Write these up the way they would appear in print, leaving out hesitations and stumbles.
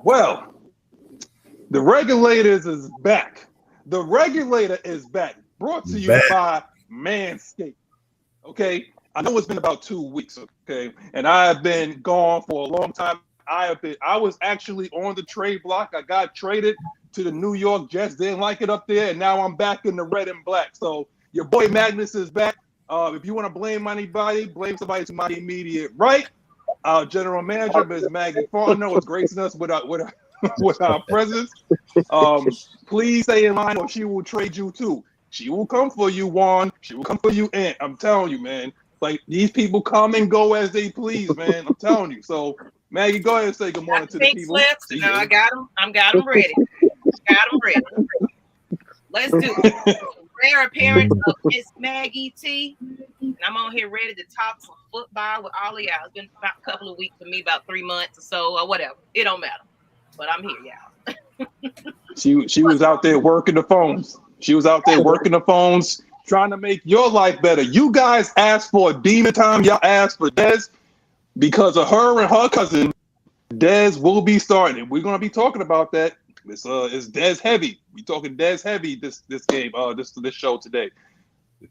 Well, the Regulators is back. The Regulator is back. Brought to you by Manscaped. Okay, I know it's been about 2 weeks. Okay, and I have been gone for a long time. I was actually on the trade block. I got traded to the New York Jets. Didn't like it up there, and now I'm back in the red and black. So your boy Magnus is back. If you want to blame anybody, blame somebody to my immediate right. Our general manager, Ms Maggie T, is gracing us with our presence. Please stay in line, or she will trade you too. She will come for you, Juan. She will come for you, Ant. I'm telling you, man. Like, these people come and go as they please, man. I'm telling you. So, Maggie, go ahead and say good morning to the people. Slips. No, I got them. I got them ready. Let's do it. Rare appearance of Ms Maggie T. And I'm on here ready to talk some football with all of y'all. It's been about a couple of weeks for me, about 3 months or so, or whatever. It don't matter. But I'm here, y'all. She was out there working the phones. Trying to make your life better. You guys asked for demon time. Y'all asked for Des. Because of her and her cousin, Des will be starting. We're gonna be talking about that. It's Des heavy. We talking Des heavy this game, this show today.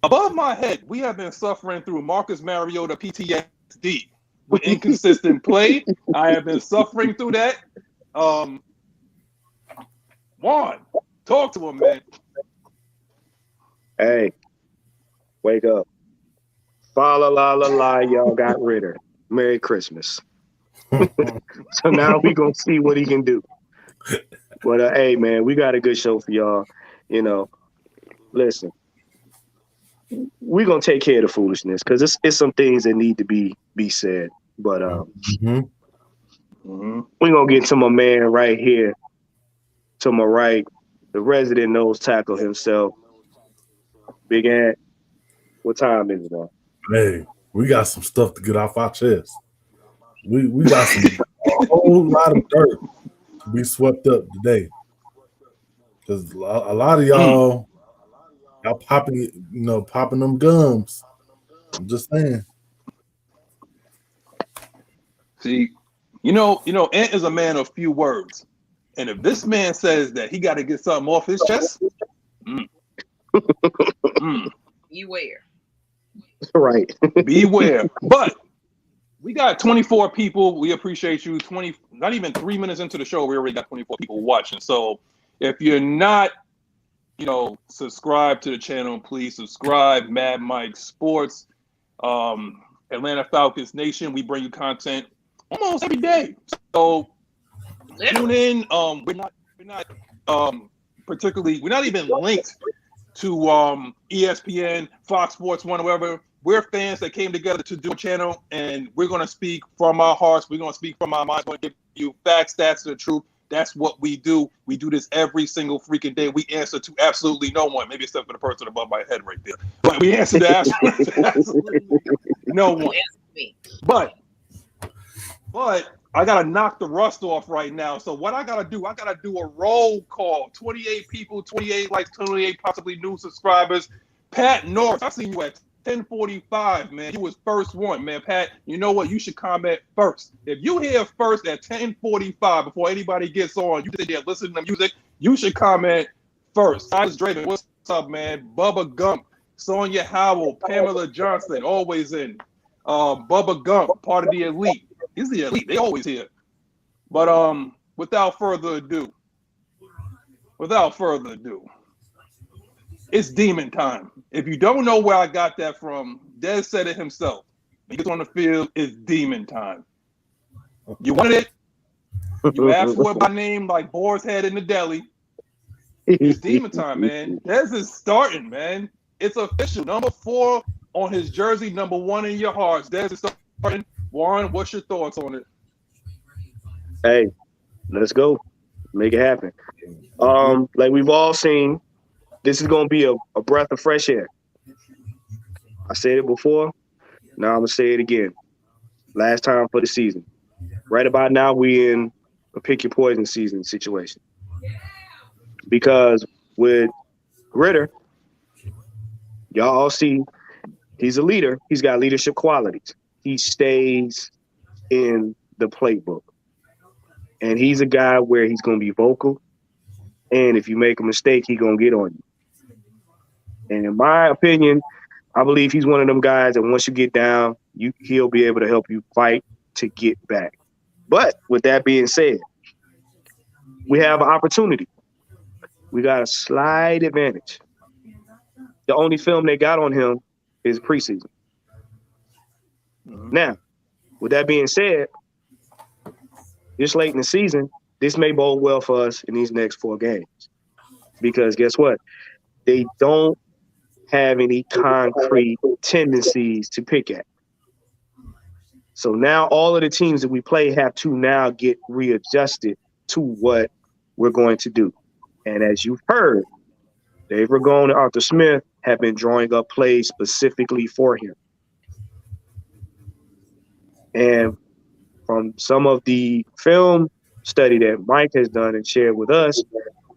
Above my head, we have been suffering through Marcus Mariota PTSD with inconsistent play. I have been suffering through that. Juan, talk to him, man. Hey, wake up. Fa la la la la, y'all got Ritter. Merry Christmas. So now we gonna see what he can do. But hey, man, we got a good show for y'all. You know, listen, we gonna take care of the foolishness because it's some things that need to be said. But we gonna get to my man right here, to my right, the resident nose tackle himself, Big Ant. What time is it now? Hey, we got some stuff to get off our chest. We got a whole lot of dirt to be swept up today. Because a lot of y'all popping them gums. I'm just saying. See, you know, Ant is a man of few words. And if this man says that he got to get something off his chest, Beware. Right. Beware. But we got 24 people. We appreciate you. Not even 3 minutes into the show, we already got 24 people watching. So if you're not, subscribe to the channel, please subscribe. Mad Mike Sports, Atlanta Falcons Nation. We bring you content almost every day. So tune in. We're not even linked to ESPN, Fox Sports 1, whatever. We're fans that came together to do a channel, and we're going to speak from our hearts. We're going to speak from our minds. We're going to give you facts, stats, and the truth. That's what we do. We do this every single freaking day. We answer to absolutely no one, maybe except for the person above my head right there. But we answer to absolutely no one. But I got to knock the rust off right now. So what I got to do a roll call. 28 people, 28 likes, 28 possibly new subscribers. Pat Norris, I seen you at 10:45, man. You was first one, man. Pat, you know what? You should comment first. If you hear first at 10:45 before anybody gets on, you sit there listening to music, you should comment first. Silas Draven, what's up, man? Bubba Gump, Sonia Howell, Pamela Johnson, always in. Bubba Gump, part of the elite. He's the elite. They always here. But without further ado, it's demon time. If you don't know where I got that from, Des said it himself. He gets on the field, it's demon time. You wanted it. You asked for it by name like Boar's Head in the deli. It's demon time, man. Des is starting, man. It's official. Number 4 on his jersey, number 1 in your hearts. Des is starting. Warren, what's your thoughts on it? Hey, let's go. Make it happen. Like we've all seen, this is going to be a breath of fresh air. I said it before. Now I'm going to say it again. Last time for the season. Right about now, we in a pick your poison season situation. Because with Ritter, y'all all see he's a leader. He's got leadership qualities. He stays in the playbook. And he's a guy where he's going to be vocal. And if you make a mistake, he's going to get on you. And in my opinion, I believe he's one of them guys that once you get down, he'll be able to help you fight to get back. But with that being said, we have an opportunity. We got a slight advantage. The only film they got on him is preseason. Now, with that being said, this late in the season, this may bode well for us in these next 4 games. Because guess what? They don't have any concrete tendencies to pick at. So now all of the teams that we play have to now get readjusted to what we're going to do. And as you've heard, Dave Ragone and Arthur Smith have been drawing up plays specifically for him. And from some of the film study that Mike has done and shared with us,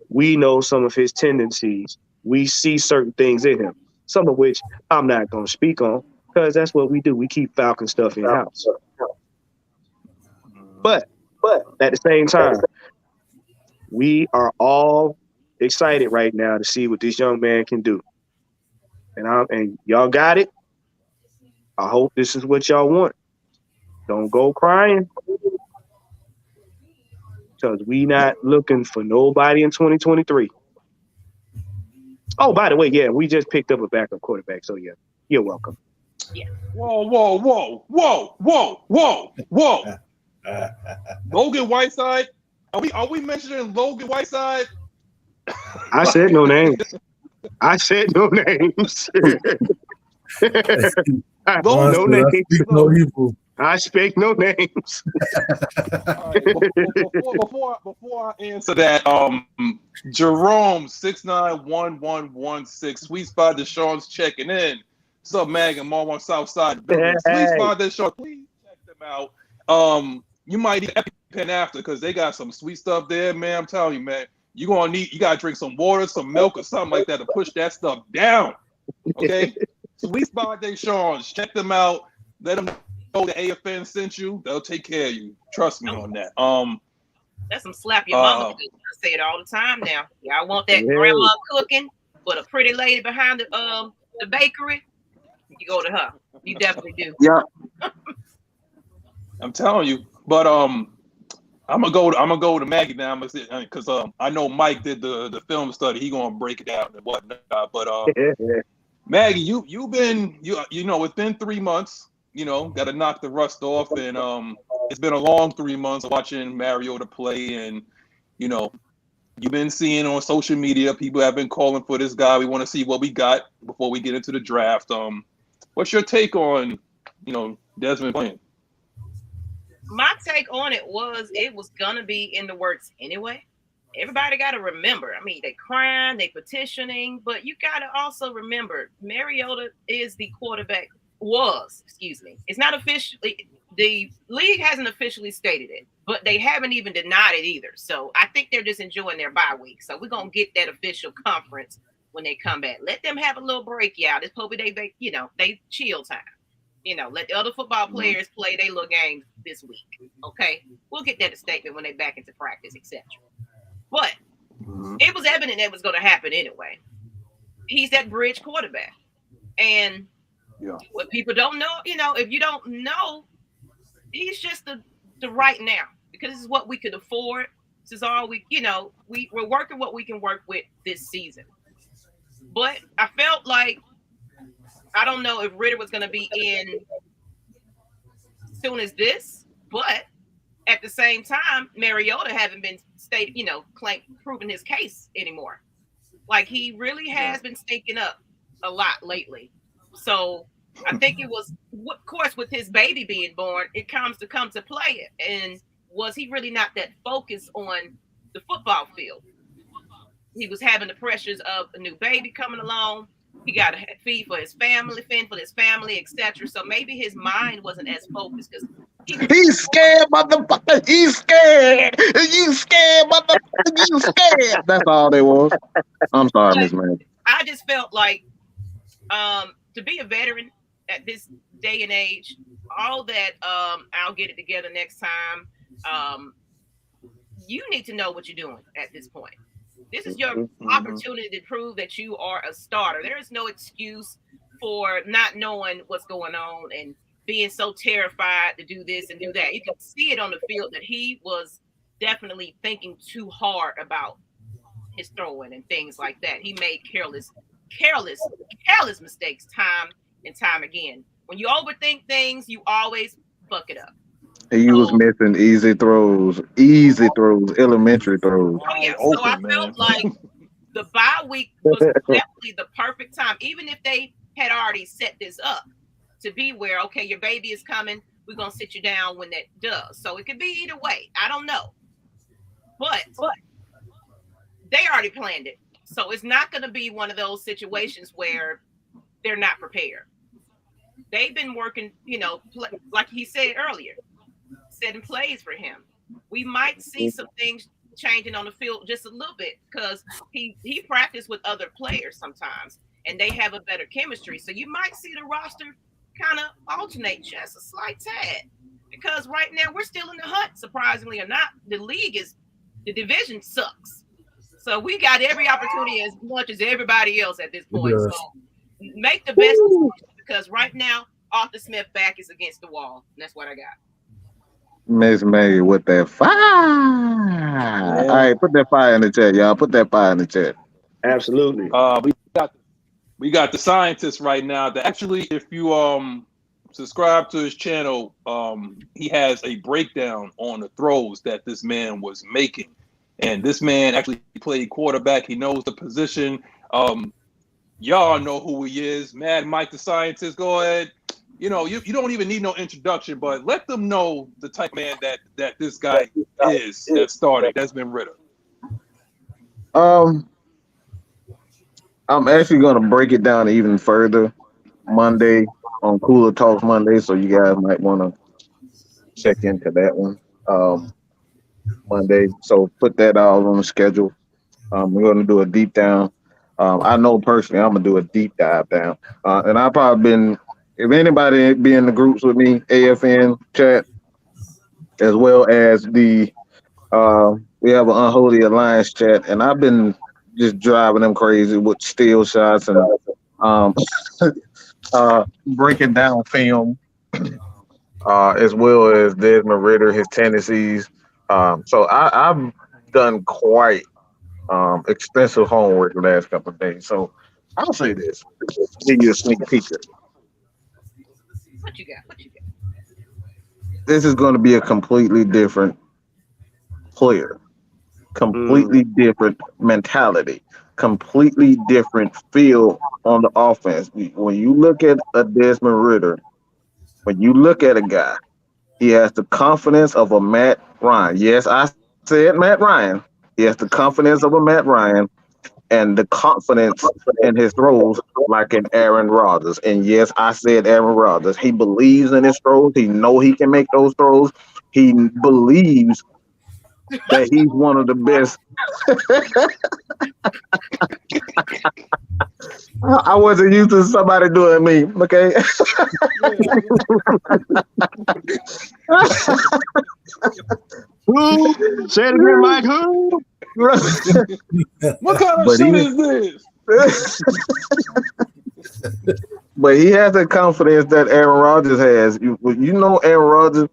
we know some of his tendencies. We see certain things in him, some of which I'm not going to speak on because that's what we do. We keep Falcon stuff in-house. But at the same time, we are all excited right now to see what this young man can do. And y'all got it. I hope this is what y'all want. Don't go crying. Because we not looking for nobody in 2023. Oh, by the way, yeah, we just picked up a backup quarterback. So, yeah, you're welcome. Yeah. Whoa. Logan Whiteside. Are we mentioning Logan Whiteside? I said no names. I said no names. No names. No evil. I speak no names. Right, before I answer that, Jerome 691116 Sweet Spot Deshaun's checking in. What's up, Mag and Mom on Southside? Sweet Spot Deshaun, please check them out. You might need EpiPen after because they got some sweet stuff there, man. I'm telling you, man. You gotta drink some water, some milk, or something like that to push that stuff down. Okay, Sweet Spot Deshaun, check them out. Let them know the AFN sent you. They'll take care of you. Trust me on that. That's some slap your mama. I say it all the time now. Y'all want that grandma cooking, but a pretty lady behind the bakery. You go to her. You definitely do. Yeah. I'm telling you, but I'm gonna go to Maggie now because I know Mike did the film study. He gonna break it down and whatnot. But Maggie, you've been it's been 3 months. Got to knock the rust off, and it's been a long 3 months of watching Mariota play, and you've been seeing on social media people have been calling for this guy. We want to see what we got before we get into the draft. What's your take on Desmond playing? My take on it was gonna be in the works anyway. Everybody got to remember. I mean, they crying, they petitioning, but you got to also remember Mariota is the quarterback. It's not officially, the league hasn't officially stated it, but they haven't even denied it either. So I think they're just enjoying their bye week. So we're gonna get that official conference when they come back. Let them have a little break, y'all. This probably they chill time. Let the other football players play their little games this week. Okay, we'll get that statement when they back into practice, etc. But it was evident that was going to happen anyway. He's that bridge quarterback, and what people don't know, if you don't know, he's just the right now because this is what we could afford. This is all we're working what we can work with this season. But I felt like I don't know if Ritter was going to be in as soon as this, but at the same time, Mariota haven't been proving his case anymore. Like he really has been stinking up a lot lately. So I think it was, of course, with his baby being born, it comes to play. And was he really not that focused on the football field? He was having the pressures of a new baby coming along. He got to feed for his family, etc. So maybe his mind wasn't as focused because he's scared, motherfucker. He's scared. You scared, motherfucker. You scared. That's all they was. I'm sorry, Ms. Maggie. I just felt like to be a veteran at this day and age, all that I'll get it together next time. you need to know what you're doing at this point. This is your opportunity to prove that you are a starter. There is no excuse for not knowing what's going on and being so terrified to do this and do that. You can see it on the field that he was definitely thinking too hard about his throwing and things like that. He made careless mistakes time and time again. When you overthink things, you always fuck it up. He was missing easy throws, elementary throws. Oh yeah, so I felt like the bye week was definitely the perfect time, even if they had already set this up to be where, okay, your baby is coming, we're gonna sit you down when that does. So it could be either way. I don't know, but they already planned it, so it's not gonna be one of those situations where they're not prepared. They've been working, like he said earlier, setting plays for him. We might see some things changing on the field just a little bit because he practiced with other players sometimes and they have a better chemistry. So you might see the roster kind of alternate just a slight tad because right now we're still in the hunt, surprisingly or not. The division sucks. So we got every opportunity as much as everybody else at this point. Yes. So make the best decision because right now Arthur Smith back is against the wall. And that's what I got. Ms Maggie with that fire. Yeah. All right, put that fire in the chat, y'all. Put that fire in the chat. Absolutely. We got the scientist right now that actually, if you subscribe to his channel, he has a breakdown on the throws that this man was making. And this man actually played quarterback. He knows the position. Y'all know who he is. Mad Mike the scientist. Go ahead. You don't even need no introduction, but let them know the type of man that this guy is that started. Desmond Ridder. I'm actually gonna break it down even further Monday on Cooler Talks Monday, so you guys might want to check into that one Monday. So put that all on the schedule. We're gonna do a deep down. I know personally I'm gonna do a deep dive down, and I've probably been. If anybody be in the groups with me, AFN chat, as well as we have an Unholy Alliance chat, and I've been just driving them crazy with steal shots and breaking down film, as well as Desmond Ridder, his tendencies. So I've done quite extensive homework the last couple of days. So I'll say this, give you a sneak peek. What you got? This is going to be a completely different player, completely different mentality, completely different feel on the offense. When you look at a Desmond Ridder, when you look at a guy, he has the confidence of a Matt Ryan. Yes, I said Matt Ryan. He has the confidence of a Matt Ryan and the confidence in his throws like an Aaron Rodgers. And yes, I said Aaron Rodgers. He believes in his throws. He knows he can make those throws. He believes that he's one of the best. I wasn't used to somebody doing me, okay? Who? Say it again, Mike. Who? What kind of shit is this? But he has the confidence that Aaron Rodgers has. You know Aaron Rodgers,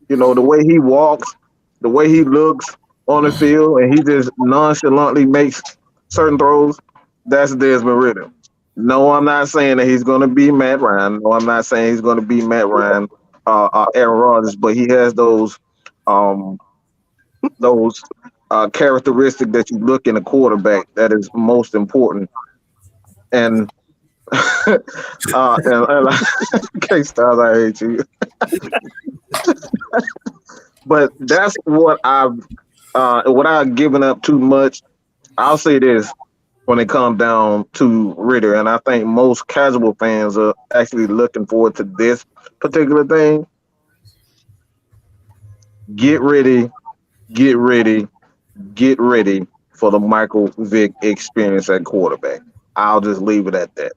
the way he walks, the way he looks on the field, and he just nonchalantly makes certain throws. That's Desmond Ridder. No, I'm not saying that he's going to be Matt Ryan. No, I'm not saying he's going to be Matt Ryan, Aaron Rodgers, but he has those characteristics that you look in a quarterback that is most important. And K-Styles, I hate you. But that's what I've given up too much. I'll say this when it comes down to Ridder, and I think most casual fans are actually looking forward to this particular thing. Get ready for the Michael Vick experience at quarterback. I'll just leave it at that.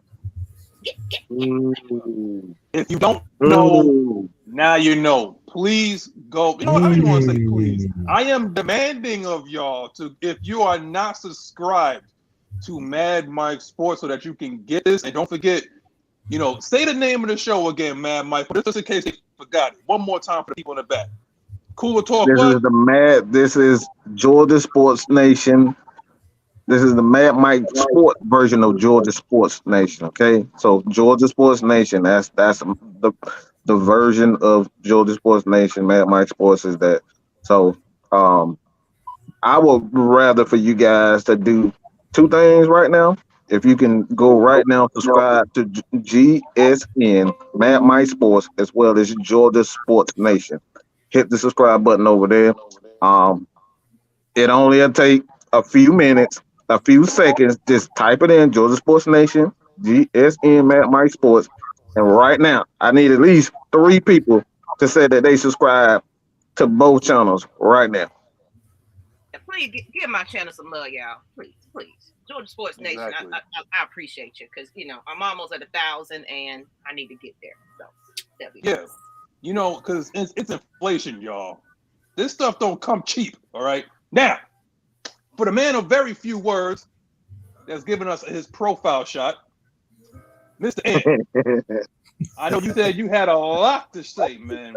If you don't know, now you know. Please go. You know what? I don't even want to say please. I am demanding of y'all to, if you are not subscribed to Mad Mike Sports, so that you can get this. And don't forget, say the name of the show again, Mad Mike, but just in case they forgot it. One more time for the people in the back. Cooler Talk. This is Georgia Sports Nation. This is the Mad Mike Sport version of Georgia Sports Nation. Okay, so Georgia Sports Nation. That's the version of Georgia Sports Nation. Mad Mike Sports is that. So I would rather for you guys to do two things right now. If you can go right now, subscribe to GSN Mad Mike Sports as well as Georgia Sports Nation. Hit the subscribe button over there. It only take a few minutes. A few seconds, just type it in, Georgia Sports Nation, GSN Mad Mike Sports. And right now, I need at least 3 people to say that they subscribe to both channels right now. Please give my channel some love, y'all. Please. Georgia Sports Nation, Exactly. I appreciate you, because, I'm almost at 1,000 and I need to get there. So, that'll be Yeah. Because it's inflation, y'all. This stuff don't come cheap, all right? Now, for the man of very few words that's giving us his profile shot, Mr. N. I know you said you had a lot to say, man.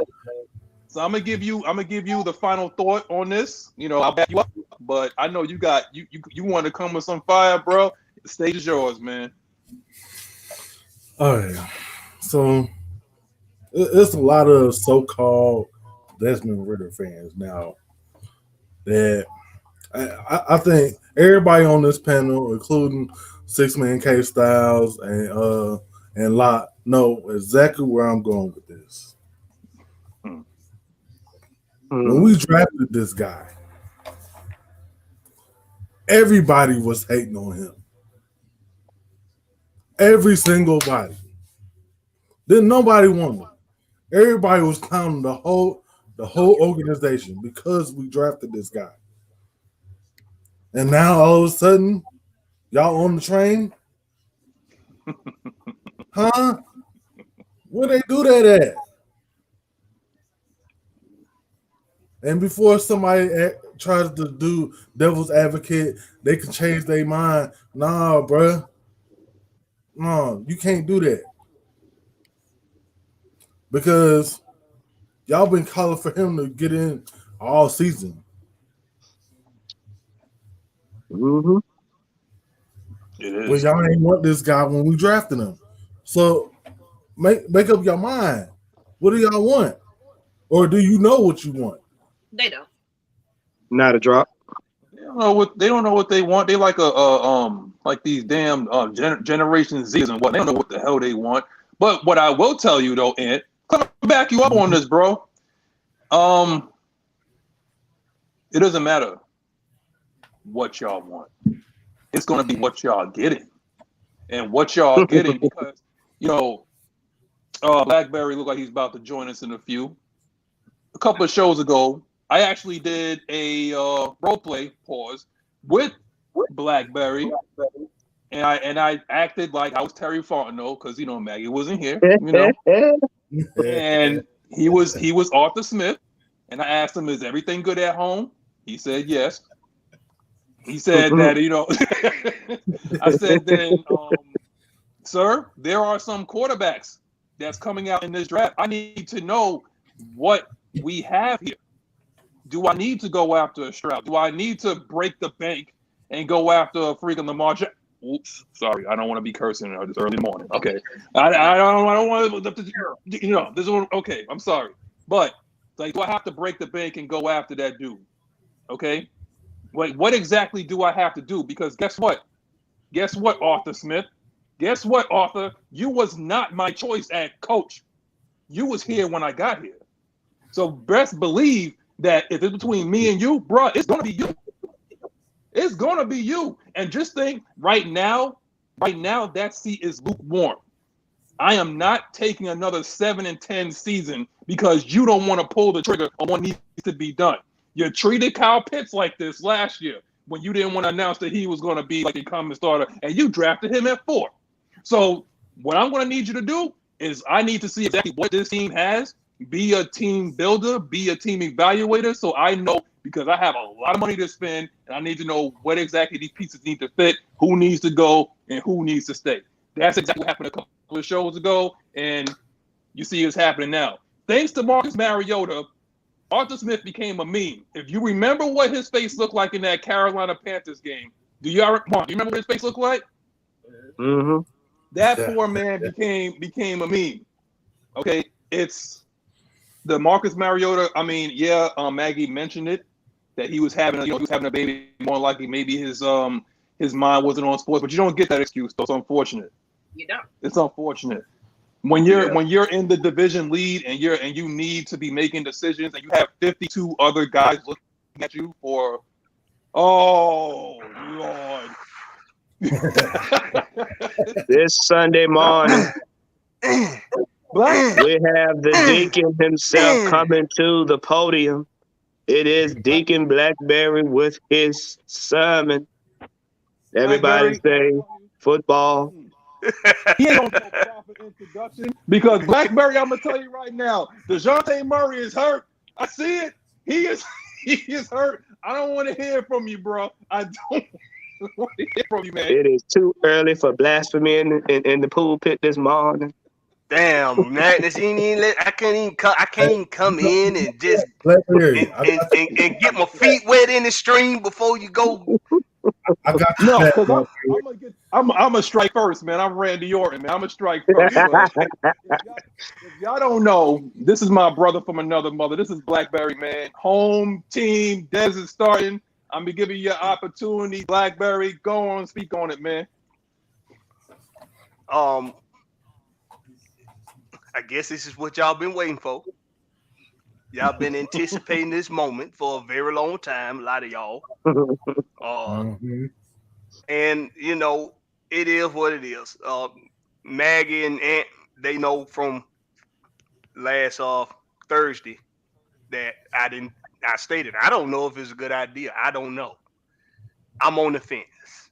So I'm gonna give you the final thought on this. I'll back you up, but I know you want to come with some fire, bro. The stage is yours, man. All right. So it's a lot of so-called Desmond Ritter fans now that I think everybody on this panel, including 6-Man K Styles and Lot, know exactly where I'm going with this. When we drafted this guy, everybody was hating on him. Every single body. Didn't nobody want him. Everybody was clowning the whole organization because we drafted this guy. And now all of a sudden, y'all on the train? Huh? Where they do that at? And before somebody tries to do devil's advocate, they can change their mind. Nah, bruh. No, you can't do that. Because y'all been calling for him to get in all season. Mm-hmm. It is. But y'all ain't want this guy when we drafted him. So make up your mind. What do y'all want? Or do you know what you want? They don't. Not a drop. They don't know what they want. They like like these damn Generation Zs and what. They don't know what the hell they want. But what I will tell you though, Ant, come back you up on this, bro. It doesn't matter what y'all want. It's gonna be what y'all getting, and what y'all getting because Blackberry look like he's about to join us in a few. A couple of shows ago, I actually did a role play with Blackberry, and I acted like I was Terry Fontenot because Maggie wasn't here, and he was Arthur Smith, and I asked him, "Is everything good at home?" He said yes. He said that I said then, sir, there are some quarterbacks that's coming out in this draft. I need to know what we have here. Do I need to go after a Stroud? Do I need to break the bank and go after a freaking Lamar Jackson? Oops, sorry, I don't want to be cursing this early morning. Okay, I don't want to. This is what, okay. I'm sorry, but do I have to break the bank and go after that dude? Okay, what exactly do I have to do? Because guess what, Arthur Smith? Guess what, Arthur? You was not my choice at coach. You was here when I got here. So best believe that if it's between me and you, bro, it's gonna be you. It's gonna be you. And just think, right now, that seat is lukewarm. I am not taking another 7-10 season because you don't want to pull the trigger on what needs to be done. You treated Kyle Pitts like this last year when you didn't want to announce that he was going to be like a common starter, and you drafted him at 4. So What I'm going to need you to do is I need to see exactly what this team has. Be a team builder, be a team evaluator, so I know, because I have a lot of money to spend, and I need to know what exactly these pieces need to fit, who needs to go, and who needs to stay. That's exactly what happened a couple of shows ago, and you see it's happening now. Thanks to Marcus Mariota, Arthur Smith became a meme. If you remember what his face looked like in that Carolina Panthers game, do you remember what his face looked like? Mm-hmm. That poor man became a meme. Okay, it's the Marcus Mariota. I mean, Maggie mentioned it, that he was having a baby. More likely, maybe his mind wasn't on sports, but you don't get that excuse. So it's unfortunate. You don't. It's unfortunate. When you're in the division lead and you need to be making decisions, and you have 52 other guys looking at you for, oh Lord. This Sunday morning, we have the deacon himself coming to the podium. It is Deacon Blackberry with his sermon. Everybody say football. He ain't gonna do a proper introduction, because Blackberry, I'm gonna tell you right now, DeJounte Murray is hurt. I see it. He is hurt. I don't want to hear from you, bro. I don't want to hear from you, man. It is too early for blasphemy in the pulpit this morning. Damn, Madness, I can't even come in and just and get my feet wet in the stream before you go. I got no, because I'm a strike first, man. I'm Randy Orton, man. I'm a strike first. If y'all don't know, this is my brother from another mother. This is Blackberry, man. Home team. Des is starting. I'm gonna give you an opportunity, Blackberry. Go on, speak on it, man. I guess this is what y'all been waiting for. Y'all been anticipating this moment for a very long time, a lot of y'all. And, it is what it is. Maggie and Aunt, they know from last Thursday that I stated, I don't know if it's a good idea. I don't know. I'm on the fence.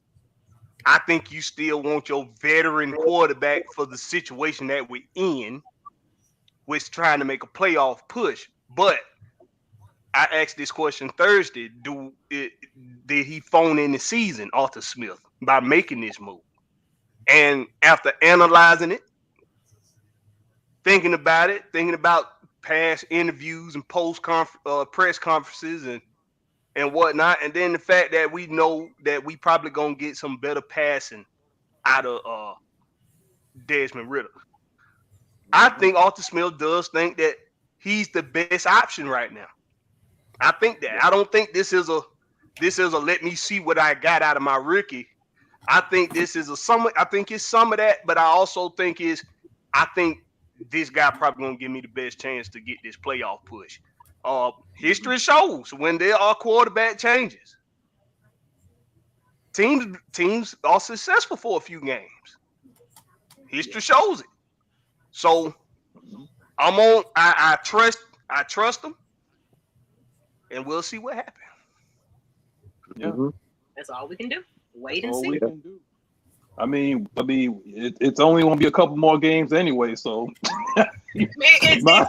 I think you still want your veteran quarterback for the situation that we're in, which trying to make a playoff push. But I asked this question Thursday: did he phone in the season, Arthur Smith, by making this move? And after analyzing it, thinking about past interviews and press conferences and whatnot, and then the fact that we know that we probably gonna get some better passing out of Desmond Ritter, I think Arthur Smith does think that he's the best option right now. I think that. I don't think this is a let me see what I got out of my rookie. I think this is I think it's some of that, but I also think I think this guy probably gonna give me the best chance to get this playoff push. History shows when there are quarterback changes, teams are successful for a few games. History shows it. So I'm on. I trust them, and we'll see what happens. Yeah, that's all we can do. Wait and see. I mean, it's only going to be a couple more games anyway, so. It's pretty much.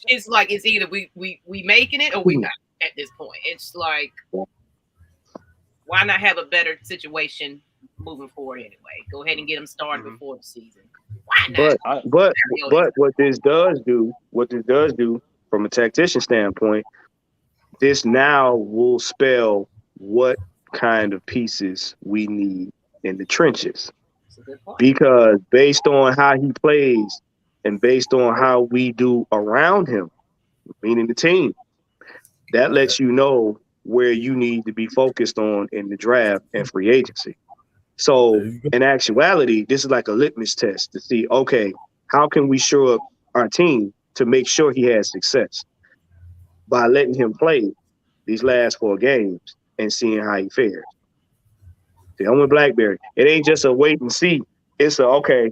It's like it's either we making it or we not at this point. It's like, why not have a better situation moving forward anyway? Go ahead and get them started before the season. Why not? But what this does do from a tactician standpoint, this now will spell what kind of pieces we need in the trenches. Because based on how he plays and based on how we do around him, meaning the team, that lets you know where you need to be focused on in the draft and free agency. So in actuality, this is like a litmus test to see, okay, how can we shore up our team to make sure he has success by letting him play these last 4 games and seeing how he fares. See, I'm with Blackberry. It ain't just a wait and see. It's okay,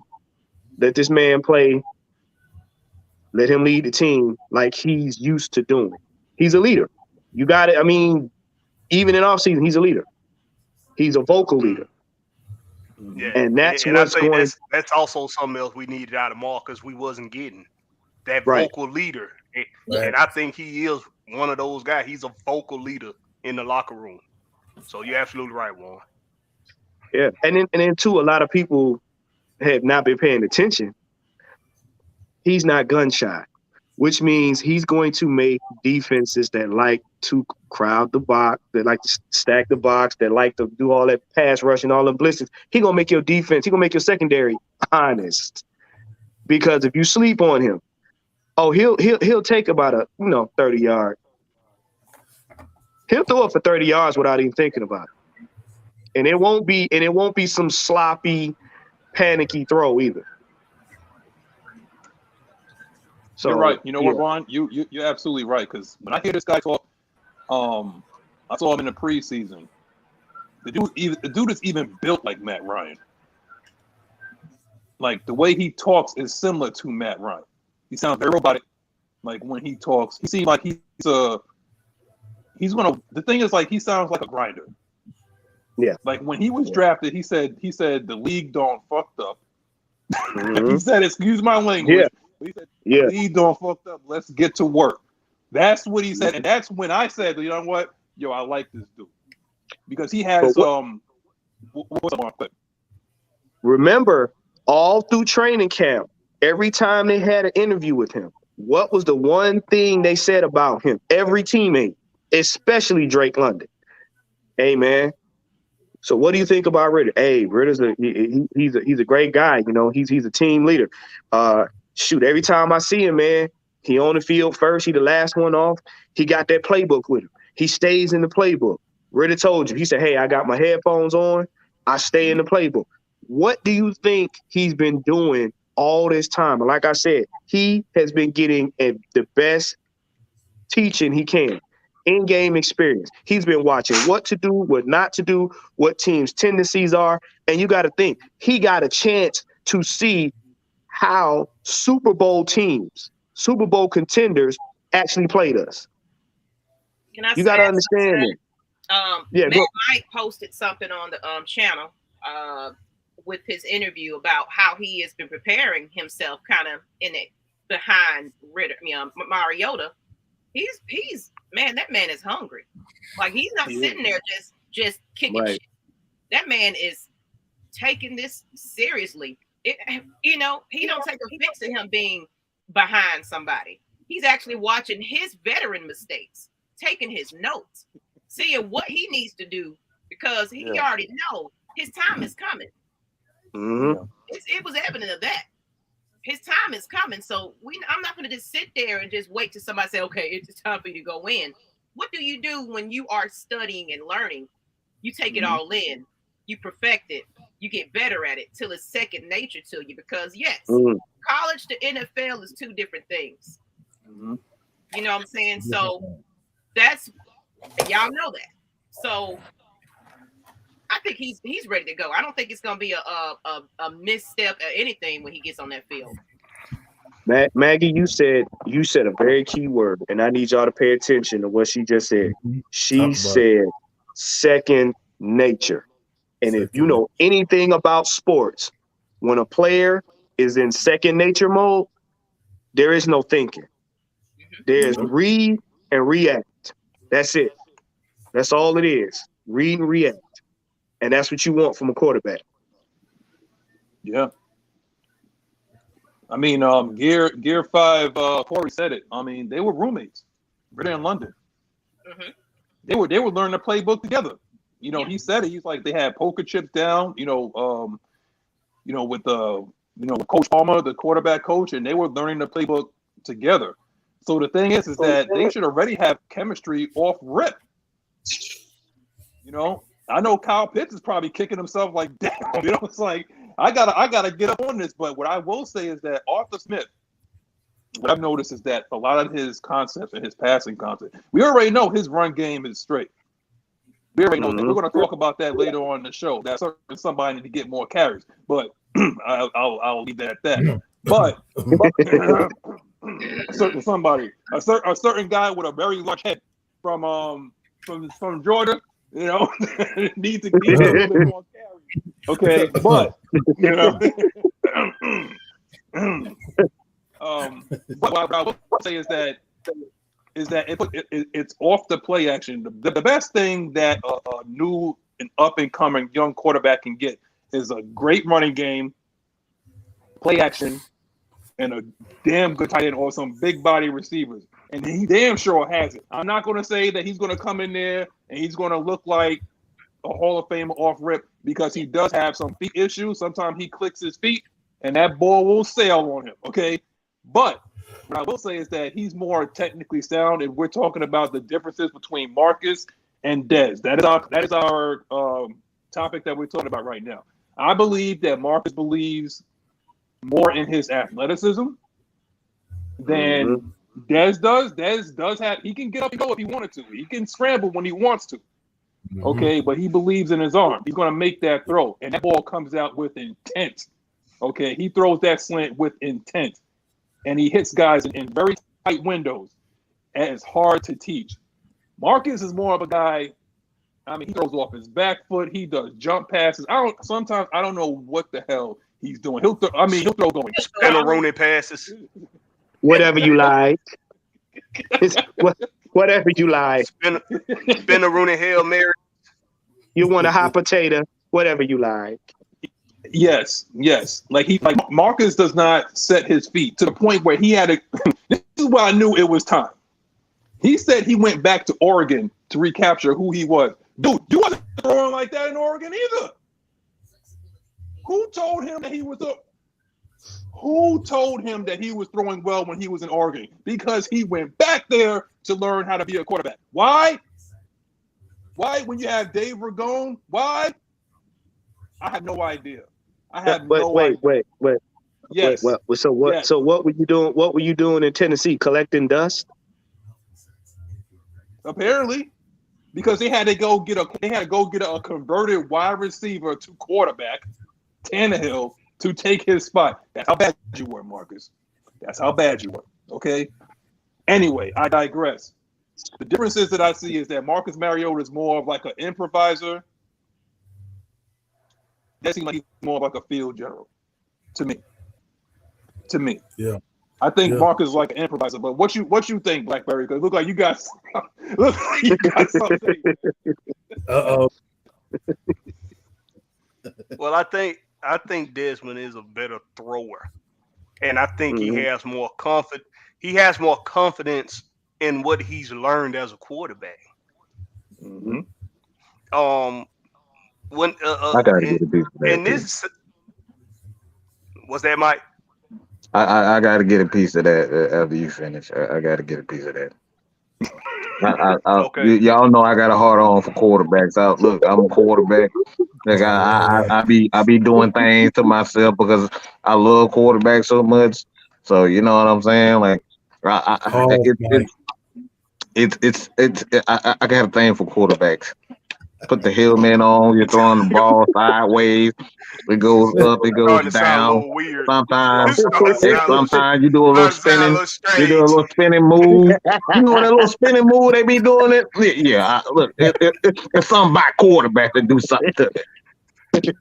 let this man play. Let him lead the team like he's used to doing. He's a leader. You got it. I mean, even in offseason, he's a leader. He's a vocal leader. Yeah, And that's and I what's think going. that's also something else we needed out of Marcus. We wasn't getting that Right. vocal leader, and, Right. and I think he is one of those guys. He's a vocal leader in the locker room. So you're absolutely right, Warren. Yeah, and then too, a lot of people have not been paying attention. He's not gun shy, which means he's going to make defenses that like to crowd the box, that like to stack the box, that like to do all that pass rush and all the blitzes. He gonna make your defense, he gonna make your secondary honest. Because if you sleep on him, he'll take about a 30 yard. He'll throw it for 30 yards without even thinking about it. And it won't be some sloppy, panicky throw either. So, you're right. You know what, Ron? You're absolutely right. Because when I hear this guy talk, I saw him in the preseason. The dude is even built like Matt Ryan. Like the way he talks is similar to Matt Ryan. He sounds very robotic. Like when he talks, he seems like the thing is like he sounds like a grinder. Yeah. Like when he was drafted, he said the league don't fucked up. Mm-hmm. He said, excuse my language. Yeah. He said, Yeah. the league don't fucked up. Let's get to work. That's what he said. And that's when I said, you know what? Yo, I like this dude. Because he has what's on clip? Remember, all through training camp, every time they had an interview with him, what was the one thing they said about him? Every teammate, especially Drake London. Hey, man. So what do you think about Ritter? Hey, Ritter's he's a great guy. You know, he's a team leader. Shoot, every time I see him, man, he on the field first. He the last one off. He got that playbook with him. He stays in the playbook. Ritter told you. He said, hey, I got my headphones on. I stay in the playbook. What do you think he's been doing all this time? And like I said, he has been getting the best teaching he can. In-game experience. He's been watching what to do, what not to do, what teams' tendencies are. And you got to think, he got a chance to see how Super Bowl teams, Super Bowl contenders actually played us. You got to understand it. Mike posted something on the channel with his interview about how he has been preparing himself kind of in it behind Mariota. He's man, that man is hungry. Like he's not sitting there just kicking shit. That man is taking this seriously. He don't take offense to him being behind somebody. He's actually watching his veteran mistakes, taking his notes, seeing what he needs to do because he already know his time is coming. Mm-hmm. It was evident of that. His time is coming. So I'm not going to just sit there and just wait till somebody say, okay, it's time for you to go in. What do you do when you are studying and learning? You take it all in. You perfect it. You get better at it till it's second nature to you. Because, yes, college to NFL is two different things. Mm-hmm. You know what I'm saying? So y'all know that. So I think he's ready to go. I don't think it's going to be a misstep or anything when he gets on that field. Maggie, you said a very key word, and I need y'all to pay attention to what she just said. She said second nature. And if you know anything about sports, when a player is in second nature mode, there is no thinking. There's read and react. That's it. That's all it is. Read and react. And that's what you want from a quarterback. Yeah. I mean, Gear 5, Corey said it. I mean, they were roommates. Ritter in London. Mm-hmm. They were learning the playbook together. You know, he said it. He's like they had poker chips down. With Coach Palmer, the quarterback coach, and they were learning the playbook together. So the thing is that they should already have chemistry off rip. You know, I know Kyle Pitts is probably kicking himself like, damn. You know, it's like I gotta get up on this. But what I will say is that Arthur Smith, what I've noticed is that a lot of his concepts and his passing concept, we already know his run game is straight. We already know that. We're going to talk about that later on in the show. That somebody need to get more carries, but I'll leave that at that. But a certain guy with a very large head from Georgia, you know, needs to get a little bit more carries. Okay, but you know, what I will say is that it's off the play action. The best thing that a new and up and coming young quarterback can get is a great running game, play action, and a damn good tight end or some big body receivers. And he damn sure has it. I'm not going to say that he's going to come in there and he's going to look like a Hall of Famer off rip, because he does have some feet issues. Sometimes he clicks his feet and that ball will sail on him. Okay. But what I will say is that he's more technically sound, and we're talking about the differences between Marcus and Dez. That is our topic that we're talking about right now. I believe that Marcus believes more in his athleticism than Dez does. Dez does have, he can get up and go if he wanted to. He can scramble when he wants to. Okay, but he believes in his arm. He's going to make that throw, and that ball comes out with intent. Okay, he throws that slant with intent, and he hits guys in very tight windows, and it's hard to teach. Marcus is more of a guy, I mean, he throws off his back foot. He does jump passes. Sometimes I don't know what the hell he's doing. He'll throw going. Spinneroonie passes. Whatever you like. Whatever you like. Spinneroonie Hail Mary. You want a hot potato, whatever you like. Yes. Like Marcus does not set his feet to the point where he had to. This is why I knew it was time. He said he went back to Oregon to recapture who he was. Dude, you wasn't throwing like that in Oregon either. Who told him that he was throwing well when he was in Oregon? Because he went back there to learn how to be a quarterback. Why? Why, when you have Dave Ragone? Why? I have no idea. Wait. Yes. So what? Yes. So what were you doing? What were you doing in Tennessee? Collecting dust? Apparently, because they had to go get a converted wide receiver to quarterback, Tannehill, to take his spot. That's how bad you were, Marcus. That's how bad you were. Okay. Anyway, I digress. The differences that I see is that Marcus Mariota is more of like an improviser. That seems like he's more of like a field general to me. Yeah. I think Marcus is like an improviser. But what you think, Blackberry? Because look like you got something. Well, I think Desmond is a better thrower, and I think he has more confidence. He has more confidence in what he's learned as a quarterback. I gotta get a piece of that. And this was that, Mike. I gotta get a piece of that after you finish. I gotta get a piece of that. Okay. Y'all know I got a hard on for quarterbacks. Look, I'm a quarterback. Like I be doing things to myself because I love quarterbacks so much. So you know what I'm saying? Like I got a thing for quarterbacks. Put the helmet on, you're throwing the ball sideways. It goes up, it goes down. Sometimes you do a little spinning. You do a little spinning move. You know that little spinning move they be doing it. Yeah, look, it's something about quarterback to do something to it.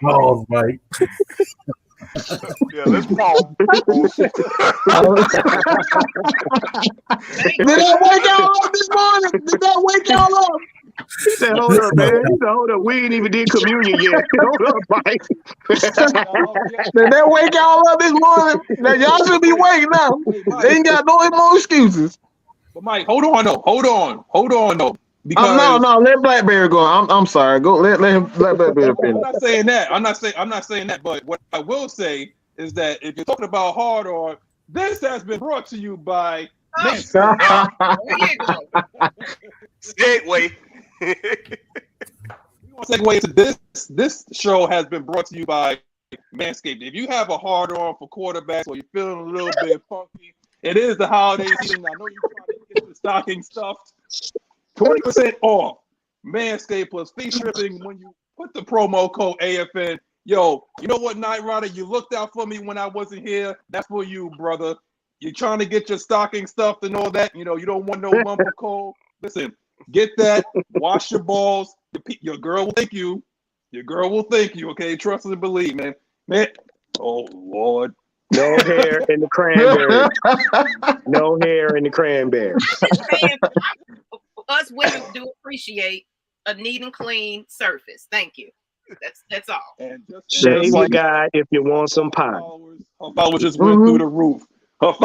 Pause, Mike. Yeah, let's pause. Did that wake y'all up this morning? Did that wake y'all up? He said, hold up, man. He said, hold up. We ain't even did communion yet. Hold up, Mike. Did that wake y'all up this morning? Now, y'all should be waking now. They ain't got no more excuses. But Mike, hold on though. Because no, let Blackberry go. I'm sorry. Go let Blackberry finish. I'm not saying that. But what I will say is that if you're talking about hard on, this has been brought to you by Segue. Segue into this show has been brought to you by Manscaped. If you have a hard on for quarterbacks or you're feeling a little bit funky, it is the holiday season. I know you're trying to get the stocking stuffed. 20% off Manscaped plus free shipping when you put the promo code AFN. Yo, you know what, Night Rider? You looked out for me when I wasn't here. That's for you, brother. You're trying to get your stocking stuffed and all that. You know, you don't want no bumper cold. Listen, get that. Wash your balls. Your girl will thank you. Your girl will thank you. Okay, trust and believe, man. Man, oh Lord. No hair in the cranberry. No hair in the cranberry. Just saying, us women do appreciate a neat and clean surface. Thank you. That's all. And Shave just your like guy if you want some pie. her followers just went through the roof. And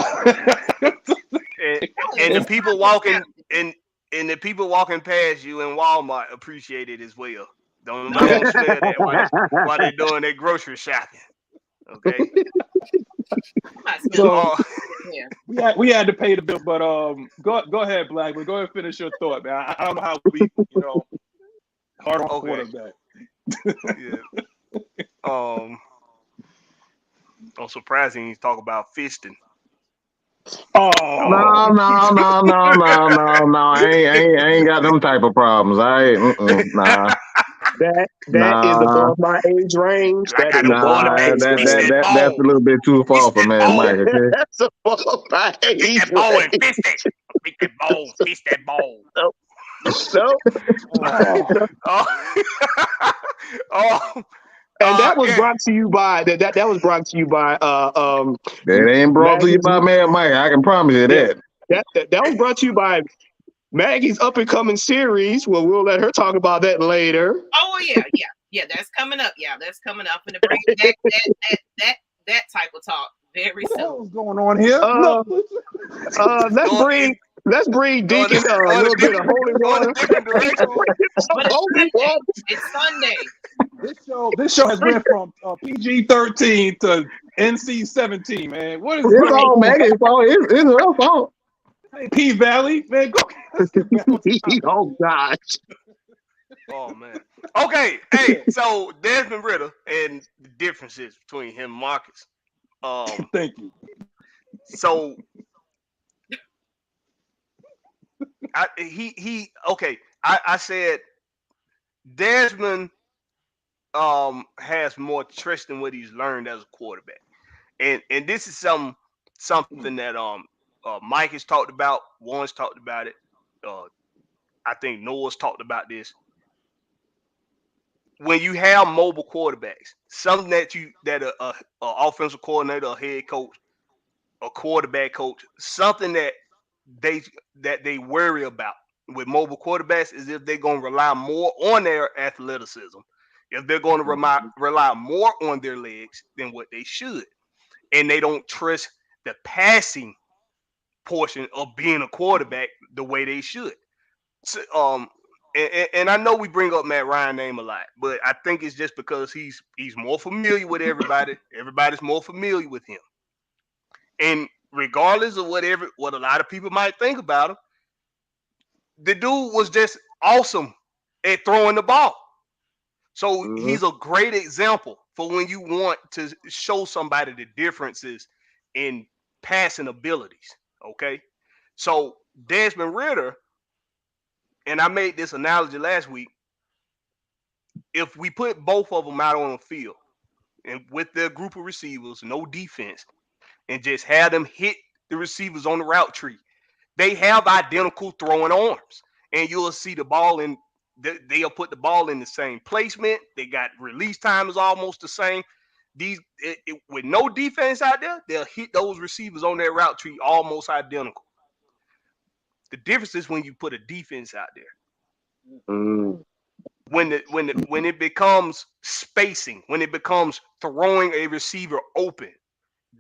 the people walking and the people walking past you in Walmart appreciate it as well. Don't nobody smell that while they're doing their grocery shopping. Okay. So we had to pay the bill, but go ahead, Blackwood. Go ahead and finish your thought, man. I don't know how we hard on quarterback. Yeah. I'm surprised he didn't talk about fisting. No. I ain't got them type of problems. Nah. That is above my age range. That's That's a little bit too far for man, Mike. Okay? That's above my age that ball and fist it. Make that ball, fist that ball. And that was brought to you by that was brought to you by That ain't brought to you by man Mike. I can promise you that. That was brought to you by Maggie's up and coming series. Well, we'll let her talk about that later. Oh yeah. That's coming up. Yeah, that's coming up. And to bring that type of talk very soon. What's going on here? Let's bring Deacon a little bit of holy water. It's Sunday. This show has went from PG-13 to NC-17, man. What is it's all Maggie's fault. It's her fault. Hey, P Valley, man, go. Oh gosh. Oh man. Okay. Hey, so Desmond Ritter and the differences between him and Marcus. Thank you. So I said Desmond has more trust in what he's learned as a quarterback. And this is something that Mike has talked about, Warren's talked about it. I think Noah's talked about this. When you have mobile quarterbacks, something that a offensive coordinator, a head coach, a quarterback coach, something that they worry about with mobile quarterbacks is if they're going to rely more on their athleticism, if they're going to rely more on their legs than what they should, and they don't trust the passing portion of being a quarterback the way they should. So, and I know we bring up Matt Ryan's name a lot, but I think it's just because he's more familiar with everybody. Everybody's more familiar with him. And regardless of what a lot of people might think about him, the dude was just awesome at throwing the ball. So he's a great example for when you want to show somebody the differences in passing abilities. Okay. So Desmond Ritter, and I made this analogy last week, if we put both of them out on the field and with their group of receivers, no defense, and just have them hit the receivers on the route tree, they have identical throwing arms. And you'll see the ball in, they'll put the ball in the same placement. They got release time is almost the same. With no defense out there, they'll hit those receivers on their route tree almost identical. The difference is when you put a defense out there. When it becomes spacing, when it becomes throwing a receiver open,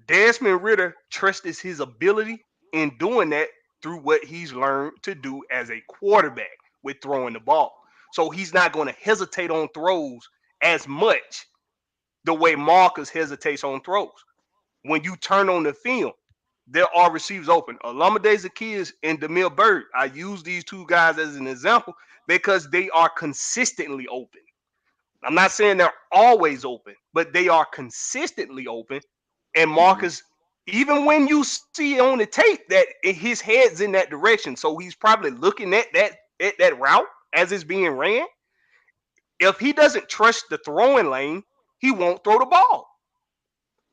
Desmond Ritter trusts his ability in doing that through what he's learned to do as a quarterback with throwing the ball. So he's not going to hesitate on throws as much the way Marcus hesitates on throws. When you turn on the film, there are receivers open. Olamide Zaccheaus and Demille Byrd, I use these two guys as an example because they are consistently open. I'm not saying they're always open, but they are consistently open. And Marcus, even when you see on the tape that his head's in that direction, so he's probably looking at that route as it's being ran. If he doesn't trust the throwing lane, he won't throw the ball.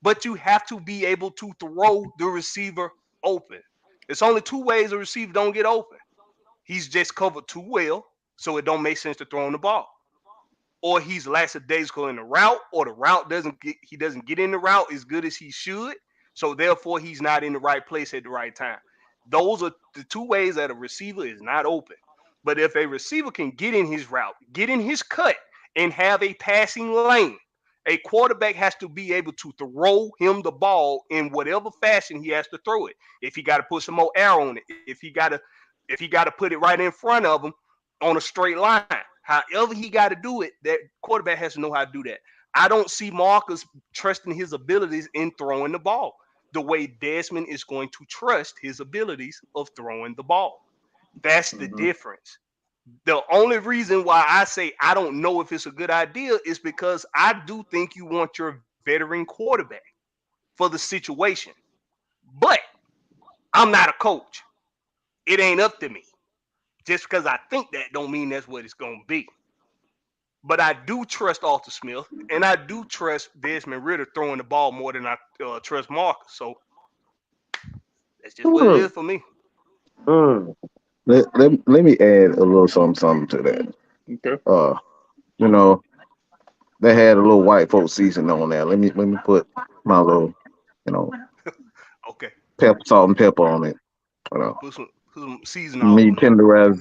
But you have to be able to throw the receiver open. It's only two ways a receiver don't get open. He's just covered too well, so it don't make sense to throw him the ball. Or he's lackadaisical in the route, or the route doesn't get in the route as good as he should, so therefore he's not in the right place at the right time. Those are the two ways that a receiver is not open. But if a receiver can get in his route, get in his cut, and have a passing lane, a quarterback has to be able to throw him the ball in whatever fashion he has to throw it. If he got to put some more air on it, if he got to put it right in front of him on a straight line, however he got to do it, that quarterback has to know how to do that. I don't see Marcus trusting his abilities in throwing the ball the way Desmond is going to trust his abilities of throwing the ball. That's the difference. The only reason why I say I don't know if it's a good idea is because I do think you want your veteran quarterback for the situation. But I'm not a coach. It ain't up to me. Just because I think that don't mean that's what it's going to be. But I do trust Arthur Smith, and I do trust Desmond Ridder throwing the ball more than I trust Marcus. So that's just what it is for me. Let me add a little something to that. Okay. You know, they had a little white folk season on there. Let me put my little, Okay. salt and pepper on it. You know, Put some seasoning on meat tenderizer.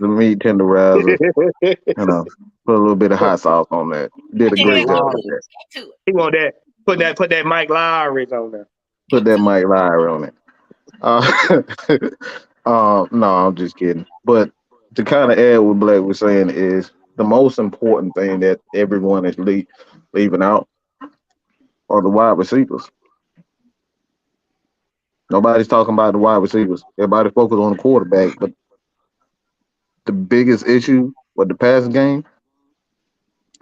Put a little bit of hot sauce on that. Did a great job with that. He want that. Put that Mike Lowry on there. Put that Mike Lowry on it. No, I'm just kidding. But to kind of add what Black was saying is the most important thing that everyone is leaving out are the wide receivers. Nobody's talking about the wide receivers. Everybody focus on the quarterback, but the biggest issue with the passing game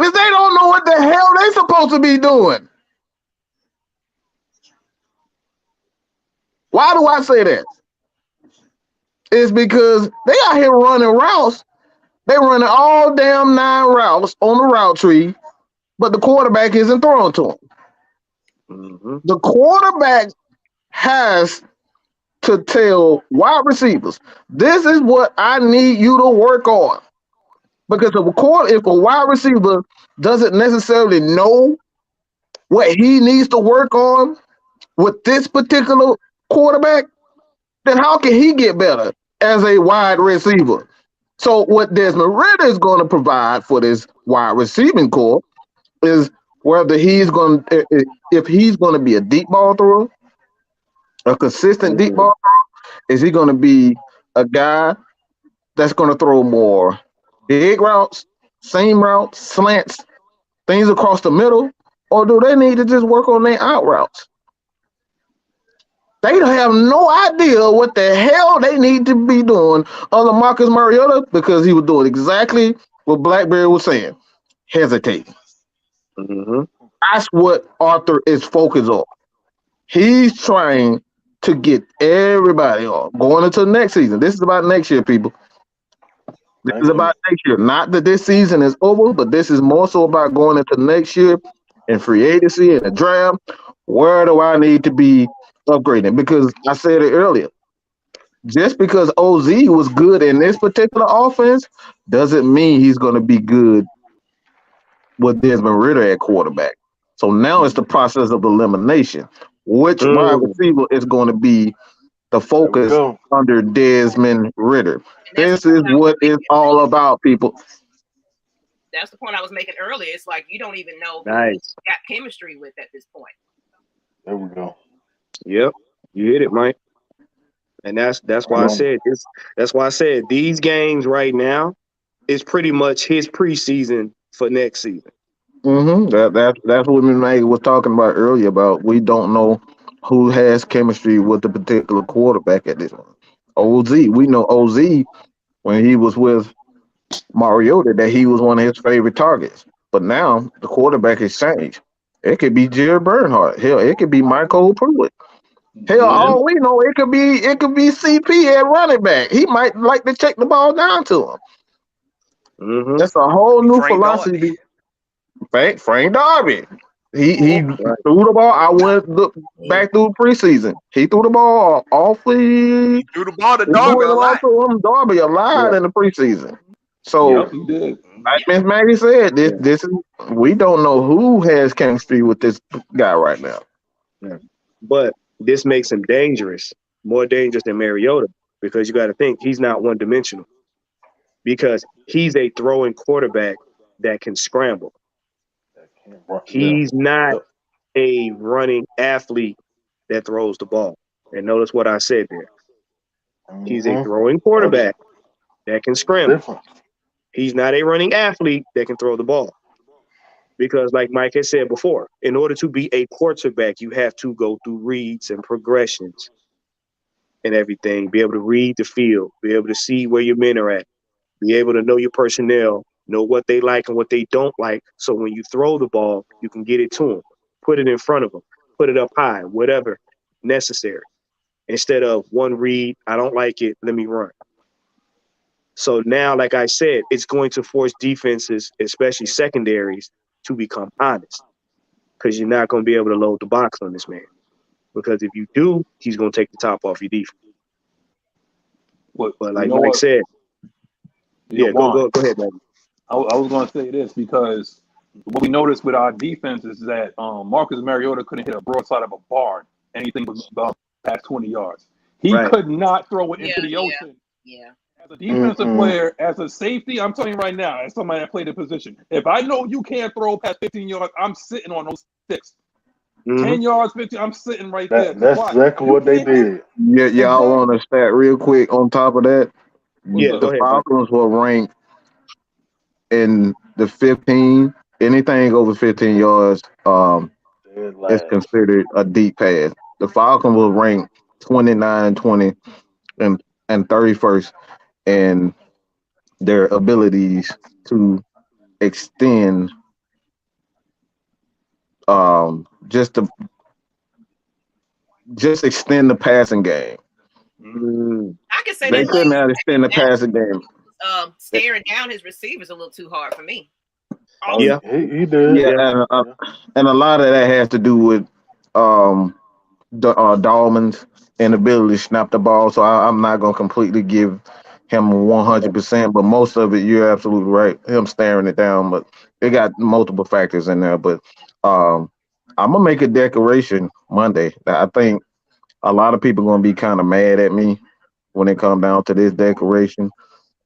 is they don't know what the hell they supposed to be doing. Why do I say that? It's because they out here running routes. They running all damn 9 routes on the route tree, but the quarterback isn't throwing to them. The quarterback has to tell wide receivers, this is what I need you to work on. Because if a wide receiver doesn't necessarily know what he needs to work on with this particular quarterback, then how can he get better as a wide receiver? So what Desmond Ridder is going to provide for this wide receiving core is whether if he's going to be a deep ball thrower, a consistent deep ball thrower, is he going to be a guy that's going to throw more big routes, seam routes, slants, things across the middle, or do they need to just work on their out routes? They have no idea what the hell they need to be doing other Marcus Mariota, because he was doing exactly what Blackberry was saying, hesitating. That's what Arthur is focused on. He's trying to get everybody on going into the next season. This is about next year, people. This is about next year. Not that this season is over, but this is more so about going into next year and free agency and the draft. Where do I need to be upgrading? Because I said it earlier, just because OZ was good in this particular offense doesn't mean he's going to be good with Desmond Ridder at quarterback. So now it's the process of elimination. Which wide receiver is going to be the focus under Desmond Ridder? This is what it's all about, people. That's the point I was making earlier. It's like you don't even know who you got chemistry with at this point. There we go. Yep, you hit it, Mike. And that's why I said this. That's why I said these games right now is pretty much his preseason for next season. That's what Ms Maggie was talking about earlier. About we don't know who has chemistry with the particular quarterback at this one. OZ, we know OZ when he was with Mariota that he was one of his favorite targets. But now the quarterback has changed. It could be Jared Bernhardt. Hell, it could be Michael Pruitt. Hell, all we know, it could be CP at running back. He might like to check the ball down to him. That's a whole new philosophy. Frank Darby. He threw the ball. I went look back through preseason. He threw the ball awfully. He threw the ball to Darby a lot. Darby a lot in the preseason. So, Yep, he did. like Ms. Maggie said, this is we don't know who has chemistry with this guy right now. Yeah. But this makes him dangerous, more dangerous than Mariota, because you got to think he's not one dimensional. Because he's a throwing quarterback that can scramble. He's not a running athlete that throws the ball. And notice what I said there. He's a throwing quarterback that can scramble. He's not a running athlete that can throw the ball. Because like Mike has said before, in order to be a quarterback, you have to go through reads and progressions and everything, be able to read the field, be able to see where your men are at, be able to know your personnel, know what they like and what they don't like. So when you throw the ball, you can get it to them, put it in front of them, put it up high, whatever necessary. Instead of one read, I don't like it, let me run. So now, like I said, it's going to force defenses, especially secondaries, to become honest, because you're not going to be able to load the box on this man. Because if you do, he's going to take the top off your defense. But like Mike said, go ahead, man. I was going to say this because what we noticed with our defense is that Marcus Mariota couldn't hit a broadside of a barn. Anything was about past 20 yards. He could not throw it into the ocean. Yeah. As a defensive player, as a safety, I'm telling you right now, as somebody that played the position, if I know you can't throw past 15 yards, I'm sitting on those sticks. 10 yards, 15, I'm sitting right there. That's exactly what they did. Yeah, y'all want to stat real quick on top of that? Yeah, the Falcons were ranked in the 15. Anything over 15 yards is considered a deep pass. The Falcons were ranked 29, 20, and 31st in their abilities to extend just extend the passing game. I can say they couldn't extend the passing game. Staring down his receivers a little too hard for me. He did. Yeah, and a lot of that has to do with Dahlman's inability to snap the ball. So I'm not gonna completely give him 100%, but most of it, you're absolutely right. Him staring it down, but it got multiple factors in there. But I'm gonna make a declaration Monday. I think a lot of people are gonna be kind of mad at me when it comes down to this declaration.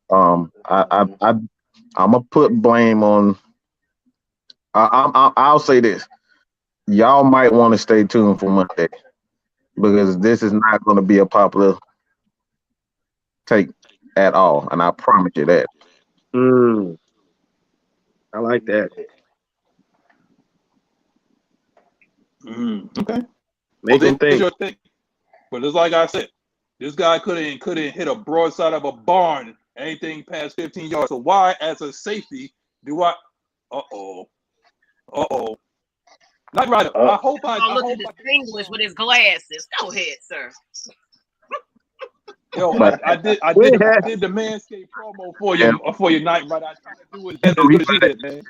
I'm gonna put blame on. I'll say this: y'all might want to stay tuned for Monday because this is not going to be a popular take at all, and I promise you that. I like that. Okay. Make him think. But it's like I said, this guy couldn't hit a broadside of a barn, anything past 15 yards. So why, as a safety, do I? Not right. I hope I look at distinguished with his glasses. Go ahead, sir. Yo, I did the Manscaped promo for your night, right? I tried to do it as good as you did, man.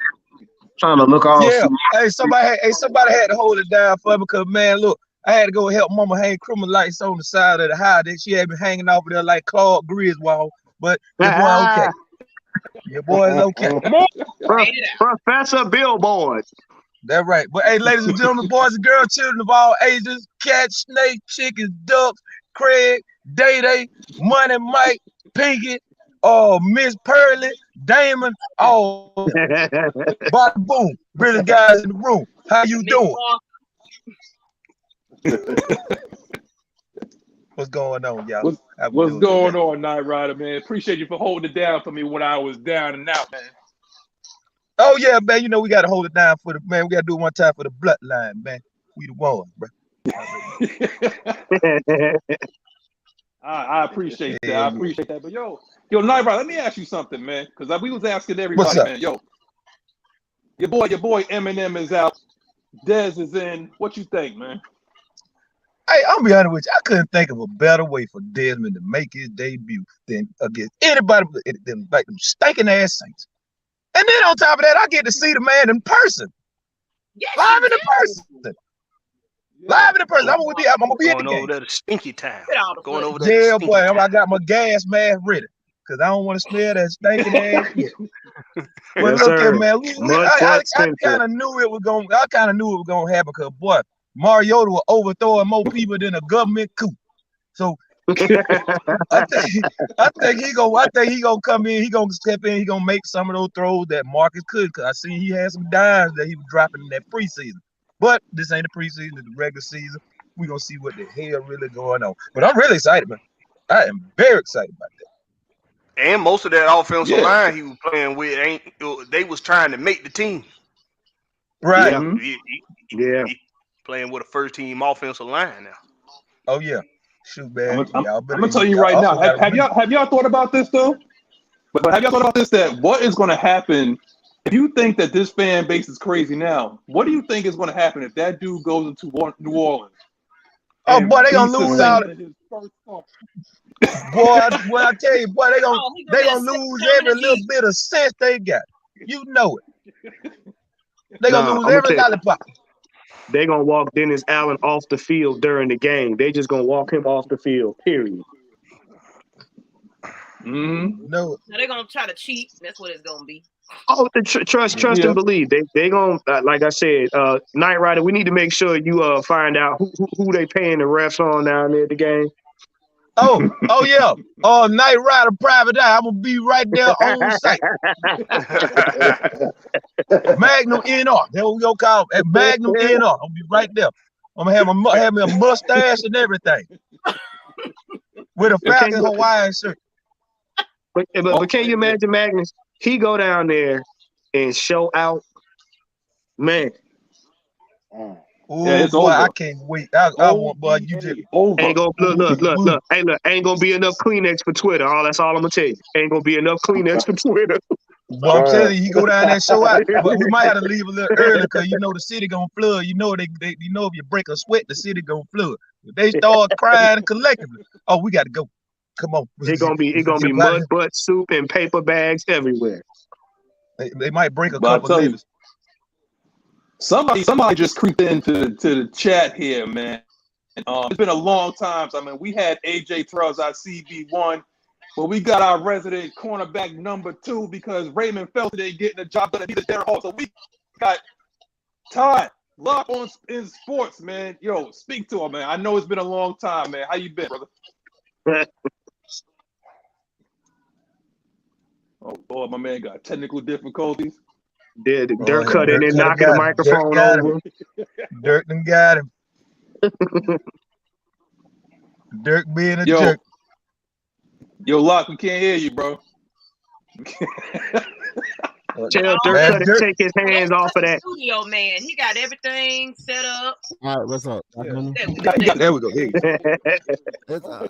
Trying to look all. Yeah. Hey, somebody had to hold it down for me because, man, look, I had to go help Mama hang criminal lights on the side of the house. That she had been hanging over there like Claude Griswold, but your boy okay. Your boy is okay. Professor Billboard. That's right. But hey, ladies and gentlemen, boys and girls, children of all ages, cats, snakes, chickens, ducks, Craig, Day, Money Mike, Pinky, Miss Pearly, Damon, bada boom. Really guys in the room. How you doing? What's going on, y'all? What's going on, Night Rider, man? Appreciate you for holding it down for me when I was down and out, man. Oh yeah, man. You know we gotta hold it down for the man. We gotta do it one time for the bloodline, man. We the one, bro. I appreciate that. I appreciate that. But yo, Night Rider, let me ask you something, man. Because we was asking everybody, man. Yo, your boy Eminem is out. Dez is in. What you think, man? Hey, I'll be honest with you. I couldn't think of a better way for Desmond to make his debut than against anybody than like them stinking ass Saints. And then on top of that, I get to see the man in person. Yes, Live in person. Live in person. I'm gonna be at the Going game. over there to Stinky Town. Going over there. Yeah, boy. I got my gas mask ready. because I don't want to smell that stinking ass shit. But Yes, look sir. at man, Mud I butt kind center. of knew it was gonna happen because boy, Mariota was overthrowing more people than a government coup. So I think he gonna come in, he gonna step in, he gonna make some of those throws that Marcus could, because I seen he had some dimes that he was dropping in that preseason. But this ain't the preseason, it's the regular season. We gonna see what the hell really going on. But I'm really excited, man. I am very excited about that. And most of that offensive Yeah. line he was playing with they was trying to make the team. Right. Yeah. Yeah. He playing with a first team offensive line now. Oh yeah. Shoot, man. I'm Y'all gonna tell you right now. Have y'all thought about this though? But have y'all thought about this? That what is going to happen if you think that this fan base is crazy now? What do you think is going to happen if that dude goes into New Orleans? Oh boy, they gonna beats the lose Saints all. in his first start? Boy, I tell you, boy, they gonna lose every little bit of sense they got. You know it. They gonna lose every lollipop. They gonna walk Dennis Allen off the field during the game. They just gonna walk him off the field. Period. No, they're gonna try to cheat. That's what it's gonna be. Oh, trust and believe. They gonna like I said, Knight Rider. We need to make sure you find out who they paying the refs on down there at the game. Oh yeah. Knight Rider Private Eye. I'm gonna be right there on site. Magnum NR. That's what we gonna call it. Magnum NR. I'm gonna be right there. I'm gonna have me a mustache and everything. With a Falcons Hawaiian shirt. But can you imagine Magnus? He go down there and show out. Man. Oh yeah, boy, I can't wait. I want, boy, you just ain't gonna look. Ain't gonna be enough Kleenex for Twitter. That's all I'm gonna tell you. Ain't gonna be enough Kleenex for Twitter. Well, I'm telling you, he go down there and show out. But we might have to leave a little early because you know the city gonna flood. You know if you break a sweat, the city gonna flood. If they start crying collectively, oh, we got to go. Come on. It's gonna be mud butt soup and paper bags everywhere. They might break a couple of niggas. Somebody just creeped into the chat here, man. It's been a long time. So, I mean, we had AJ Terrell's our CB1, but we got our resident cornerback number 2 because Raymond Felton ain't getting the job done. He's a Darren Hall. So we got Todd Lock on in sports, man. Yo, speak to him, man. I know it's been a long time, man. How you been, brother? Oh boy, my man got technical difficulties. Yeah, Dirk cut in and knocking the microphone over. Dirk done got him. Dirk being a jerk. Yo, Lock, we can't hear you, bro. Tell Dirk to take his hands off of that. Studio man, he got everything set up. All right, what's up? There we go.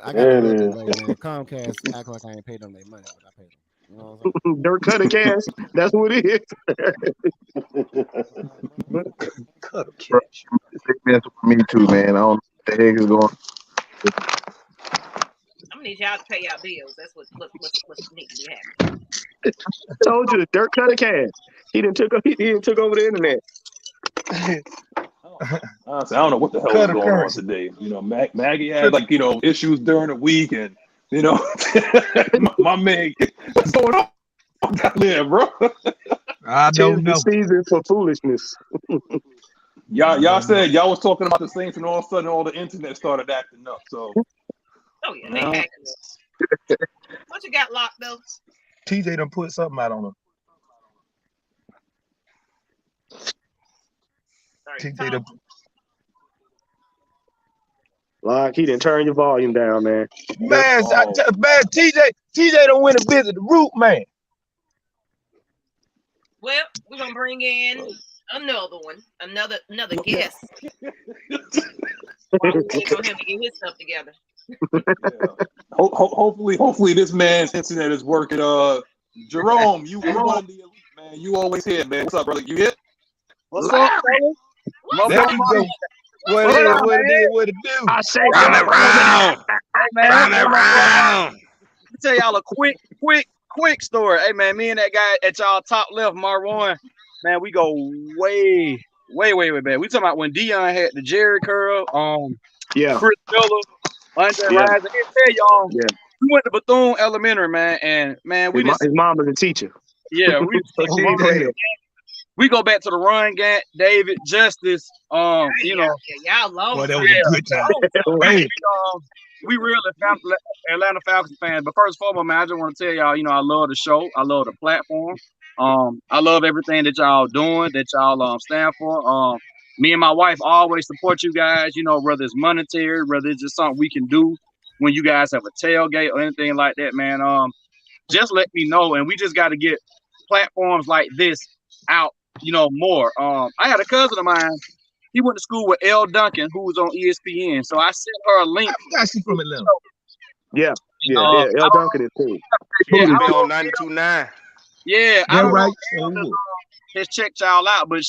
I got man. Comcast act like I ain't paid them their money, but I paid them. You know what I'm saying? Dirk Cutter cash. That's what it is. Cutter cash. Me too, man. I don't know what the heck is going on. I'm gonna need y'all to pay y'all bills. That's what needs to be happening. I told you, Dirk Cutter cash. He didn't took over the internet. Honestly, I don't know what the hell is going on today. You know, Maggie had issues during the week, and my man, what's going on down there, bro? I don't know. Season for foolishness. Y'all said y'all was talking about the Saints, and all of a sudden, all the internet started acting up. So, oh yeah, they hacking it. What you got locked though? TJ done put something out on him. TJ done. Like he didn't turn your volume down, man. Man, TJ done went and visit the root man. Well, we're gonna bring in another one, another guest. While we wait on him to get his stuff together. Hopefully this man's internet is working. Jerome, you one of the elite, man. You always here, man. What's up, brother? You here? What's up, brother? There we go. What it do? I say Round and round. Round and round. Let me tell y'all a quick story. Hey man, me and that guy at y'all top left, Marwan, man, we go way back. We talking about when Dion had the Jerry curl, yeah, Chris Miller, Andre Rison. I tell y'all, we went to Bethune Elementary, man, and man, we His mom was a teacher. Yeah, we So she ain't gonna help. we go back to the run, Gant, David, Justice, you know. Y'all long. Boy, that was a good time. Hey, we really Atlanta Falcons fans. But first and foremost, man, I just want to tell y'all, you know, I love the show. I love the platform. I love everything that y'all doing, that y'all stand for. Me and my wife always support you guys, you know, whether it's monetary, whether it's just something we can do when you guys have a tailgate or anything like that, man. Just let me know. And we just got to get platforms like this out, you know, more. I had a cousin of mine. He went to school with L. Duncan, who was on ESPN. So I sent her a link. I forgot she's from Atlanta. Yeah. L. Duncan is cool. Yeah, Be on 92.9. Yeah, They're right. Just check y'all out. But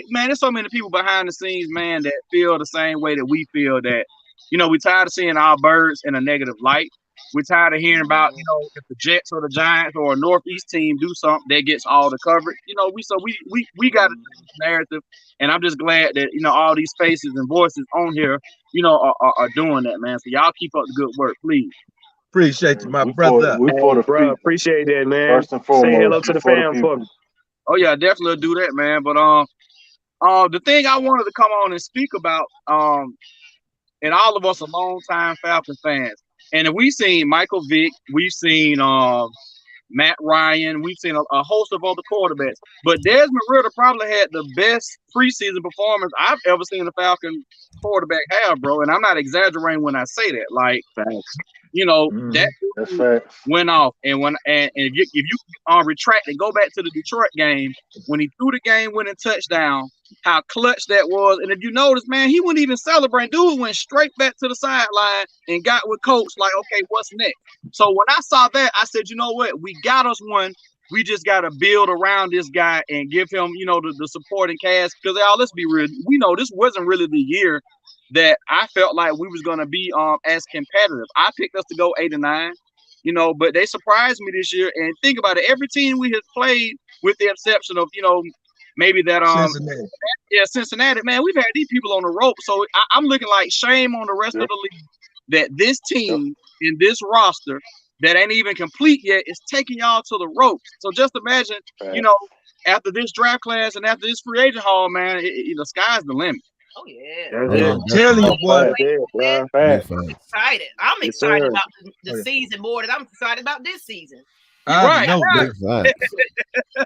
man, there's so many people behind the scenes, man, that feel the same way that we feel, that, you know, we're tired of seeing our birds in a negative light. We're tired of hearing about, you know, if the Jets or the Giants or a Northeast team do something, that gets all the coverage. You know, we got a narrative, and I'm just glad that, you know, all these faces and voices on here, you know, are doing that, man. So y'all keep up the good work, please. Appreciate you, my brother. We for the bro, people. appreciate that, man. First and foremost, say hello to the fam for me. Oh yeah, definitely do that, man. But the thing I wanted to come on and speak about, and all of us are longtime Falcons fans, and we've seen Michael Vick, we've seen Matt Ryan, we've seen a host of other quarterbacks, but Desmond Ritter probably had the best preseason performance I've ever seen a Falcon quarterback have, bro. And I'm not exaggerating when I say that. Like, you know, that went off, and if you retract and go back to the Detroit game when he threw the game-winning touchdown, how clutch that was. And if you notice, man, he wouldn't even celebrate. Dude went straight back to the sideline and got with coach like, okay, what's next? So when I saw that, I said, you know what? We got us one. We just got to build around this guy and give him, you know, the supporting cast. Because, y'all, let's be real. We know this wasn't really the year that I felt like we was going to be as competitive. I picked us to go 8-9, you know, but they surprised me this year. And think about it. Every team we have played, with the exception of, you know, maybe that Cincinnati, man, we've had these people on the rope. So I'm looking like shame on the rest of the league that this team in this roster that ain't even complete yet is taking y'all to the ropes. So just imagine, you know, after this draft class and after this free agent haul, man, the sky's the limit. Oh yeah, I'm telling you, boy. I'm excited. I'm excited about the season more than I'm excited about this season. I know Right. that. Hey,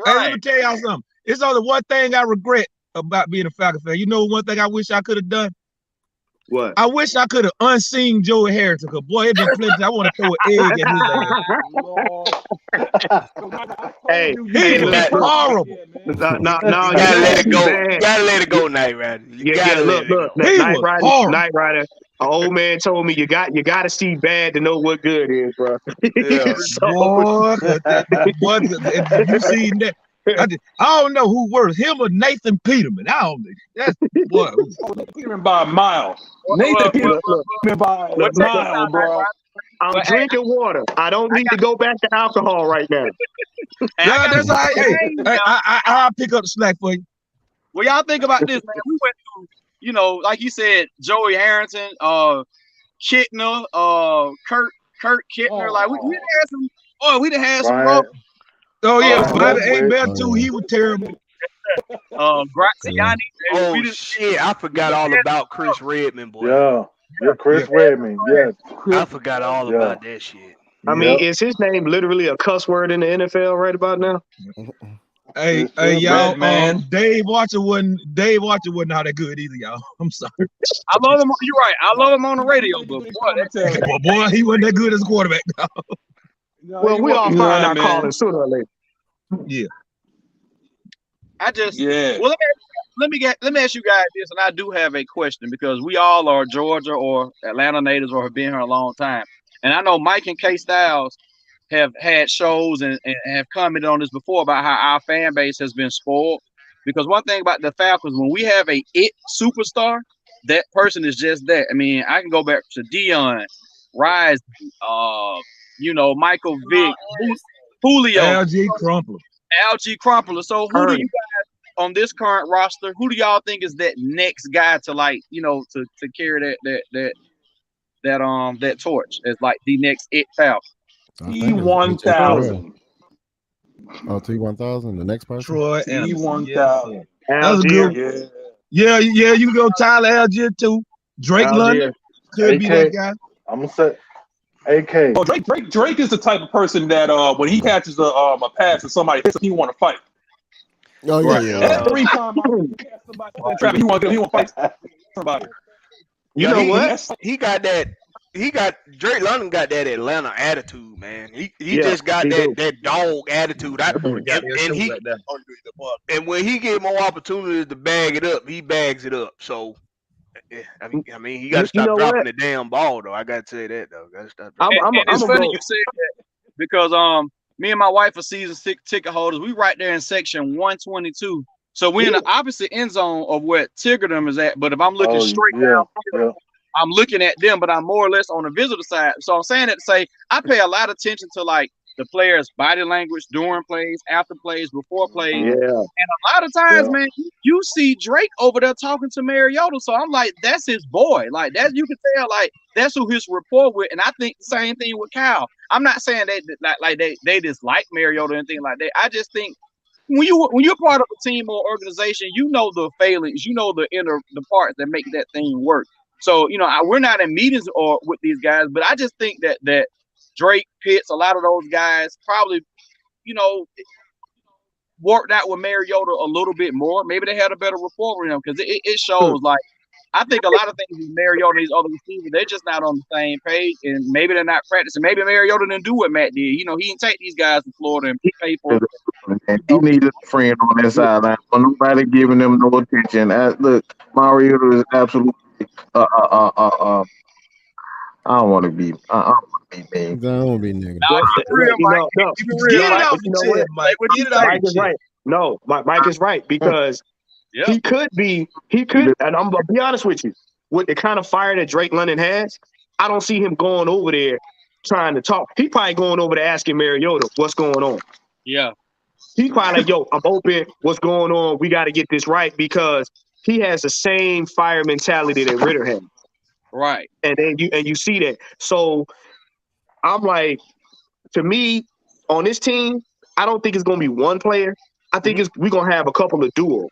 let me tell y'all something. It's only one thing I regret about being a Falcon fan. You know, one thing I wish I could have done. What? I wish I could have unseen Joey Harrington. Cause boy, it been plenty. I want to throw an egg at his ass. Hey, He was horrible. No, gotta let it go. You gotta let it go, Knight Rider. You gotta let it go. Night Rider. An old man told me you got to see bad to know what good is, bro. Yeah. Boy, if you seen that. I don't know who worse, him or Nathan Peterman. I don't know. That's what Peterman by a mile. Nathan Peterman by a mile, bro. I'm drinking water. I don't need to go back to alcohol right now. Yeah, that's all right. Hey, I'll pick up the slack for you. Well, y'all think about this, man. We went through, you know, like you said, Joey Harrington, Kittner, Kurt Kittner. Like we done had some. Oh, we done had some. Oh yeah, Bobby Abel too. He was terrible. Graziani. Oh shit! I forgot all about Chris Redmond, boy. Yeah, Chris Redmond. Yes, I forgot all about that shit. I mean, is his name literally a cuss word in the NFL right about now? Hey, y'all, man. Dave Archer wasn't all that good either, y'all. I'm sorry. I love him. You're right. I love him on the radio, but boy, he wasn't that good as a quarterback. Well, we all find our calling sooner or later. Yeah. Well, let me ask you guys this, and I do have a question because we all are Georgia or Atlanta natives or have been here a long time. And I know Mike and K Styles have had shows and have commented on this before about how our fan base has been spoiled. Because one thing about the Falcons, when we have a superstar, that person is just that. I mean, I can go back to Dion, Rise, you know, Michael Vick, Julio, LG Crumpler. So who do you guys on this current roster? Who do y'all think is that next guy to, like, you know, to carry that that torch as like the next it Falcon. T1000. Oh, T1000, the next person. Troy T1000. That's a good one. Yeah, you can go Tyler Algier too. Drake London could be that guy. I'm gonna say AK. Oh, Drake is the type of person that when he catches a pass and somebody hits him, he want to fight. Oh yeah. Every time I catch somebody in traffic, he want to fight somebody. You know what? Drake London got that Atlanta attitude, man. He just got that dog attitude. And when he get more opportunities to bag it up, he bags it up. So I mean, he got to stop dropping the damn ball, though. I got to say that, though. Got to stop. It's funny you said that because me and my wife are season 6 ticket holders. We right there in section 122. So we're in the opposite end zone of where Tigardum is at. But if I'm looking straight down, I'm looking at them, but I'm more or less on the visitor side. So I'm saying that to say I pay a lot of attention to like the players' body language during plays, after plays, before plays. Yeah. And a lot of times, man, you see Drake over there talking to Mariota. So I'm like, that's his boy. Like that, you can tell, like that's who his rapport with. And I think the same thing with Kyle. I'm not saying they dislike Mariota or anything like that. I just think when you're part of a team or organization, you know the failings, you know the parts that make that thing work. So, you know, we're not in meetings or with these guys, but I just think that Drake, Pitts, a lot of those guys probably, you know, worked out with Mariota a little bit more. Maybe they had a better rapport with him because it shows like I think a lot of things with Mariota and these other receivers, they're just not on the same page, and maybe they're not practicing. Maybe Mariota didn't do what Matt did. You know, he didn't take these guys to Florida and pay for it. And he needed a friend on that sideline. But nobody giving him no attention. Look, Mariota is absolutely. I don't want to be. mean. I don't want to be negative. Mike is right. No, Mike is right because he could, and I'm gonna be honest with you, with the kind of fire that Drake London has, I don't see him going over there trying to talk. He probably going over there asking Mariota what's going on. Yeah. He's probably like, yo, I'm open. What's going on? We got to get this right because he has the same fire mentality that Ritter has. Right. And then you see that. So I'm like, to me, on this team, I don't think it's gonna be one player. I think we're gonna have a couple of duos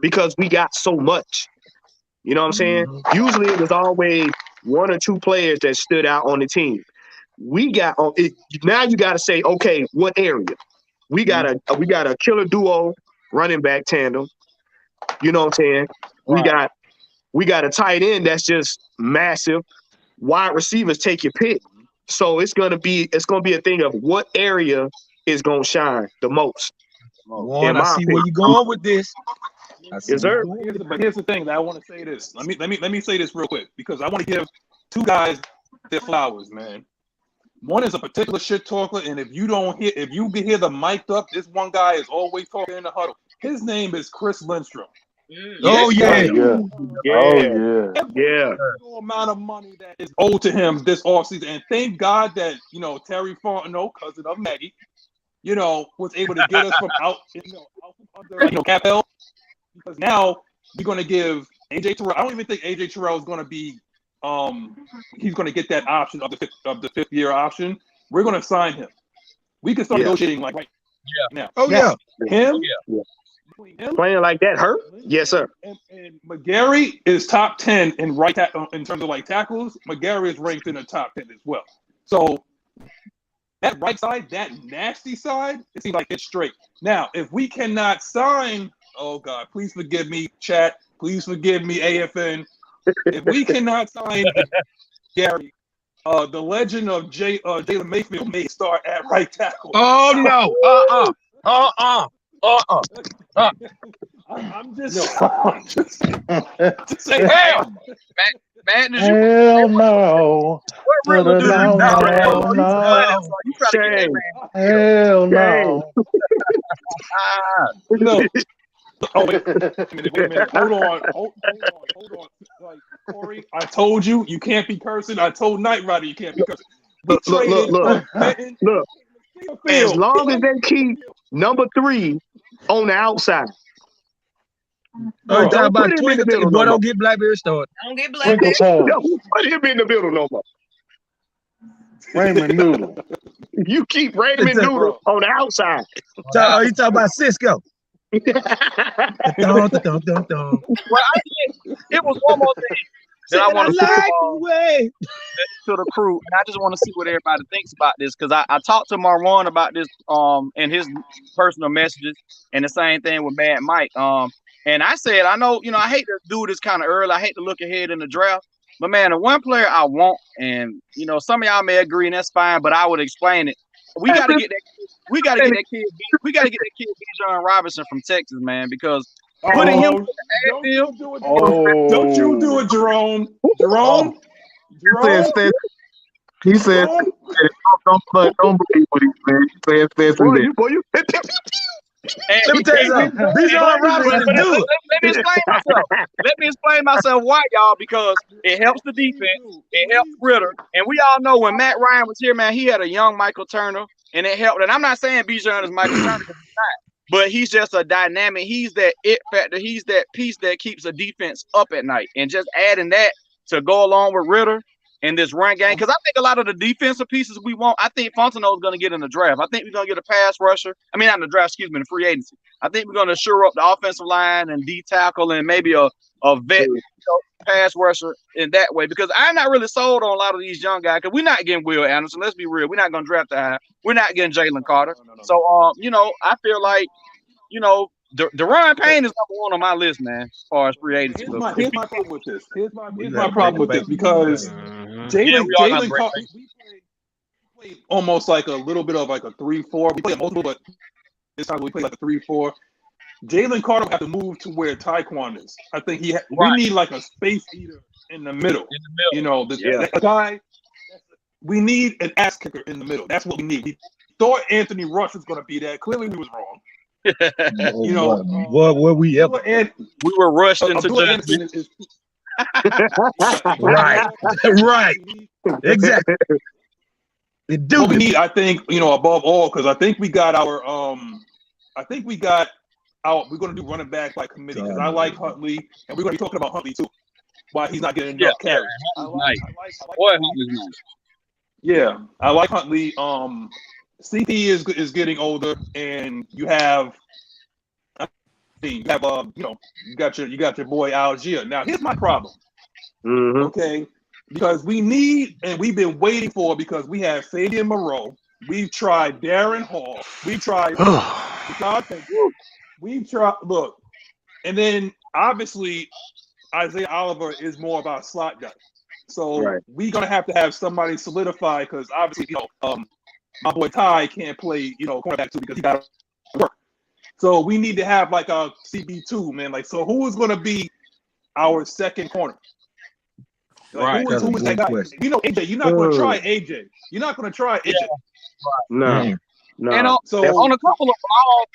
because we got so much. You know what I'm saying? Usually it was always one or two players that stood out on the team. We got it now. You got to say, okay, what area? We got a killer duo, running back tandem. You know what I'm saying? Right. We got a tight end that's just massive. Wide receivers take your pick. So it's gonna be a thing of what area is gonna shine the most. I see where you're going with this. Yes, sir. But here's the thing that I want to say this. Let me say this real quick because I want to give two guys their flowers, man. One is a particular shit talker, and if you can hear the mic'd up, this one guy is always talking in the huddle. His name is Chris Lindstrom. Oh yeah. No amount of money that is owed to him this offseason, and thank God that Terry Fontenot, cousin of Maggie, was able to get us from out from under cap hell, because now we're going to give AJ Terrell. I don't even think AJ Terrell is going to be. He's going to get that option of the fifth year option. We're going to sign him. We can start negotiating like right now. Oh now, him. Playing like that hurt? Yes, sir. And McGarry is top 10 in in terms of tackles. McGarry is ranked in the top 10 as well. So that right side, that nasty side, it seems like it's straight. Now, if we cannot sign, oh God, please forgive me, chat. Please forgive me, AFN. If we cannot sign Gary, the legend of Jalen Mayfield may start at right tackle. Oh no! I'm just saying. Hell, man, hell no. Hell no. No. Oh, wait a minute. Hold on. Like, Corey, I told you can't be cursing. I told Knight Rider you can't be cursing. Look. As long as they keep number 3 on the outside, Oh, you talking Don't about put him in the Twinkle? middle Boy, no more. don't get Blackberry started. Don't get Twinkle Blackberry. toes. Don't put him in the middle no more. Raymond Noodle. You keep Raymond It's a- Noodle on the outside. Oh, you talking about Cisco? Dun, dun, dun, dun, dun. Well, it was one more thing that I want to like the way. to the crew, and I just want to see what everybody thinks about this because I talked to Marwan about this in his personal messages, and the same thing with Mad Mike. And I said, I know, I hate to do this kind of early. I hate to look ahead in the draft, but man, the one player I want, and some of y'all may agree, and that's fine, but I would explain it. We got to get that. We got to get that kid. We got to get that kid, Bijan Robinson from Texas, man, because putting him in the backfield. Don't you do it, Jerome. Jerome. He said, don't believe what he said. He said, Let me tell you something. Bijan Robinson is good. Let me explain myself. Let me explain myself why, y'all, because it helps the defense. It helps Ritter. And we all know when Matt Ryan was here, man, he had a young Michael Turner, and it helped. And I'm not saying Bijan is Michael Turner, because he's not. But he's just a dynamic. He's that it factor. He's that piece that keeps the defense up at night. And just adding that to go along with Ritter in this run game, because I think a lot of the defensive pieces we want, I think Fontenot is going to get in the draft. I think we're going to get a pass rusher. I mean, not in the draft, excuse me, in the free agency. I think we're going to shore up the offensive line and D tackle and maybe a vet pass rusher in that way, because I'm not really sold on a lot of these young guys, because we're not getting Will Anderson. Let's be real. We're not going to draft that high. We're not getting Jalen Carter. So, I feel like, Deron Payne is number one on my list, man, as far as free agency. Here's my problem with this. Here's my problem with this, because Jalen Carter, we played almost like a little bit of like a 3-4. We played multiple, but this time we played like a 3-4. Jalen Carter will have to move to where Tyquan is. I think we need like a space eater in the middle. The guy. We need an ass kicker in the middle. That's what we need. We thought Anthony Rush was going to be that. Clearly, we was wrong. Were we ever? We were rushed into judgment. Right. Exactly. What we need, I think, above all, because I think we got our we're going to do running back by committee, because I like Huntley, and we're going to be talking about Huntley too. Why he's not getting enough carries. Yeah, I like Huntley. CT is getting older, and you got your boy Algier. Now here's my problem. Okay, because we need, and we've been waiting for, because we have Fabian Moreau, we've tried Darren Hall, we've tried look, and then obviously Isaiah Oliver is more about slot guy. So we're gonna have to have somebody solidify, because obviously, my boy Ty can't play, cornerback too, because he got to work. So we need to have like a CB2, man. Like, so who is going to be our second corner? Like, who is that guy? AJ. You're not going to try AJ. You're not going to try AJ. No. And on a couple of balls,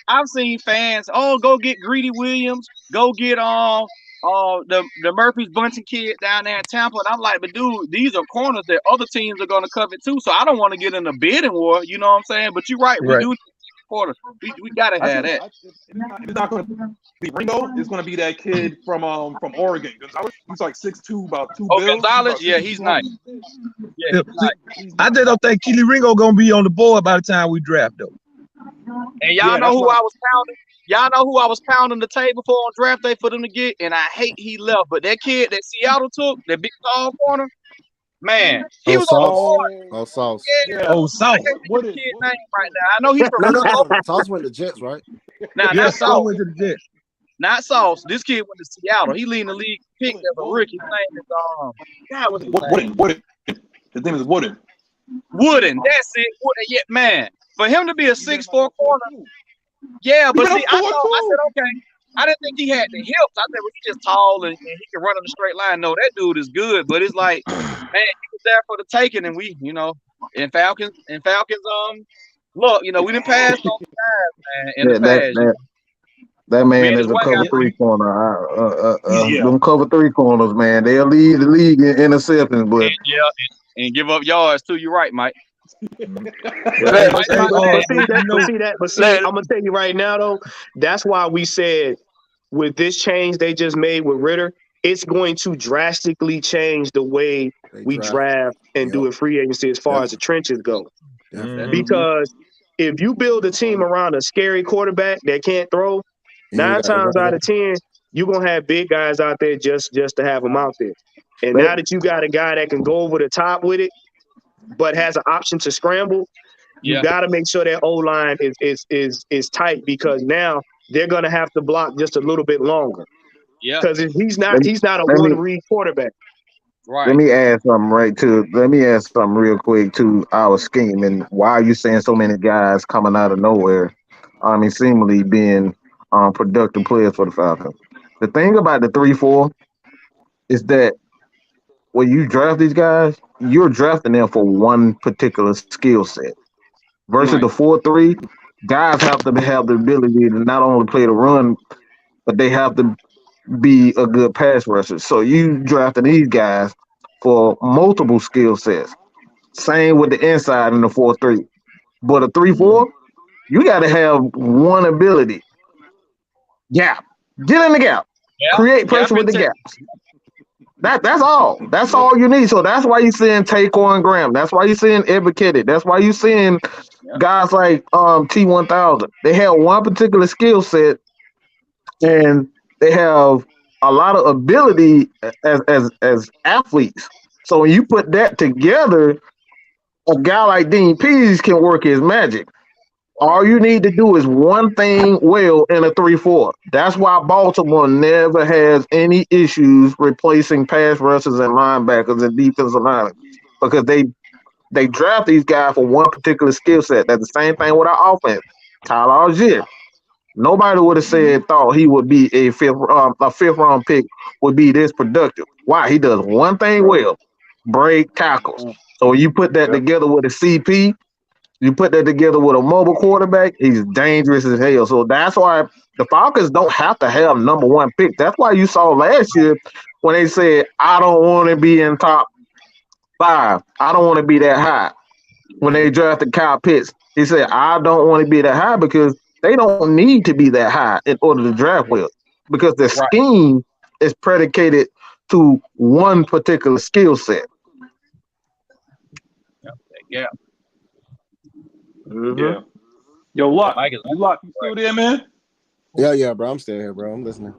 I've seen fans, go get Greedy Williams, go get the Murphy's Bunting kid down there in Tampa, and I'm like, but dude, these are corners that other teams are going to covet too. So I don't want to get in a bidding war. You know what I'm saying? But you're right. We do need quarter. We got to have that. It's not going to be Ringo. It's going to be that kid from Oregon. He's like 6'2", about 2 bills. Gonzalez? Yeah, he's nice. Yeah, I just don't think Keely Ringo going to be on the board by the time we draft though. And y'all know who I was pounding? Y'all know who I was pounding the table for on draft day for them to get? And I hate he left. But that kid that Seattle took, that big tall corner, man, he was on the board. Sauce. Yeah. Sauce. What is his name right now? I know he's from no. Sauce went to Jets, right? Not Sauce. Went to the Jets. Not Sauce. This kid went to Seattle. He leading the league pick as a rookie. His name is God, what's his name? Wooden. His name is Wooden. Wooden. That's it. Wooden. Yeah, man. For him to be a 6'4" corner. Yeah, but see, I said, okay. I didn't think he had the hips. I said, well, he's just tall and he can run in a straight line. No, that dude is good. But it's like, man, he was there for the taking, and we, in Falcons, look, we didn't pass on the guys, man. In the past. That man is a cover 3 corner. Them cover 3 corners, man. They'll lead the league in interceptions, but and give up yards too. You're right, Mike. I'm gonna tell you right now though, that's why we said with this change they just made with Ritter, it's going to drastically change the way we draft and do a free agency as far as the trenches go. Because if you build a team around a scary quarterback that can't throw, 9 times out of 10, you're gonna have big guys out there just to have them out there. And now that you got a guy that can go over the top with it, but has an option to scramble, you got to make sure that O-line is tight, because now they're gonna have to block just a little bit longer. Yeah, because he's not a one-read quarterback. Right. Let me add something real quick to our scheme, and why are you seeing so many guys coming out of nowhere? I mean, seemingly being productive players for the Falcons. The thing about the 3-4 is that when you draft these guys, you're drafting them for one particular skill set. Versus the 4-3, guys have to have the ability to not only play the run, but they have to be a good pass rusher. So you drafting these guys for multiple skill sets. Same with the inside in the 4-3. But a 3-4, you got to have one ability. Gap. Get in the gap. Create pressure with the gaps. That's all. That's all you need. So that's why you're seeing Taquan Graham. That's why you're seeing Ebiketie. That's why you're seeing guys like T1000. They have one particular skill set, and they have a lot of ability as athletes. So when you put that together, a guy like Dean Pease can work his magic. All you need to do is one thing well in a 3-4. That's why Baltimore never has any issues replacing pass rushers and linebackers and defensive linemen, because they draft these guys for one particular skill set. That's the same thing with our offense. Tyler Algier. Nobody would have thought he would be a fifth round pick would be this productive. Why? He does one thing well: break tackles. So you put that together with a CP, you put that together with a mobile quarterback, he's dangerous as hell. So that's why the Falcons don't have to have number 1 pick. That's why you saw last year when they said, I don't want to be in top 5. I don't want to be that high. When they drafted Kyle Pitts, he said, I don't want to be that high, because they don't need to be that high in order to draft well, because the scheme is predicated to one particular skill set. Yeah. Yeah. Yo, Lock, you still there, man? Yeah, bro. I'm still here, bro. I'm listening.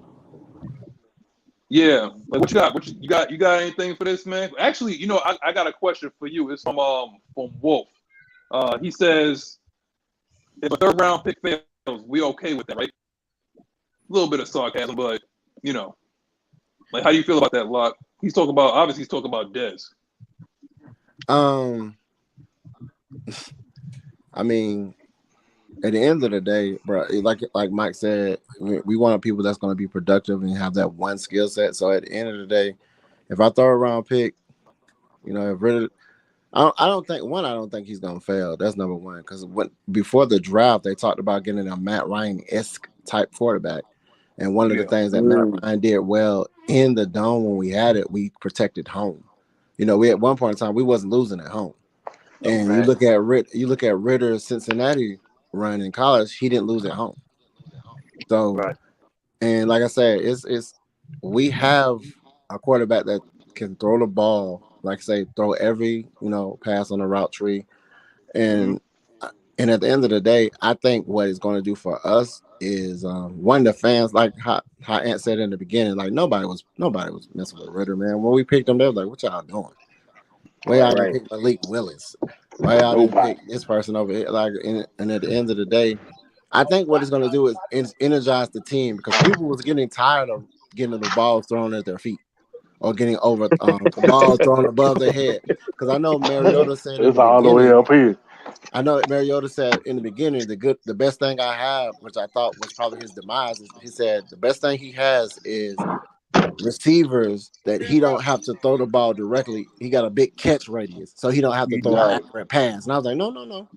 Yeah. Like, what you got? You got anything for this, man? Actually, I got a question for you. It's from Wolf. He says, if a 3rd round pick fails, we okay with that, right? A little bit of sarcasm, but like, how do you feel about that, Lock? He's talking about Dez. I mean, at the end of the day, bro, like Mike said, we want people that's going to be productive and have that one skill set. So at the end of the day, if I throw a round pick, if really, I don't think he's going to fail. That's number one. Because before the draft, they talked about getting a Matt Ryan-esque type quarterback. And one of the things that Matt Ryan did well in the dome when we had it, we protected home. We at one point in time, we wasn't losing at home. And you look at Ritter's Cincinnati run in college, he didn't lose at home. So, and like I said, we have a quarterback that can throw the ball, like say, throw every pass on the route tree, and at the end of the day, I think what it's going to do for us is one, the fans, like how Ant said in the beginning, like nobody was messing with Ritter, man. When we picked him, they was like, "What y'all doing? Why y'all didn't pick Malik Willis? Why y'all didn't pick this person over here?" Like, and at the end of the day, I think what it's going to do is energize the team, because people was getting tired of getting the balls thrown at their feet or getting over the balls thrown above their head. Because I know Mariota said it's all the way up here. I know that Mariota said in the beginning, the best thing I have, which I thought was probably his demise, is he said the best thing he has is receivers that he don't have to throw the ball directly. He got a big catch radius, so he don't have to throw an accurate pass. And I was like, no.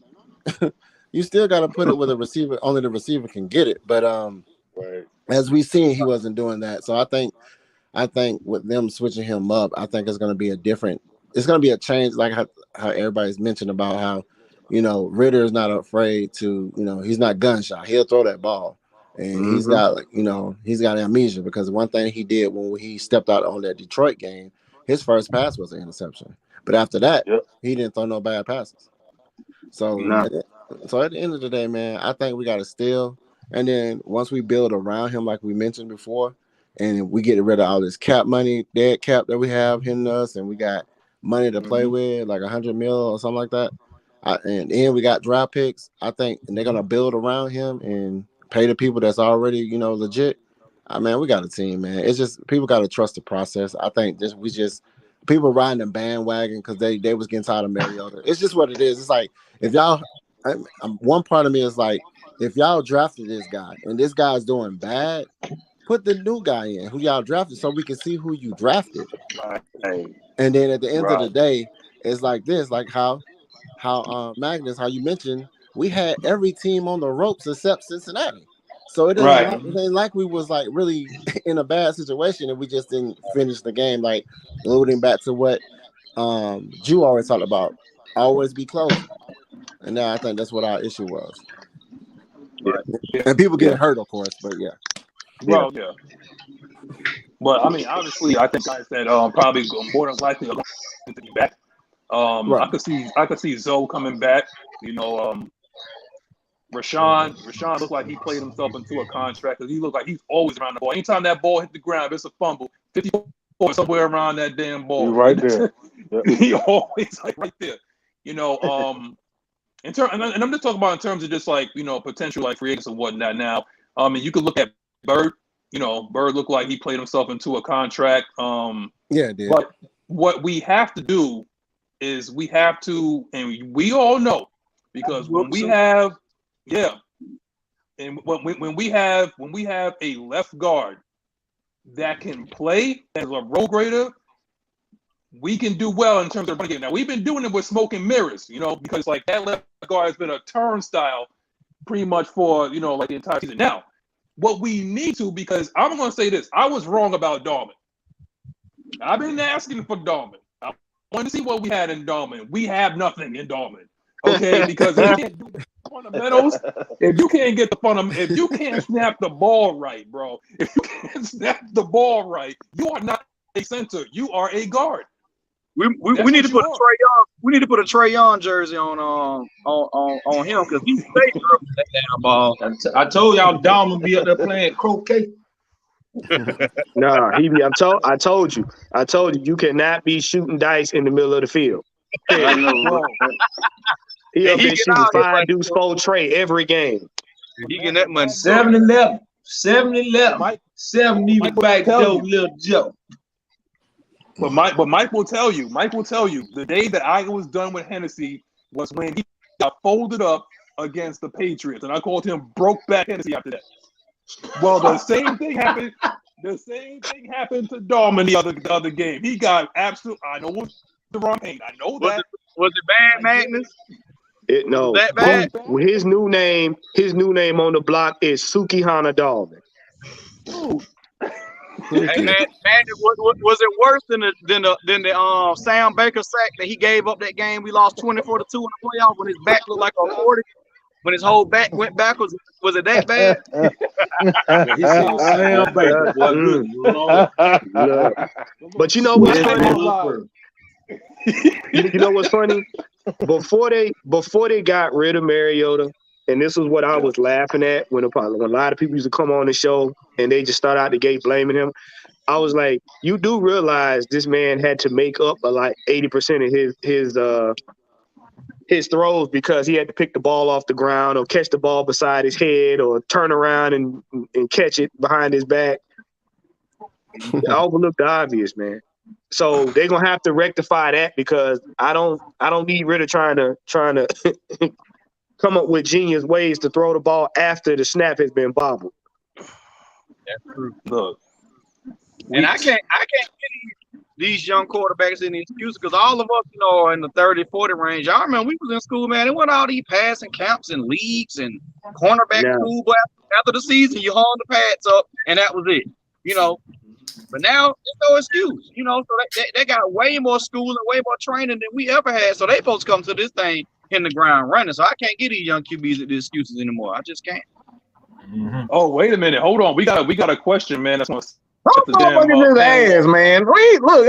You still got to put it with a receiver. Only the receiver can get it. But as we seen, he wasn't doing that. So I think with them switching him up, I think it's going to be it's going to be a change, like how everybody's mentioned about how, Ritter is not afraid to, he's not gun shy. He'll throw that ball. And he's got, like, you know, he's got amnesia because one thing he did when he stepped out on that Detroit game, his first pass was an interception. But after that, he didn't throw no bad passes. So, at the end of the day, man, I think we got to steal. And then once we build around him, like we mentioned before, and we get rid of all this cap money, dead cap that we have hitting us, and we got money to play with, like $100 million or something like that. And then we got draft picks. I think they're gonna build around him and pay the people that's already, you know, legit. Man, we got a team, man. It's just people got to trust the process. I think people riding the bandwagon because they was getting tired of Mariota. It's just what it is. It's like if y'all, one part of me is like, if y'all drafted this guy and this guy's doing bad, put the new guy in who y'all drafted so we can see who you drafted. And then at the end of the day, it's like this, like how Magnus, how you mentioned, we had every team on the ropes except Cincinnati. So it ain't like we was like really in a bad situation and we just didn't finish the game. Like alluding back to what Jew always talked about, always be close. And now I think that's what our issue was. And people get hurt, of course, but Well, but I mean, obviously, I think guys that probably more than likely are going to be back. I could see Zoe coming back. You know, Rashawn looked like he played himself into a contract because he looked like he's always around the ball. Anytime that ball hit the ground, it's a fumble. 54 somewhere around that damn ball. You're right there. He always like right there. You know, and I'm just talking about in terms of just like, you know, potential like free agents and whatnot. Now, and you could look at Bird. You know, Bird looked like he played himself into a contract. It did. But what we have to do is we have to, and we all know, because when we have, and when we have a left guard that can play as a road grader, we can do well in terms of running game. Now we've been doing it with smoke and mirrors, you know, because like that left guard has been a turnstile pretty much for, you know, like the entire season. Now, what we need to, because I'm going to say this, I was wrong about Darman. I've been asking for Darman. I want to see what we had in Darman. We have nothing in Darman, okay? Because if you can't do the fundamentals, if you can't get the if you can't snap the ball right, bro, if you can't snap the ball right, you are not a center. You are a guard. We need to put a Trae Young. We need to put a Trae Young jersey on him because he's safe with that damn ball. I told y'all Dom would be up there playing croquet. Nah, I told you you cannot be shooting dice in the middle of the field. I know. He up there shooting 5 deuce 4 Trae every game. He getting that money. 7-11, 70 back door, little Joe. But Mike will tell you, the day that I was done with Hennessy was when he got folded up against the Patriots, and I called him broke back Hennessy after that. Well, the same thing happened. The same thing happened to Darman the other game. He got absolute. I know it was the wrong pain. I know that. Was it bad, Magnus? No. That bad? His new name on the block is Sukihana Darman. Hey, man, was it worse than the Sam Baker sack that he gave up that game? We lost 24-2 in the playoff when his back looked like a 40. When his whole back went backwards, was it that bad? He said Sam Baker, boy, But you know what's funny? You know what's funny? Before they got rid of Mariota, and this is what I was laughing at when a lot of people used to come on the show and they just start out the gate blaming him. I was like, you do realize this man had to make up like 80% of his throws because he had to pick the ball off the ground or catch the ball beside his head or turn around and catch it behind his back. I overlooked the obvious, man. So they're gonna have to rectify that because I don't need Ritter trying to come up with genius ways to throw the ball after the snap has been bobbled. Look, and I can't get these young quarterbacks any excuse because all of us, you know, are in the 30-40 range. I remember we was in school, man. It went all these passing camps and leagues and cornerback school. But after the season, you hauled the pads up, and that was it. You know. But now there's no excuse, you know. So they got way more school and way more training than we ever had. So they supposed to come to this thing in the ground running. So I can't get these young QBs the excuses anymore. I just can't. Mm-hmm. Oh, wait a minute. Hold on. We got a question, man. That's gonna I'm fucking his ass, man. Look,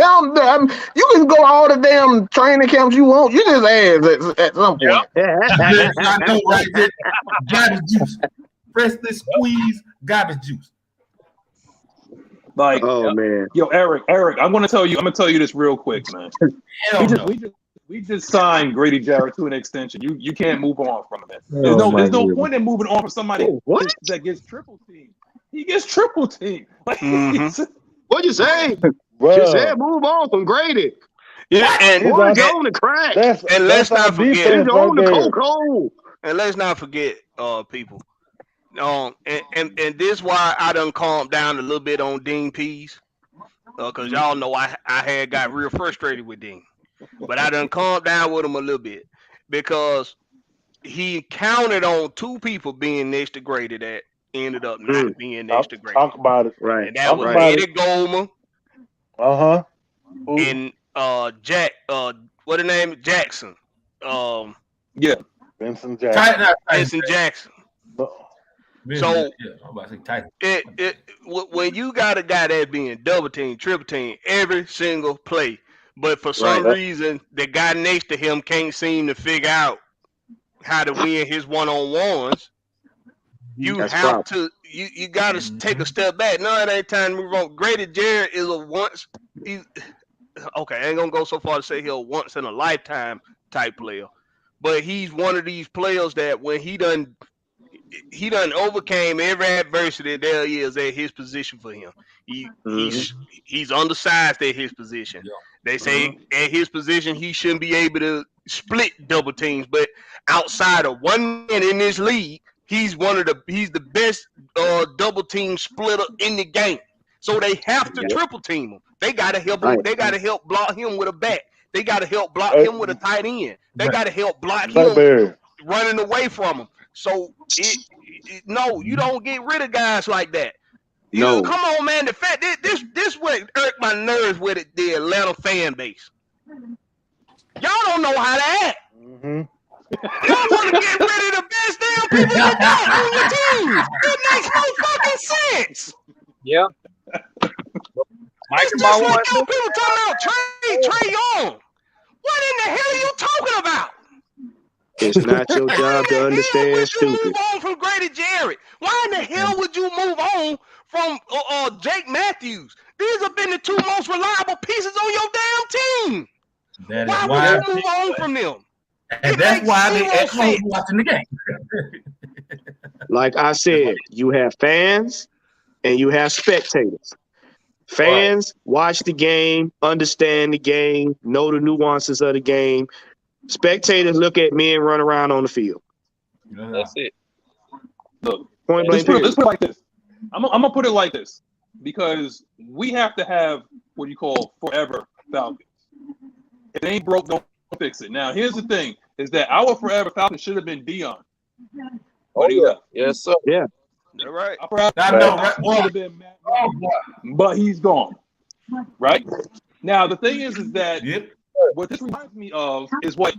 you can go all the damn training camps you want. You just ass at some point. I know, right? Garbage juice, freshly squeezed garbage juice. Like, oh man, yo, Eric, I'm gonna tell you this real quick, man. We just signed Grady Jarrett to an extension. You can't move on from him. There's no point in moving on from somebody that gets triple teamed. He gets triple teamed. Like, what'd you say? Bro. You said move on from Graded. Yeah, and he's on the crack. And let's not forget, he's on the cold. And let's not forget, people. And this is why I done calmed down a little bit on Dean Pease, because y'all know I had got real frustrated with Dean, but I done calmed down with him a little bit because he counted on two people being next to Grady that ended up not being next to Grady. Talk about it, right? And that was Eddie Goldman. And Jack. What the name? Jackson. Yeah. Vincent Jackson. Vincent Jackson. So when you got a guy that's being double team, triple team every single play, but for some reason the guy next to him can't seem to figure out how to win his one-on-ones, you got to take a step back. No, it ain't time to move on. Grady Jarrett is I ain't gonna go so far to say he's a once in a lifetime type player, but he's one of these players that when he done overcame every adversity there is at his position for him. He's undersized at his position. Yeah. They say at his position he shouldn't be able to split double teams, but outside of one man in this league, he's the best double team splitter in the game. So they have to triple team him. They gotta help him. They gotta help block him with a back. They gotta help block him with a tight end. They gotta help block him running away from him. So no, you don't get rid of guys like that. Come on, man. The fact this what irked my nerves with it, the Atlanta fan base. Y'all don't know how to act. Y'all want to get rid of the best damn people you got on your team. It makes no fucking sense. Yeah. It's just like y'all people talking about Trey Young. What in the hell are you talking about? It's not your job to understand stupid. Move on from Grady Jarrett. Why in the hell would you move on from Jake Matthews? These have been the two most reliable pieces on your damn team. Why would you move on from them? And that's why they at home watching the game. Like I said, you have fans and you have spectators. Fans watch the game, understand the game, know the nuances of the game. Spectators look at men run around on the field. That's it. Look, point let's blank. put it like this. I'm gonna put it like this because we have to have what you call forever Falcons. If it ain't broke, don't fix it. Now, here's the thing: is that our forever Falcon should have been Dion. Yes, sir. Yeah. You're right. But he's gone. Right? Now, the thing is that what this reminds me of is what,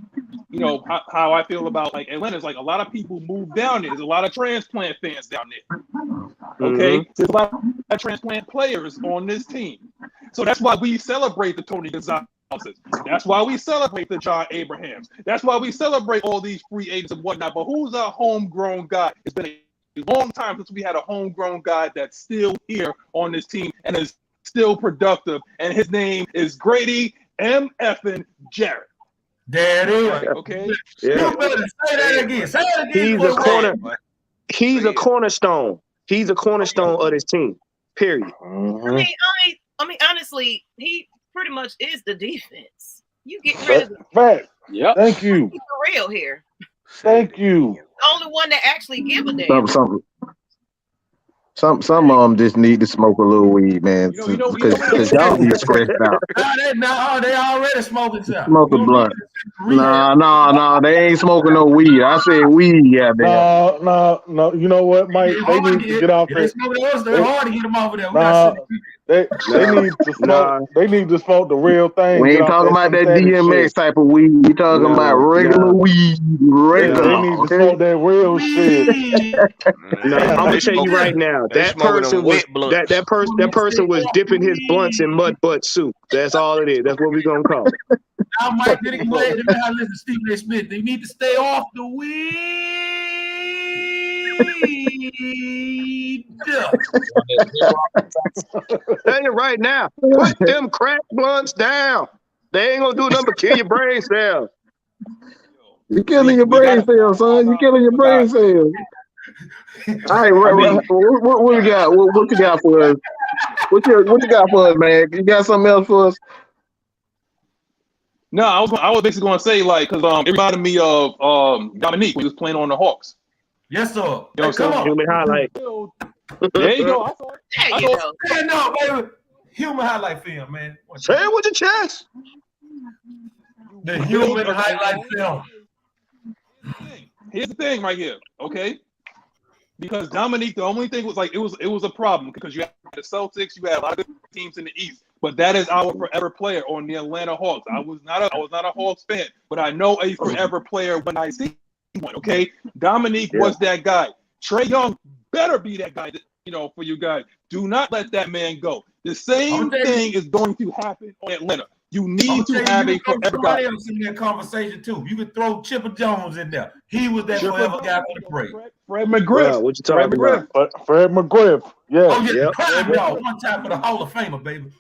how I feel about like Atlanta. Is like a lot of people move down there. There's a lot of transplant fans down there. Okay? There's a lot of transplant players on this team. So that's why we celebrate the Tony Gonzalez. That's why we celebrate the John Abrahams. That's why we celebrate all these free agents and whatnot. But who's our homegrown guy? It's been a long time since we had a homegrown guy that's still here on this team and is still productive. And his name is Grady M. Effin Jarrett. There it is. Okay. Yeah. Say that again. Say it again. He's a cornerstone. He's a cornerstone of this team. Period. I mean, honestly, he pretty much is the defense. You get rid of the fact. Yeah. Thank you. He's for real here. Thank you. The only one that actually give a damn. Some of them just need to smoke a little weed, man, because y'all be stressed out. No, they already smoking something. Smoke a blunt. No, they ain't smoking no weed. I said weed, yeah. No. You know what, Mike? They need to get off there. They're hard to get them over there. They need to smoke. They need to smoke the real thing. We ain't talking about that DMX type of weed. We talking about regular weed. Regular. They need to smoke that real shit. No, I'm gonna tell you right now. That person was that person was dipping his blunts in mud butt soup. That's all it is. That's what we're gonna call it. Now, Mike, let me listen to Stephen A. Smith. They need to stay off the weed. Tell you right now, put them crack blunts down. They ain't gonna do nothing but kill your brain cells. You killing your brain cells, son. You killing your brain cells. All right, what we got? What you got for us? What you got for us, man? You got something else for us? No, I was basically going to say because it reminded me of Dominique when he was playing on the Hawks. Yes, sir. You know what I'm saying? Human highlight. There you go. There you go. No, baby. Human highlight film, man. Say it with your chest. The human highlight film. Here's the thing right here, okay? Because Dominique, the only thing was it was a problem because you had the Celtics, you had a lot of good teams in the East, but that is our forever player on the Atlanta Hawks. I was not a Hawks fan, but I know a forever player when I see one. Okay, Dominique was that guy. Trae Young better be that guy. For you guys, do not let that man go. The same thing is going to happen on Atlanta. You need to have a forever guy. Else in that conversation too. You could throw Chipper Jones in there. He was that forever guy for the parade. Fred McGriff. What you talking about? Fred McGriff. Yeah. Oh yeah. Y'all one time for the Hall of Famer, baby.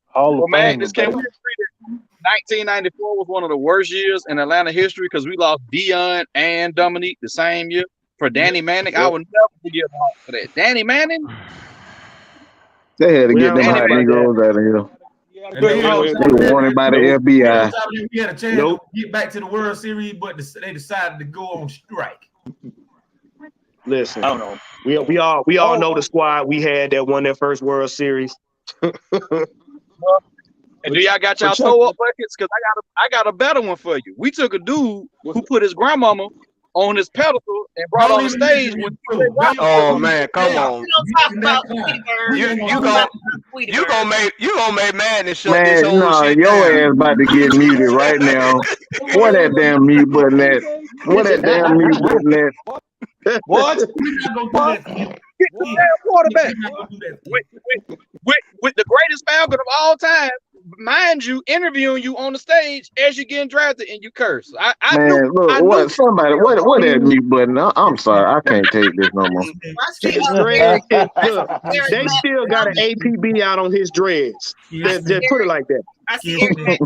Hall of Famer. Can we agree that 1994 was one of the worst years in Atlanta history because we lost Dion and Dominique the same year for Danny Manning? I would never forgive the Hawks for that. Danny Manning. They had to get them hot Negroes out of here. They were wanted by the FBI. We had a chance to get back to the World Series, but they decided to go on strike. Listen, I don't know. We all know the squad we had that won their first World Series. And do y'all got y'all throw up buckets? Because I got a better one for you. We took a dude who put his grandmama on his pedestal and brought on the stage. Oh man, come on! You gonna make Madness shut this whole shit your down. ass about to get muted right now. What that damn mute button at? What that damn mute button at? What? Get the damn quarterback with the greatest Falcon of all time. Mind you, interviewing you on the stage as you're getting drafted and you curse. What that mute button? I'm sorry, I can't take this no more. They still got an APB out on his dreads. Just put it like that. I see Eric comment,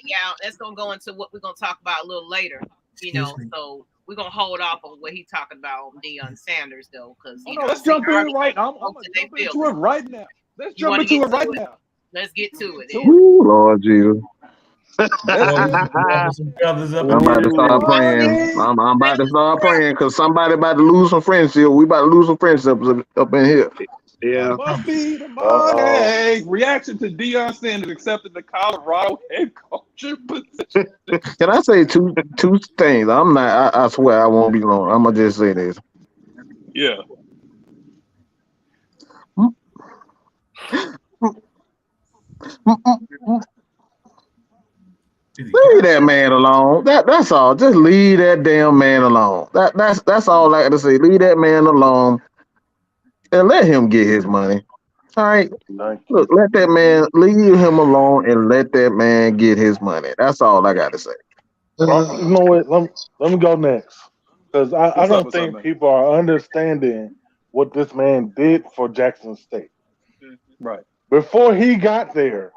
y'all. That's gonna go into what we're gonna talk about a little later. So we're gonna hold off on what he's talking about on Deion Sanders though, because let's jump into it right now. I'm jump into it right now. Let's jump into it right now. Let's get to it. Ooh, Lord Jesus. I'm about to start praying. I'm about to start praying because somebody about to lose some friendship. We about to lose some friendships up in here. Yeah. Must be the money. Reaction to Deion Sanders accepted the Colorado head coaching position. Can I say two things? I swear I won't be long. I'm gonna just say this. Yeah. Leave that man alone. That's all. Just leave that damn man alone. That's all I got to say. Leave that man alone and let him get his money. All right. Look, let that man leave him alone and let that man get his money. That's all I got to say. You know what? Let me go next because I don't think people are understanding what this man did for Jackson State. Right. Before he got there,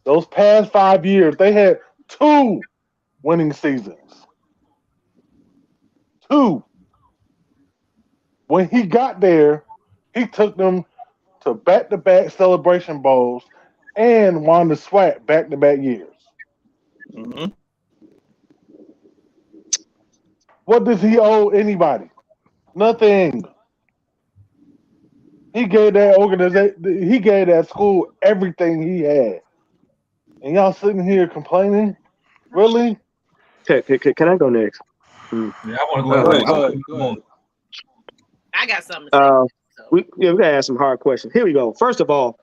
those past 5 years, they had 2 winning seasons. 2. When he got there, he took them to back-to-back Celebration Bowls and won the SWAC back-to-back years. Mm-hmm. What does he owe anybody? Nothing. He gave that organization, he gave that school everything he had. And y'all sitting here complaining? Really? Can I go next? Yeah, I want to go ahead. I got something to say. We gotta ask some hard questions. Here we go. First of all,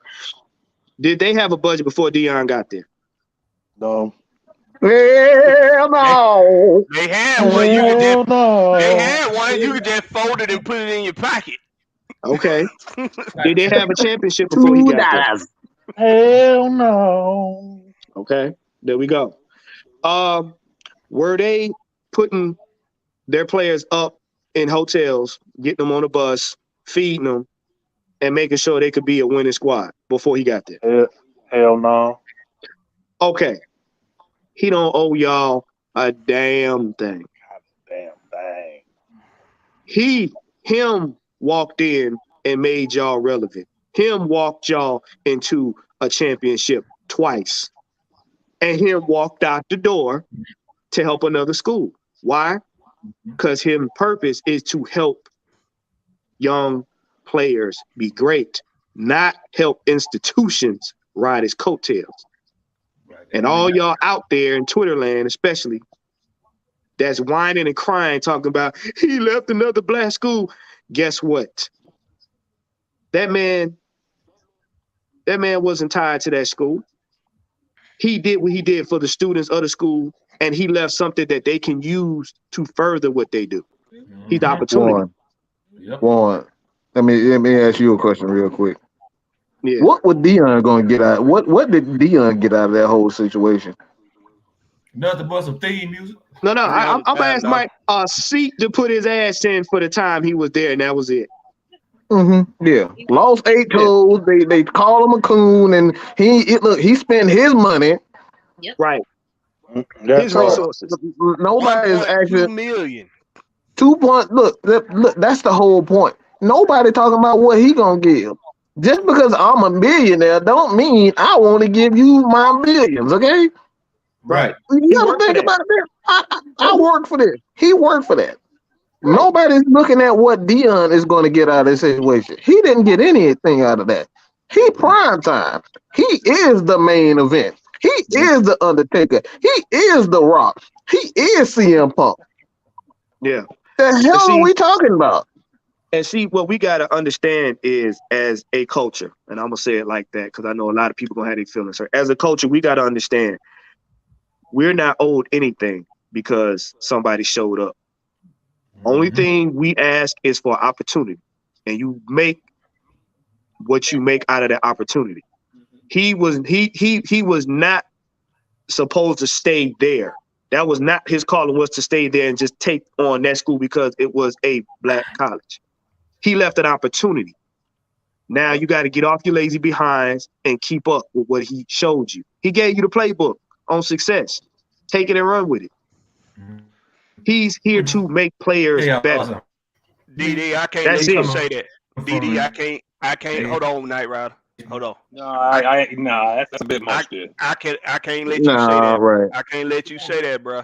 Did they have a budget before Deion got there? No. Hell no. They had one. You could Hell just, no. they had one. You could just fold it and put it in your pocket. Okay. Did they have a championship before he got there? $2. Hell no. Okay. There we go. Were they putting their players up in hotels, getting them on a bus, feeding them, and making sure they could be a winning squad before he got there? Hell no. Okay. He don't owe y'all a damn thing. Damn thing. Him walked in and made y'all relevant. Him walked y'all into a championship twice. And him walked out the door to help another school. Why? Because his purpose is to help young players be great, not help institutions ride his coattails. And all y'all out there in Twitter land, especially, that's whining and crying, talking about he left another black school. Guess what? That man wasn't tied to that school. He did what he did for the students of the school, and he left something that they can use to further what they do. He's the opportunity. One. Let me ask you a question real quick. Yeah. What was Deion gonna get out? What did Deion get out of that whole situation? Nothing but some theme music. No. I'm gonna ask Mike a seat to put his ass in for the time he was there, and that was it. Yeah, lost 8 toes. They call him a coon, and he spent his money. Yep. Right. His resources. Nobody is actually $2 million. 2 point. Look, that's the whole point. Nobody talking about what he gonna give. Just because I'm a millionaire don't mean I want to give you my millions, okay? Right. You gotta think about that. I worked for this. He worked for that. Nobody's looking at what Deion is going to get out of this situation. He didn't get anything out of that. He prime time. He is the main event. He is the Undertaker. He is the Rock. He is CM Punk. Yeah. The hell are we talking about? And see, what we got to understand is, as a culture, and I'm going to say it like that because I know a lot of people going to have their feelings hurt. As a culture, we got to understand we're not owed anything because somebody showed up. Only thing we ask is for opportunity, and you make what you make out of that opportunity. He was not supposed to stay there. That was not his calling, was to stay there and just take on that school because it was a black college. He left an opportunity. Now you got to get off your lazy behinds and keep up with what he showed you. He gave you the playbook on success. Take it and run with it. He's here to make players better. Awesome. DD, I can't let you say that. DD, I can't. Hold on, Night Rider. Hold on. That's a bit much. I can't let you say that. Right. I can't let you say that, bro.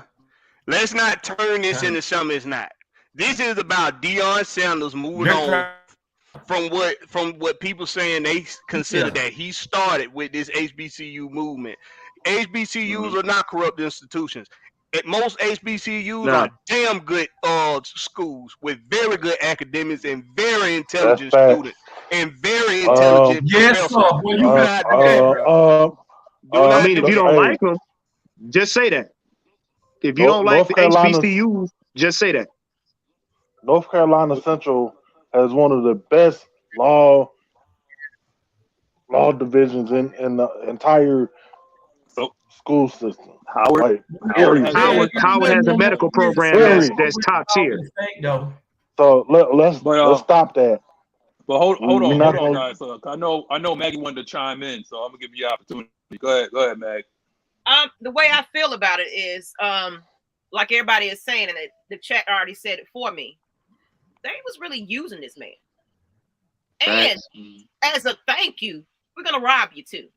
Let's not turn this into something it's not. This is about Deion Sanders moving on from what people saying they consider that he started with this HBCU movement. HBCUs are not corrupt institutions. Most HBCUs are damn good schools with very good academics and very intelligent students and very intelligent professors. You do not do that, bro. I mean, if you don't like them, just say that. If you don't like the HBCUs, just say that. North Carolina Central has one of the best law divisions in the entire school system. Howard has a medical program that's top tier. So let's stop that. But hold on, guys. So I know Maggie wanted to chime in, so I'm gonna give you the opportunity. Go ahead, Mag. The way I feel about it is, like everybody is saying, and the chat already said it for me. They was really using this man, and as a thank you, we're gonna rob you too.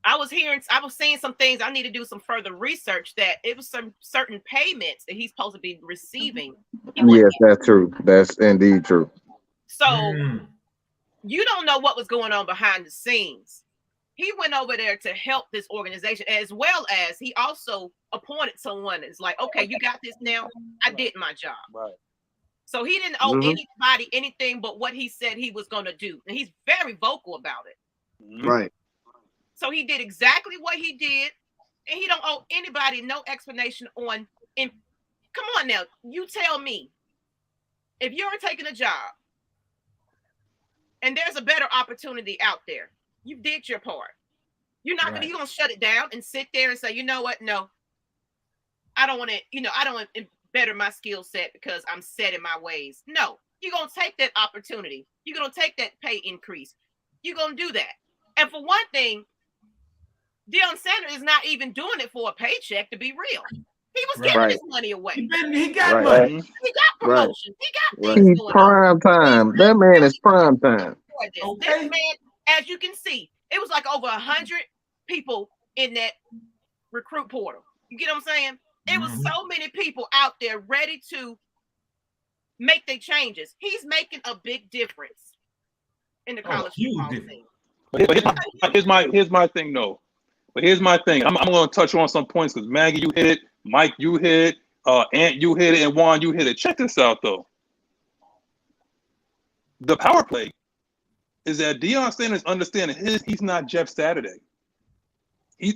I was seeing some things. I need to do some further research that it was some certain payments that he's supposed to be receiving. Yes, that's true. That's indeed true. So you don't know what was going on behind the scenes. He went over there to help this organization, as well as he also appointed someone that's like, okay, you got this now. I did my job. Right. So he didn't owe anybody anything but what he said he was going to do. And he's very vocal about it. Right. So he did exactly what he did, and he don't owe anybody no explanation on. And come on now, you tell me, if you're taking a job and there's a better opportunity out there, you did your part. You're not gonna, you gonna shut it down and sit there and say, you know what? No, I don't want to, I don't want to better my skill set because I'm set in my ways. No, you're gonna take that opportunity. You're gonna take that pay increase. You're gonna do that. And for one thing, Deion Sanders is not even doing it for a paycheck, to be real. He was giving his money away. He got money. He got promotions. He got He's things going on. prime time. That man is prime time. This man, as you can see, it was like over 100 people in that recruit portal. You get what I'm saying? It was so many people out there ready to make their changes. He's making a big difference in the college football scene. But here's my thing, though. But here's my thing. I'm going to touch on some points because Maggie, you hit it. Mike, you hit it. Ant, you hit it. And Juan, you hit it. Check this out, though. The power play is that Deion Sanders understanding he's not Jeff Saturday.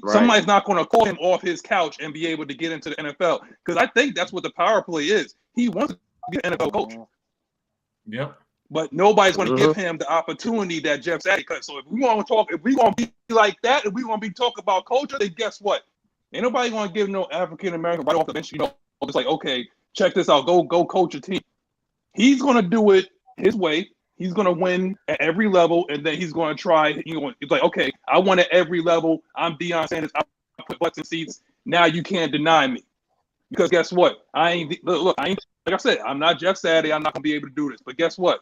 Somebody's not going to call him off his couch and be able to get into the NFL, because I think that's what the power play is. He wants to be an NFL coach. Yep. But nobody's going to give him the opportunity that Jeff Saturday cut. So if we want to be like that, if we want to be talking about culture, then guess what? Ain't nobody going to give no African American right off the bench. It's like, okay, check this out. Go coach a team. He's going to do it his way. He's going to win at every level, and then he's going to try. He's like, okay, I won at every level. I'm Deion Sanders. I put butts in seats. Now you can't deny me. Because guess what? Like I said, I'm not Jeff Saturday. I'm not going to be able to do this. But guess what?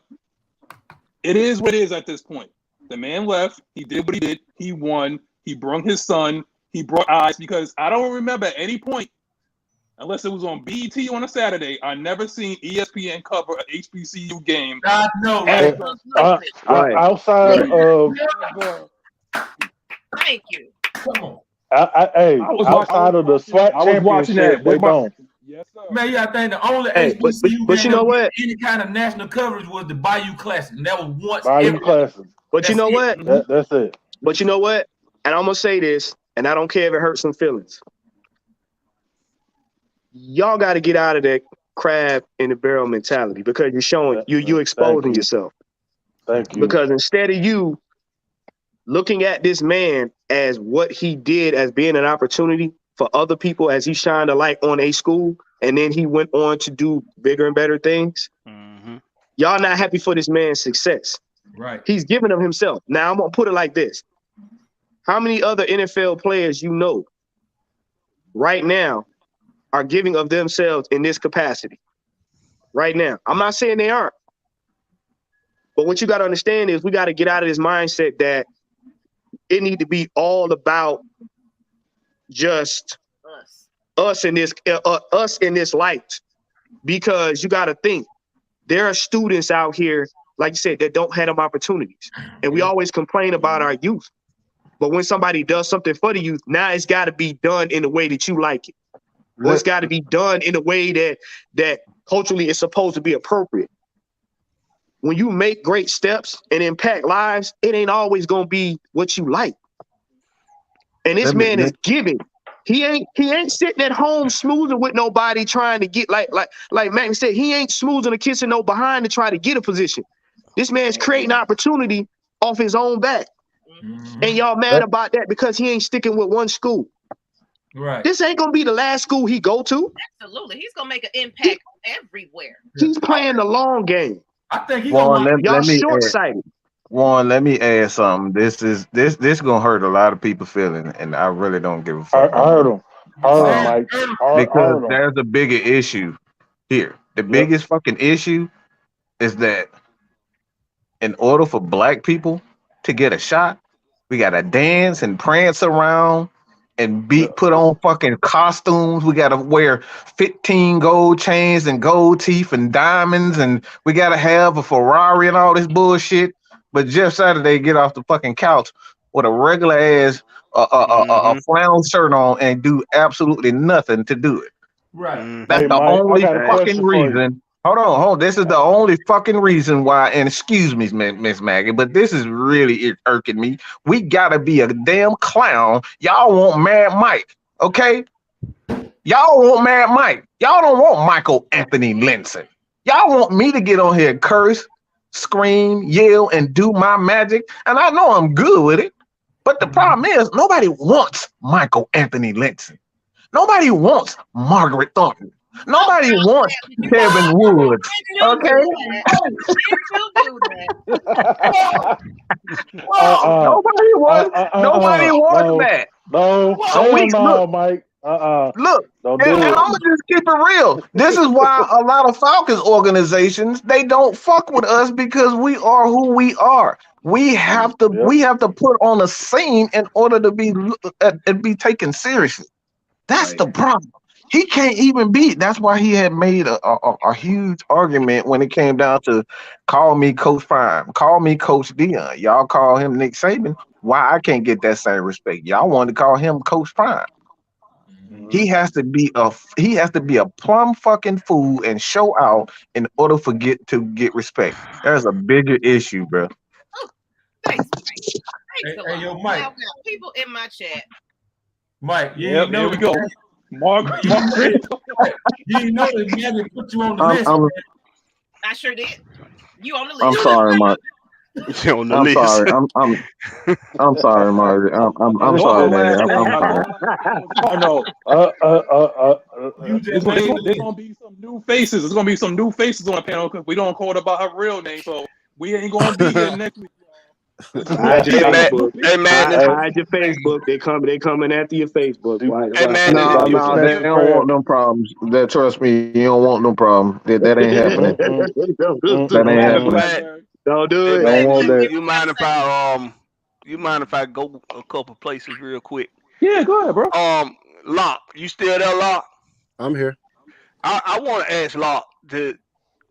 It is what it is at this point. The man left. He did what he did. He won. He brought his son. He brought eyes, because I don't remember at any point, unless it was on BET on a Saturday, I never seen ESPN cover an HBCU game. I know, right? Outside of thank you. Come on. Outside of the SWAT championship, they don't. Yes, sir. Man, I think the only HBCU but you know what? Any kind of national coverage was the Bayou Classic, and that was once. Bayou Classic. But you know what? That's it. But you know what? And I'm gonna say this, and I don't care if it hurts some feelings. Y'all got to get out of that crab in the barrel mentality, because you're showing you exposing yourself. Thank you. Because instead of you looking at this man as what he did as being an opportunity for other people, as he shined a light on a school, and then he went on to do bigger and better things. Y'all not happy for this man's success. Right. He's giving of himself. Now I'm gonna put it like this: how many other NFL players you know right now are giving of themselves in this capacity right now? I'm not saying they aren't, but what you got to understand is we got to get out of this mindset that it need to be all about just us in this light, because you got to think there are students out here, like you said, that don't have them opportunities, and we always complain about our youth, but when somebody does something for the youth, now it's got to be done in the way that you like it. Well, it's got to be done in a way that culturally is supposed to be appropriate. When you make great steps and impact lives, it ain't always gonna be what you like. And this man is giving. He ain't sitting at home smoozing with nobody trying to get like Mac said. He ain't smoozing or kissing no behind to try to get a position. This man's creating opportunity off his own back, and y'all mad about that because he ain't sticking with one school. Right. This ain't gonna be the last school he go to. Absolutely, he's gonna make an impact everywhere. He's playing the long game. I think he's y'all short-sighted. Juan, let me add something. This gonna hurt a lot of people's feelings, and I really don't give a fuck. I heard him. Mike. Because there's a bigger issue here. The biggest fucking issue is that in order for black people to get a shot, we gotta dance and prance around and put on fucking costumes. We gotta wear 15 gold chains and gold teeth and diamonds, and we gotta have a Ferrari and all this bullshit. But Jeff Saturday get off the fucking couch with a regular ass a flannel shirt on and do absolutely nothing to do it. Right. That's the only fucking reason. Hold on. This is the only fucking reason why, and excuse me, Miss Maggie, but this is really irking me. We gotta be a damn clown. Y'all want Mad Mike, okay? Y'all want Mad Mike. Y'all don't want Michael Anthony Linson. Y'all want me to get on here and curse, scream, yell, and do my magic, and I know I'm good with it. But the problem is, nobody wants Michael Anthony Linson. Nobody wants Margaret Thornton. Nobody wants Kevin Woods. Okay? Nobody wants that. No, So look, Mike. Look, Don't and do I'm it. gonna just keep it real. This is why a lot of Falcons organizations they don't fuck with us because we are who we are. We have to put on a scene in order to be taken seriously. That's the problem. He can't even be. That's why he had made a huge argument when it came down to call me Coach Prime, call me Coach Dion. Y'all call him Nick Saban. Why I can't get that same respect? Y'all wanted to call him Coach Prime. He has to be a plum fucking fool and show out in order to get respect. There's a bigger issue, bro. Thanks Hey, yo, Mike. Now, people in my chat. Mike, Here we go. Margaret. You know that Maggie put you on the list. I sure did. You on the list. I'm sorry, Mark. On the I'm list. sorry. I'm sorry, Margaret. I'm sorry, man. I'm sorry. No. You There's gonna be some new faces. There's gonna be some new faces on the panel because we don't call it about her real name, so we ain't gonna be here next week. Hide your Facebook. Hey, man. Hide your Facebook. They coming after your Facebook. Hey, man. No, they don't want them problems. That trust me, you don't want no problem. That ain't happening. That ain't happening. Don't do it. Hey, Don't want that. you mind if I go a couple places real quick? Yeah, go ahead, bro. Locke, you still there, Locke? I'm here. I want to ask Locke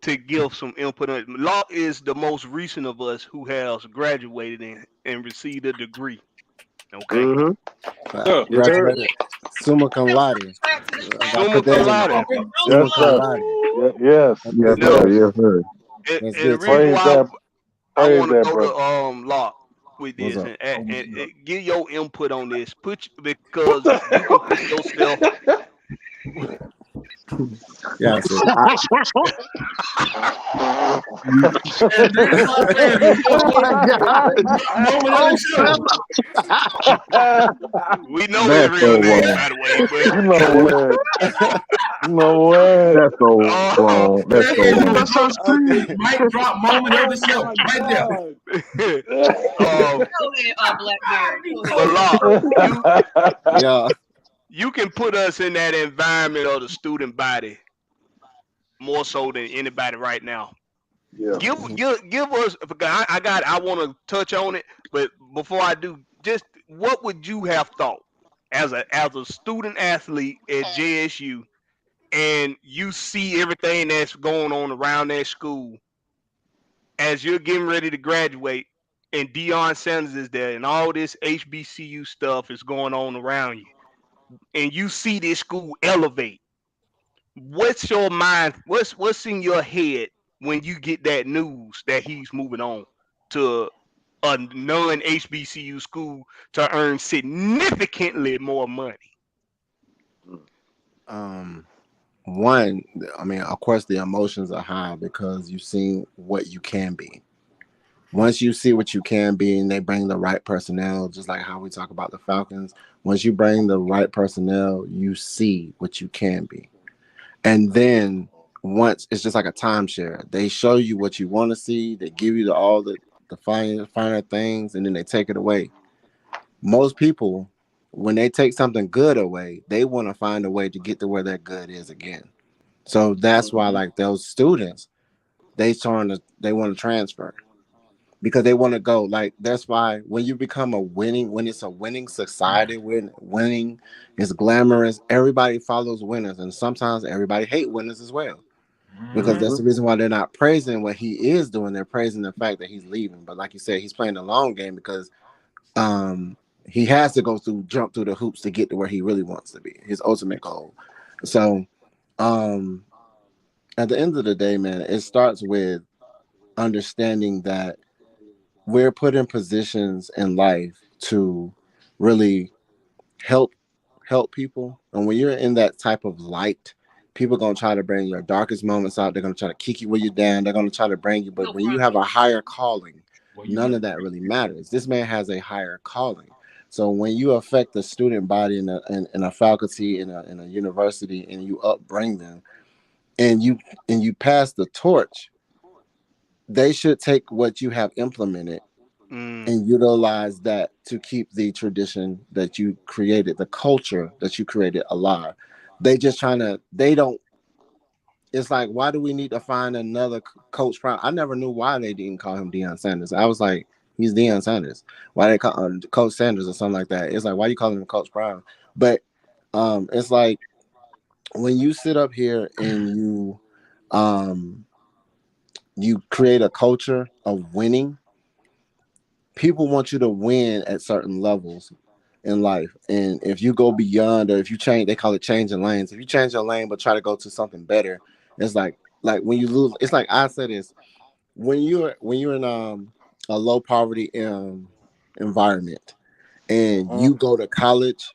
to give some input on it. Locke is the most recent of us who has graduated and received a degree. Okay. Mm-hmm. Graduated. Summa cum laude. Summa cum laude. Summa cum laude. Yes, sir. And the reason why I want to go bro. to Locke with this and get your input on this. Because you can put yourself. Yeah, we know that real name, by the way. But You know what? That's so wrong. That's so wrong. Mic drop moment of the show. Right there. You can put us in that environment of the student body more so than anybody right now. Yeah. Give us. I want to touch on it, but before I do, just what would you have thought as a student athlete at JSU, and you see everything that's going on around that school as you're getting ready to graduate, and Deion Sanders is there, and all this HBCU stuff is going on around you, and you see this school elevate. What's your mind? What's in your head when you get that news that he's moving on to a non-HBCU school to earn significantly more money? One, I mean, of course, the emotions are high because you've seen what you can be. Once you see what you can be and they bring the right personnel, just like how we talk about the Falcons, once you bring the right personnel, you see what you can be. And then once it's just like a timeshare, they show you what you want to see. They give you all the finer things, and then they take it away. Most people, when they take something good away, they want to find a way to get to where that good is again. So that's why, like those students, they want to transfer because they want to go. Like that's why when you become when it's a winning society, when winning is glamorous, everybody follows winners, and sometimes everybody hate winners as well. Because that's the reason why they're not praising what he is doing. They're praising the fact that he's leaving. But like you said, he's playing the long game because he has to jump through the hoops to get to where he really wants to be, his ultimate goal. So at the end of the day, man, it starts with understanding that we're put in positions in life to really help people. And when you're in that type of light, people are gonna try to bring your darkest moments out. They're gonna try to kick you where you're down. They're gonna try to bring you. But when you have a higher calling, none of that really matters. This man has a higher calling. So when you affect the student body in a faculty in a university, and you upbring them, and you pass the torch, they should take what you have implemented and utilize that to keep the tradition that you created, the culture that you created alive. They don't, it's like, why do we need to find another Coach Prime? I never knew why they didn't call him Deion Sanders. I was like, he's Deion Sanders. Why they call him Coach Sanders or something like that? It's like, why you calling him Coach Prime? But it's like, when you sit up here and you create a culture of winning, people want you to win at certain levels in life. And if you go beyond, or if you change, they call it changing lanes. If you change your lane but try to go to something better, it's like when you lose. It's like I said, is when you're in a low poverty environment, and you go to college.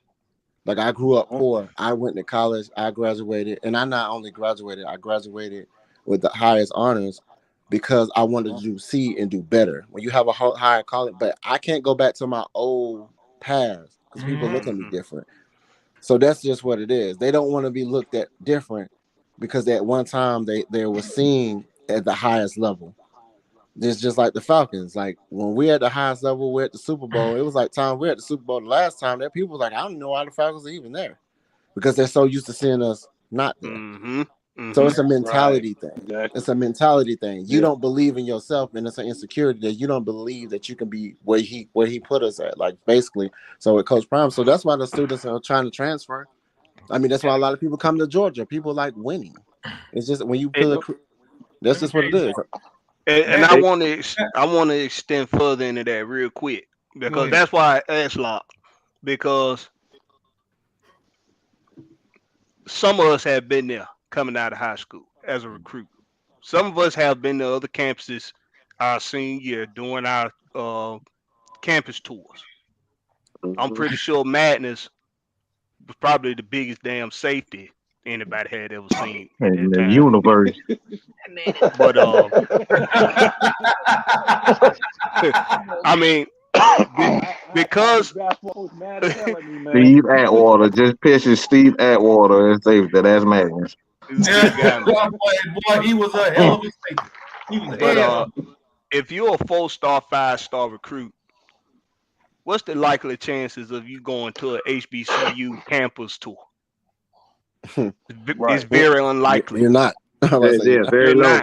Like, I grew up poor. I went to college. I graduated, and I not only graduated, I graduated with the highest honors because I wanted to see and do better. When you have a higher calling, but I can't go back to my old past because people look at me different. So that's just what it is. They don't want to be looked at different because at one time they were seen at the highest level. It's just like the Falcons. Like, when we're at the highest level, we're at the Super Bowl. It was like time we're at the Super Bowl the last time that people was like, I don't know why the Falcons are even there, because they're so used to seeing us not there. So it's a mentality thing. Exactly. It's a mentality thing. You don't believe in yourself, and it's an insecurity that you don't believe that you can be where he put us at. Like, basically. So with Coach Prime, so that's why the students are trying to transfer. I mean, that's why a lot of people come to Georgia. People like winning. It's just when you put that's just what it is. And I want to extend further into that real quick, because that's why I asked Locke, because some of us have been there coming out of high school as a recruit. Some of us have been to other campuses our senior year doing our campus tours. I'm pretty sure Madness was probably the biggest damn safety anybody had ever seen in at that the time. universe. But I mean, because Steve Atwater, just picture Steve Atwater and safety. That's madness. Boy, he was a hell of a safety. He was a hell. If you're a 4-star, 5-star recruit, what's the likely chances of you going to a HBCU campus tour? It's very unlikely. You're not. Very low.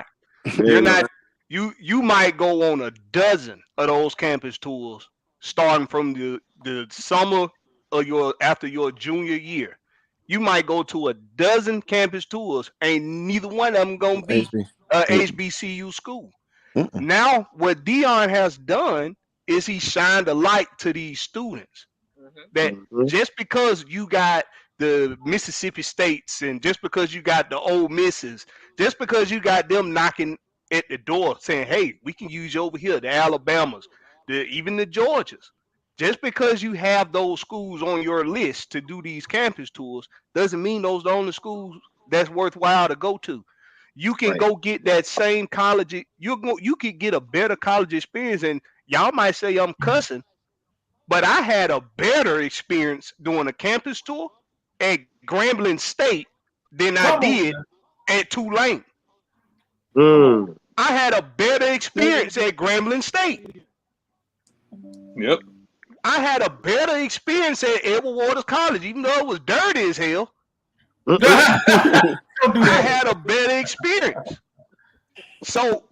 You're not. You might go on a dozen of those campus tours, starting from the summer of after your junior year. You might go to a dozen campus tours, ain't neither one of them gonna be a HBCU school. Now, what Deion has done is he shined a light to these students that just because you got the Mississippi States, and just because you got the Ole Misses, just because you got them knocking at the door saying, hey, we can use you over here, the Alabamas, even the Georgias. Just because you have those schools on your list to do these campus tours doesn't mean those are the only schools that's worthwhile to go to. You can go get that same college. You could get a better college experience, and y'all might say I'm cussing, but I had a better experience doing a campus tour at Grambling State than I did at Tulane. I had a better experience at Grambling State. Yep. I had a better experience at Edward Waters College, even though it was dirty as hell. I had a better experience. So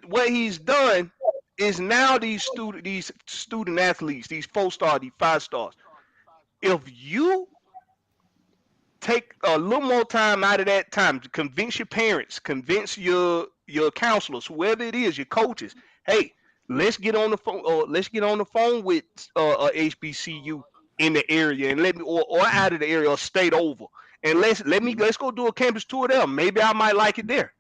what he's done is now these student athletes, these 4-star, these 5-stars, if you take a little more time out of that time to convince your parents, convince your counselors, whoever it is, your coaches, hey, let's get on the phone, or let's get on the phone with a HBCU in the area, and let me or out of the area, or state over, and let's go do a campus tour there. Maybe I might like it there.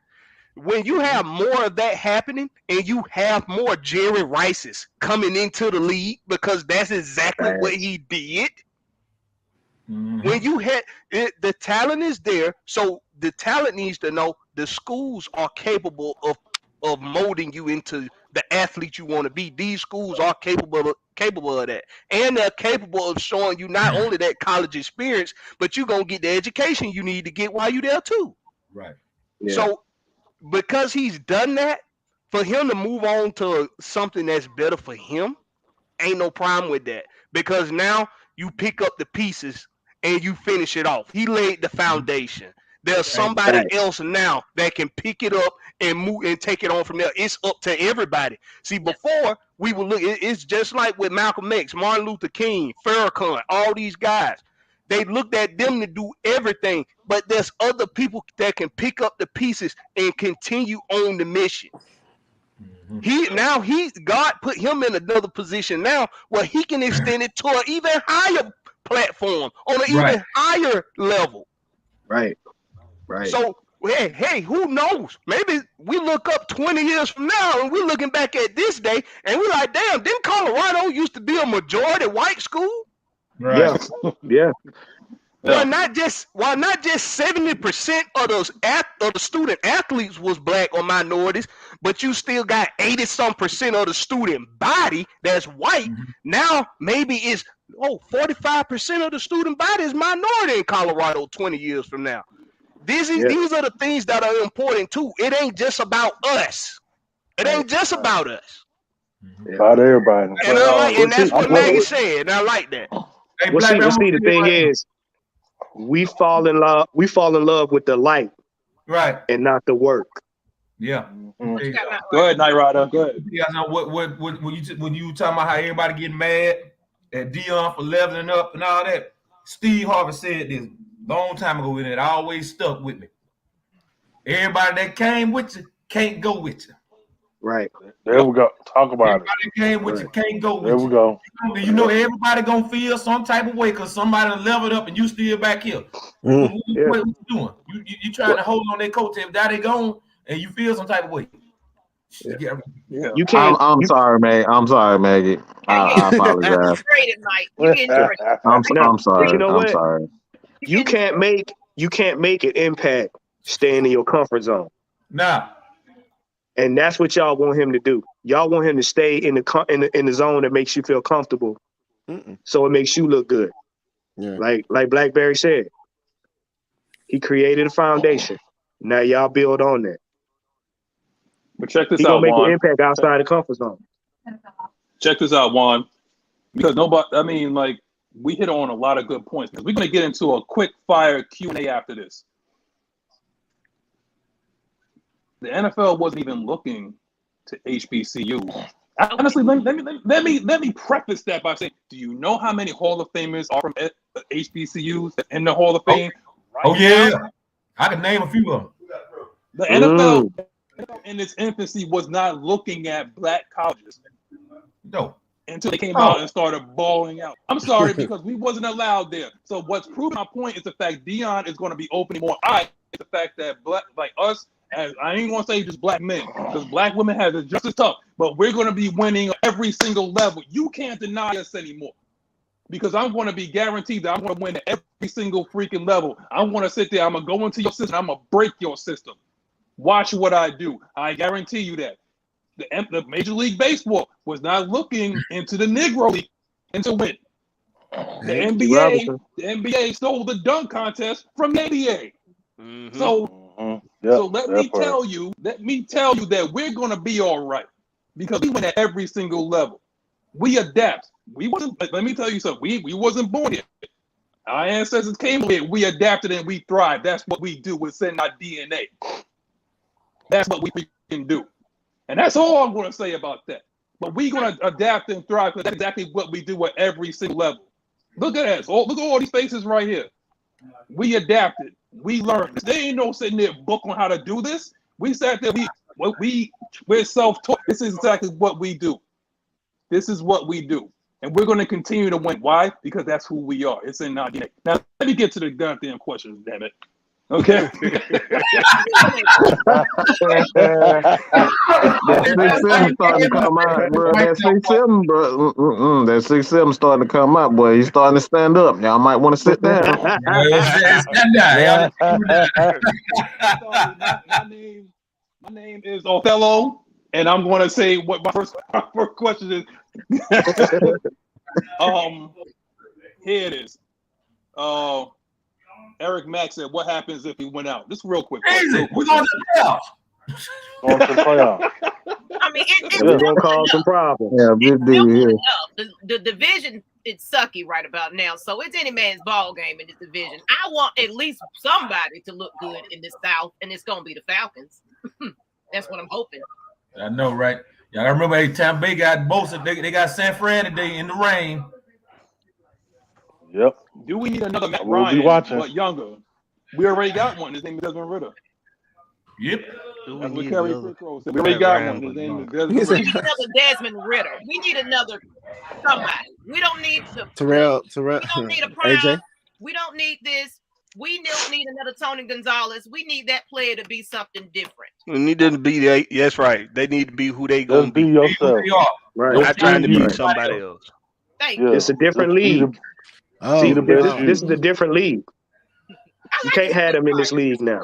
When you have more of that happening and you have more Jerry Rices coming into the league, because that's exactly what he did. When you had it, the talent is there, so the talent needs to know the schools are capable of molding you into the athlete you want to be. These schools are capable of that, and they're capable of showing you not only that college experience, but you're gonna get the education you need to get while you're there too. Right. Yeah. So because he's done that, for him to move on to something that's better for him, ain't no problem with that. Because now you pick up the pieces and you finish it off. He laid the foundation. There's somebody else now that can pick it up and move and take it on from there. It's up to everybody. See, before we would look, it's just like with Malcolm X, Martin Luther King, Farrakhan, all these guys. They looked at them to do everything, but there's other people that can pick up the pieces and continue on the mission. God put him in another position now where he can extend it to an even higher platform on an even higher level. Right. So hey, who knows? Maybe we look up 20 years from now and we're looking back at this day and we're like, damn, didn't Colorado used to be a majority white school? Right. Yeah. Why not just 70% of the student athletes was black or minorities, but you still got 80-some% of the student body that's white. Now maybe it's 45% of the student body is minority in Colorado 20 years from now. These are the things that are important too. It ain't just about us. It ain't just about us. About everybody. And that's what Maggie said. And I like that. Hey, Well, see, the thing is, we fall in love with the light, right, and not the work. Yeah. Go ahead, Night Rider. Go ahead. You guys know when you talking about how everybody getting mad at Dion for leveling up and all that. Steve Harvey said this long time ago, and it always stuck with me. Everybody that came with you can't go with you. Right. There we go. Talk about everybody that came with you can't go with you. There we go. You know everybody gonna feel some type of way because somebody leveled up and you still back here. What you doing? You trying to hold on their coattail. Now they gone and you feel some type of way. Yeah. You can't. I'm sorry, Maggie. I apologize. I'm sorry. You know what? I'm sorry. You can't make an impact staying in your comfort zone. Nah. And that's what y'all want him to do. Y'all want him to stay in the zone that makes you feel comfortable, so it makes you look good. Yeah. Like Blackberry said, he created a foundation. Now y'all build on that. But check this he out, gonna make Juan. an impact outside the comfort zone. Check this out, Juan. Because we hit on a lot of good points. Because we're gonna get into a quick fire Q&A after this. The NFL wasn't even looking to HBCU. Honestly, let me preface that by saying, do you know how many Hall of Famers are from HBCUs in the Hall of Fame? Now? I can name a few of them. The NFL in its infancy was not looking at black colleges. No. Until they came out and started balling out. I'm sorry, because we wasn't allowed there. So what's proving my point is the fact Dion is going to be opening more eyes. The fact that black, like us, as I ain't gonna say just black men, because black women have it just as tough, but we're gonna be winning every single level. You can't deny us anymore, because I'm gonna be guaranteed that I'm gonna win at every single freaking level. I'm gonna sit there, I'm gonna go into your system, I'm gonna break your system. Watch what I do. I guarantee you that. The Major League Baseball was not looking into the Negro League to win. The NBA stole the dunk contest from the NBA. So let me tell you that we're gonna be all right, because we went at every single level. We adapt. Let me tell you something. We wasn't born here. Our ancestors came here. We adapted and we thrived. That's what we do. It's in our DNA. That's what we can do. And that's all I'm gonna say about that. But we're gonna adapt and thrive, because that's exactly what we do at every single level. Look at us. Look at all these faces right here. We adapted. We learned. There ain't no sitting there book on how to do this. We sat there. We're self-taught. This is exactly what we do. This is what we do. And we're going to continue to win. Why? Because that's who we are. It's in our DNA. Now, let me get to the goddamn questions, damn it. Okay. That 6-7 starting to come out, bro. That 6-7, bro. That 6-7 starting to come out, boy. He's starting to stand up. Y'all might want to sit down. My name is Othello, and I'm going to say what my first question is. Here it is. Eric Mack said, "What happens if he went out?" This real quick. Easy. We're going to the playoffs. Going to the playoffs. I mean, We're gonna cause some problems. Yeah, big deal here. the division is sucky right about now, so it's any man's ball game in this division. I want at least somebody to look good in the South, and it's gonna be the Falcons. That's what I'm hoping. I know, right? Y'all remember every time they got both, they got San Fran today in the rain. Yep. Do we need another Matt We'll be Ryan, watching. but younger? We already got one. His name is Desmond Ritter. Yep. That's what Kerry Fitzgerald said. We already got one. His name is Desmond We Ritter. need another Desmond Ritter. We need another somebody. We don't need the Terrell, We don't need a Prime. AJ. We don't need this. We don't need another Tony Gonzalez. We need that player to be something different. We need them to be that. That's right. They need to be who they Just gonna be be. yourself. Right. Not trying to be Right. somebody else. Thank Yeah. you. It's a different Just be league. Oh, See, the best this is a different league. You can't have them in this league now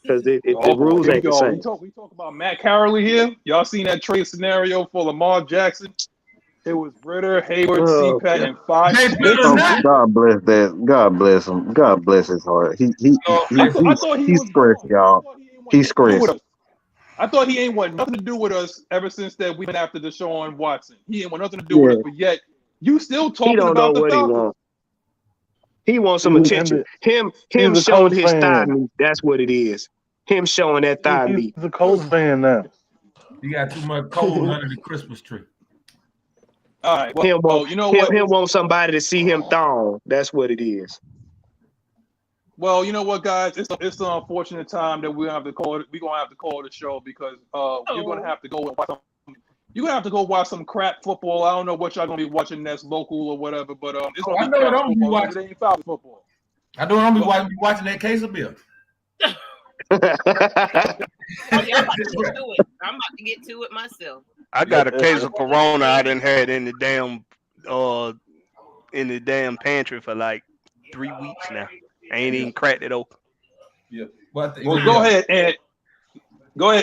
because the rules Here we ain't the go. same. We talk about Matt Carroll here. Y'all seen that trade scenario for Lamar Jackson? It was Ritter, Hayward, Oh, CPAT, God. and 5 They picks. better not. God bless that. God bless him. God bless his heart. I thought he He's was stressed, gone. y'all. I thought he ain't want He's nothing to do with stressed. us. I thought he ain't want nothing to do with us ever since that we went after Deshaun Watson. He ain't want nothing to do with us, but yet you still He talking don't know about the what he Falcons. wants. He wants some He's- attention. Him he's a showing Colts his thigh fan. meat. That's what it is. Him showing that thigh meat. He's a Colts fan now. You got too much cold under the Christmas tree. All right. Him Well, want, you know him, what? him want somebody to see him thong. That's what it is. Well, you know what, guys? It's an unfortunate time that we're gonna have to call the show because you're gonna have to go and watch you're gonna have to go watch some crap football. I don't know what y'all gonna be watching that's local or whatever, but it's gonna I be know what crap I'm gonna be football. watching. It ain't Falcons football. I know I'm gonna be watching that case of beer. Oh, yeah, I'm about to get to it. I'm about to get to it myself. I got a case of Corona I done had in the damn pantry for like 3 weeks now. I ain't even cracked it open. Yeah. Well, Go ahead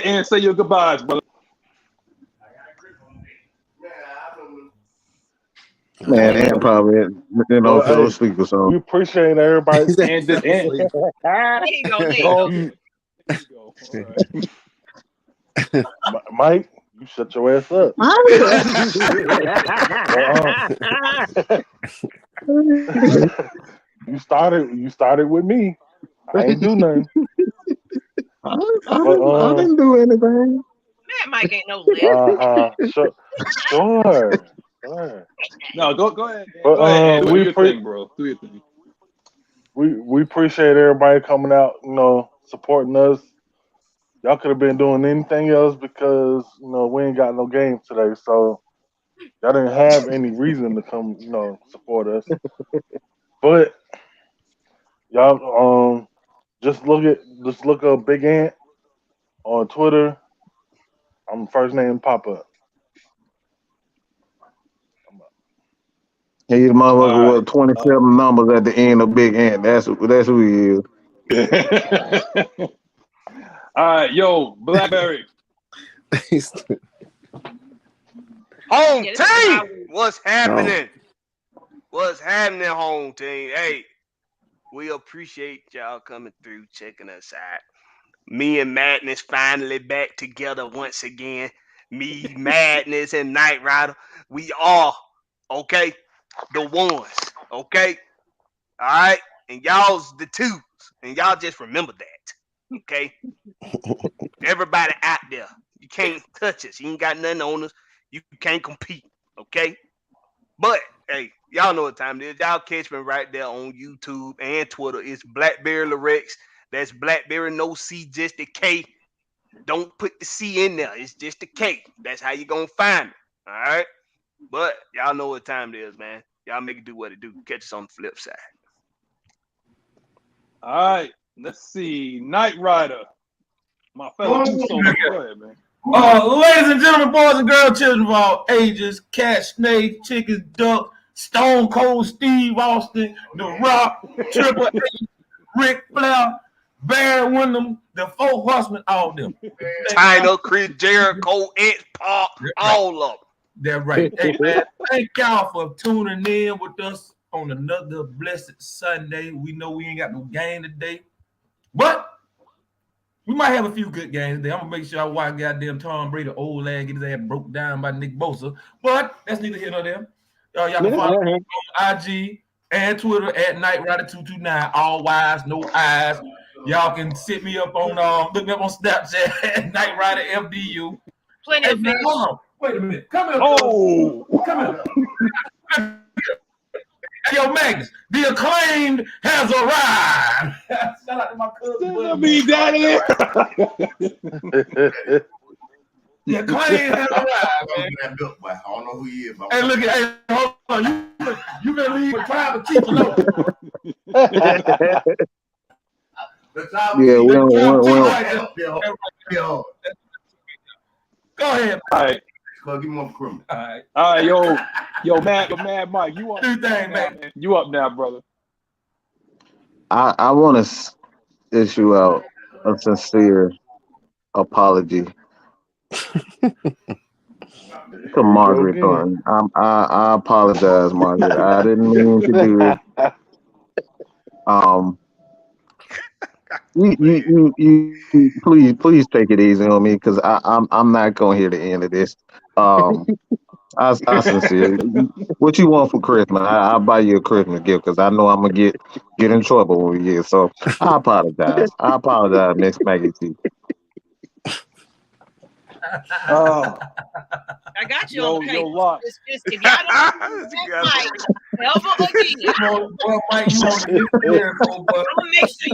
and say your goodbyes, brother. Man, and probably fell asleep or We something. appreciate everybody. And There you go. There you go. Mike, you shut your ass up. You started with me. I ain't do nothing. I didn't do anything. Matt Mike ain't no left. Sure. No, go ahead. But, Go ahead. Do your we thing, bro. Do your thing. We appreciate everybody coming out, supporting us. Y'all could have been doing anything else because, we ain't got no game today. So y'all didn't have any reason to come, support us. But y'all just look up Big Ant on Twitter. I'm first name pop up. He's a motherfucker with 27 numbers at the end of Big Ant. That's who he is. All right, yo, Blackberry. Home team, what's happening? What's happening, home team? Hey, we appreciate y'all coming through, checking us out. Me and Madness finally back together once again. Me, Madness, and Knight Rider. We are, okay, the ones, okay? All right? And y'all's the twos. And y'all just remember that, okay? Everybody out there, you can't touch us. You ain't got nothing on us. You can't compete, okay? But, hey, y'all know what time it is. Y'all catch me right there on YouTube and Twitter. It's Blackberry Lorex. That's Blackberry, no C, just the K. Don't put the C in there. It's just the K. That's how you going to find me, all right? But y'all know what time it is, man. Y'all make it do what it do. Catch us on the flip side. All right, let's see. Knight Rider. My fellow Uso. Go ahead, man. Ladies and gentlemen, boys and girls, children of all ages, cat, snake, chickens, duck, Stone Cold Steve Austin, The Rock, Triple H, Ric Flair, Barry Windham, the Four Horsemen, all of them. China, Chris Jericho, X-Pac, all of them. That's right. Hey, man, thank y'all for tuning in with us on another blessed Sunday. We know we ain't got no game today, but we might have a few good games today. I'm going to make sure I watch goddamn Tom Brady, old lad, get his ass broke down by Nick Bosa. But that's neither here nor there. Y'all can follow me on IG and Twitter at KnightRider229. All Y's, no I's. Y'all can sit me up on, look me up on Snapchat at KnightRiderFDU. Plenty of fish. Hold on. Wait a minute. Come here. Oh. Come here. Hey, yo, Magnus, the acclaimed has arrived. Shout out to my cousin. Let me down here. The acclaimed has arrived, man. I don't know who he is. Hey, look at, hey, hold on. You been leaving with tribal chief alone. Yeah, we don't. Go ahead. All right. Give me one criminal. All right, yo, Mad Mike, you up? Man. You up now, brother? I want to issue out a sincere apology to Margaret Thornton. I apologize, Margaret. I didn't mean to do it. You please take it easy on me because I'm not gonna hear the end of this. I sincerely, what you want for Christmas? I'll buy you a Christmas gift because I know I'm gonna get in trouble when we get. So I apologize. Ms Maggie T. I got you on the case. Just if y'all don't ever again, I'm gonna make sure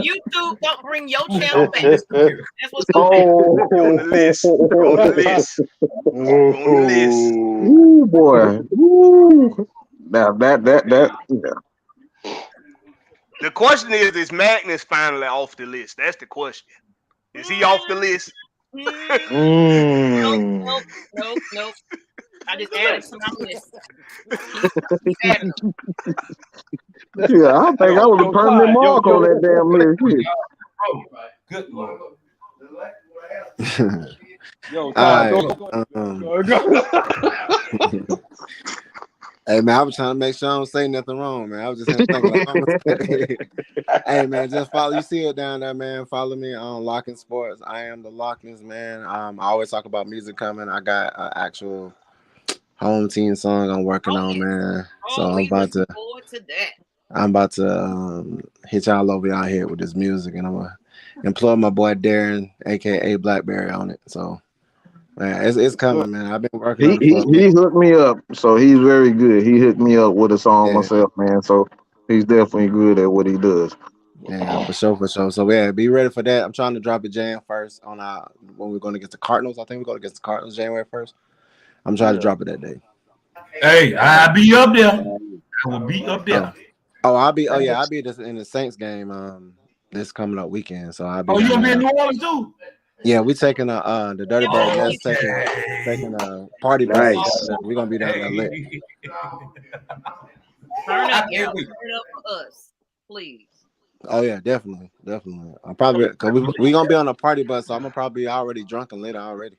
YouTube don't bring your channel back. That's what's going on the list. On the list. On the list. Ooh, boy. Ooh. Now that yeah. The question is Magnus finally off the list? That's the question. Is he off the list? Nope. I just added some on list. Yeah, I think I was a permanent mark on that damn list. Good Lord. Yo, go. Hey man, I was trying to make sure I don't say nothing wrong, man. I was just thinking. Hey man, just follow. You see it down there, man. Follow me on Locking Sports. I am the Lockins, man. I always talk about music coming. I got an actual home team song I'm working on, man. So I'm about to hit y'all over out here with this music, and I'm gonna employ my boy Darren, aka Blackberry, on it. So. Man, it's coming, man. I've been working. He hooked me up, so he's very good. He hooked me up with a song myself, man. So he's definitely good at what he does. Yeah, for sure. So yeah, be ready for that. I'm trying to drop a jam first on when we're going against the Cardinals. I think we're going against the Cardinals January 1st. I'm trying to drop it that day. Hey, I'll be up there. I will be up there. I'll be in the Saints game this coming up weekend. So I'll be. Oh, you gonna be in New Orleans too? Yeah, we taking the Dirty Bird taking a party bus. Nice. We're gonna be down there lit. Turn up for us, please. Oh yeah, definitely. I'm probably because we gonna be on a party bus, so I'm gonna probably be already drunk and lit already.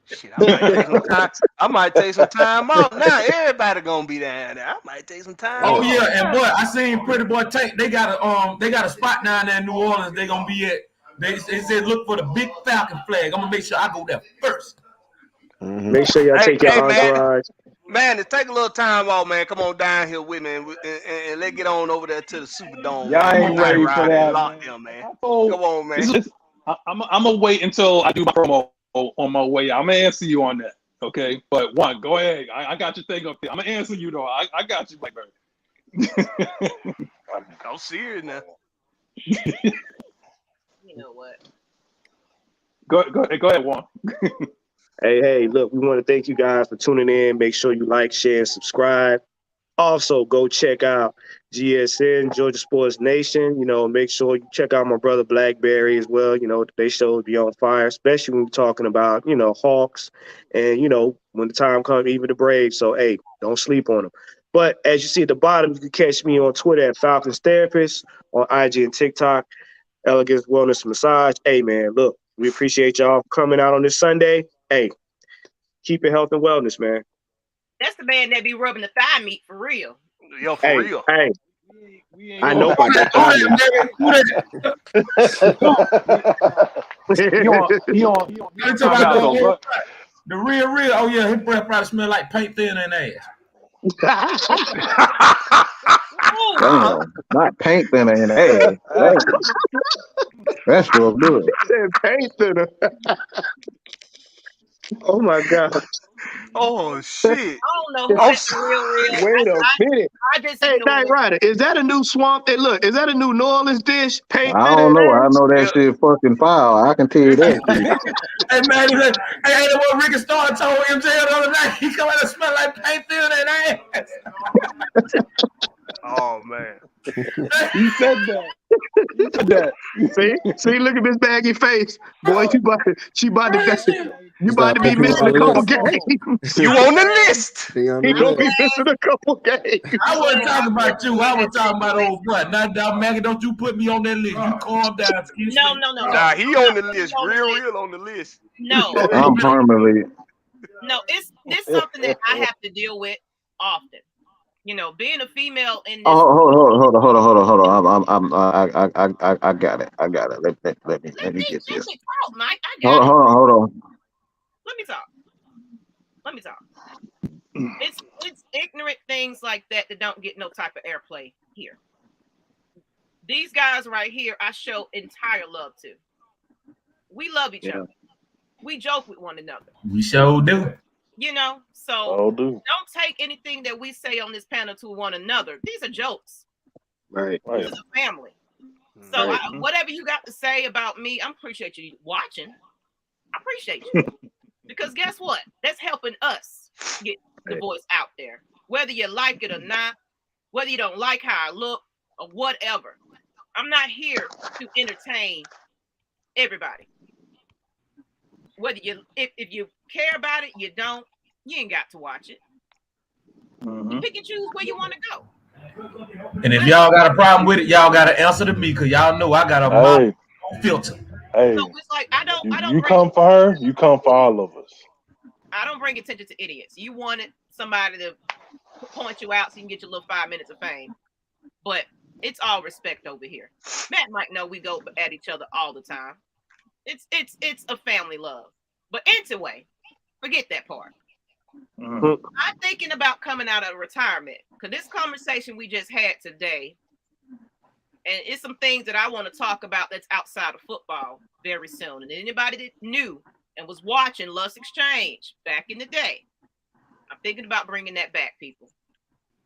Shit, I might take some time out. Now everybody gonna be down there. I might take some time. Oh yeah, and boy, I seen Pretty Boy Tank. They got a spot down there in New Orleans. They gonna be at. They said look for the big Falcon flag. I'm gonna make sure I go there first. Mm-hmm. Make sure y'all take your entourage. Man, take a little time off, man. Come on down here with me, and let's get on over there to the Superdome. Y'all ain't ready for that, man. Come on, man. I'm gonna wait until I do my promo on my way. I'm gonna answer you on that, okay? But go ahead. I got your thing up there. I'm gonna answer you though. I got you, Blackberry. I'm serious now. You know what? Go ahead, Juan. Hey, look, we want to thank you guys for tuning in. Make sure you like, share, and subscribe. Also, go check out GSN, Georgia Sports Nation. You know, make sure you check out my brother Blackberry as well. You know, they shows be on fire, especially when we're talking about, you know, Hawks and, you know, when the time comes, even the Braves. So, hey, don't sleep on them. But as you see at the bottom, you can catch me on Twitter at Falcons Therapist, on IG and TikTok, Elegance Wellness Massage. Hey, man, look, we appreciate y'all coming out on this Sunday. Hey, keep it health and wellness, man. That's the man that be rubbing the thigh meat for real. Yo, for real. Hey, We ain't I know gonna- about that. He on. You talking about the real. Oh yeah, his breath probably smell like paint thinner than ass. Damn, not paint thinner in the ass. That's real good. Paint thinner. Oh my God. Oh shit. I don't know who that's real. Wait a minute. I just Hey, Night Rider, is that a new swamp? Hey, look, is that a new New Orleans dish? Paint I thinner don't know. than I ass? know that shit fucking foul. I can tell you that. Hey man, hey, what Ricky Starr told MJ the other night. He come out and smell like paint thinner than ass. Oh man. He said that. See, look at Ms Maggie face. Boy, you about to be missing a couple games. You on the list. He gonna be missing a couple games. I wasn't talking about you. I was talking about old butt. Now, Maggie, don't you put me on that list. You calm down. No. Nah, he on the list. Real on the list. No. I'm permanently. No, it's something that I have to deal with often. You know, being a female in this. Oh, hold on. I got it. Let me get this. Talk, Mike. I got it. Hold on. Let me talk. It's ignorant things like that don't get no type of airplay here. These guys right here, I show entire love to. We love each other. We joke with one another. We sure do. You know, so don't take anything that we say on this panel to one another. These are jokes. Right. This is a family. So whatever you got to say about me, I appreciate you watching. I appreciate you. Because guess what? That's helping us get the voice out there. Whether you like it or not, whether you don't like how I look or whatever. I'm not here to entertain everybody. Whether if you care about it, you don't, you ain't got to watch it. You pick and choose where you want to go. And if y'all got a problem with it, y'all got to answer to me because y'all know I got a mouth filter. Hey, so it's like you come for her, you come for all of us. I don't bring attention to idiots. You wanted somebody to point you out so you can get your little 5 minutes of fame. But it's all respect over here. Matt might know we go at each other all the time. It's a family love. But anyway, forget that part. I'm thinking about coming out of retirement because this conversation we just had today, and it's some things that I want to talk about that's outside of football very soon. And anybody that knew and was watching Lust Exchange back in the day, I'm thinking about bringing that back, people.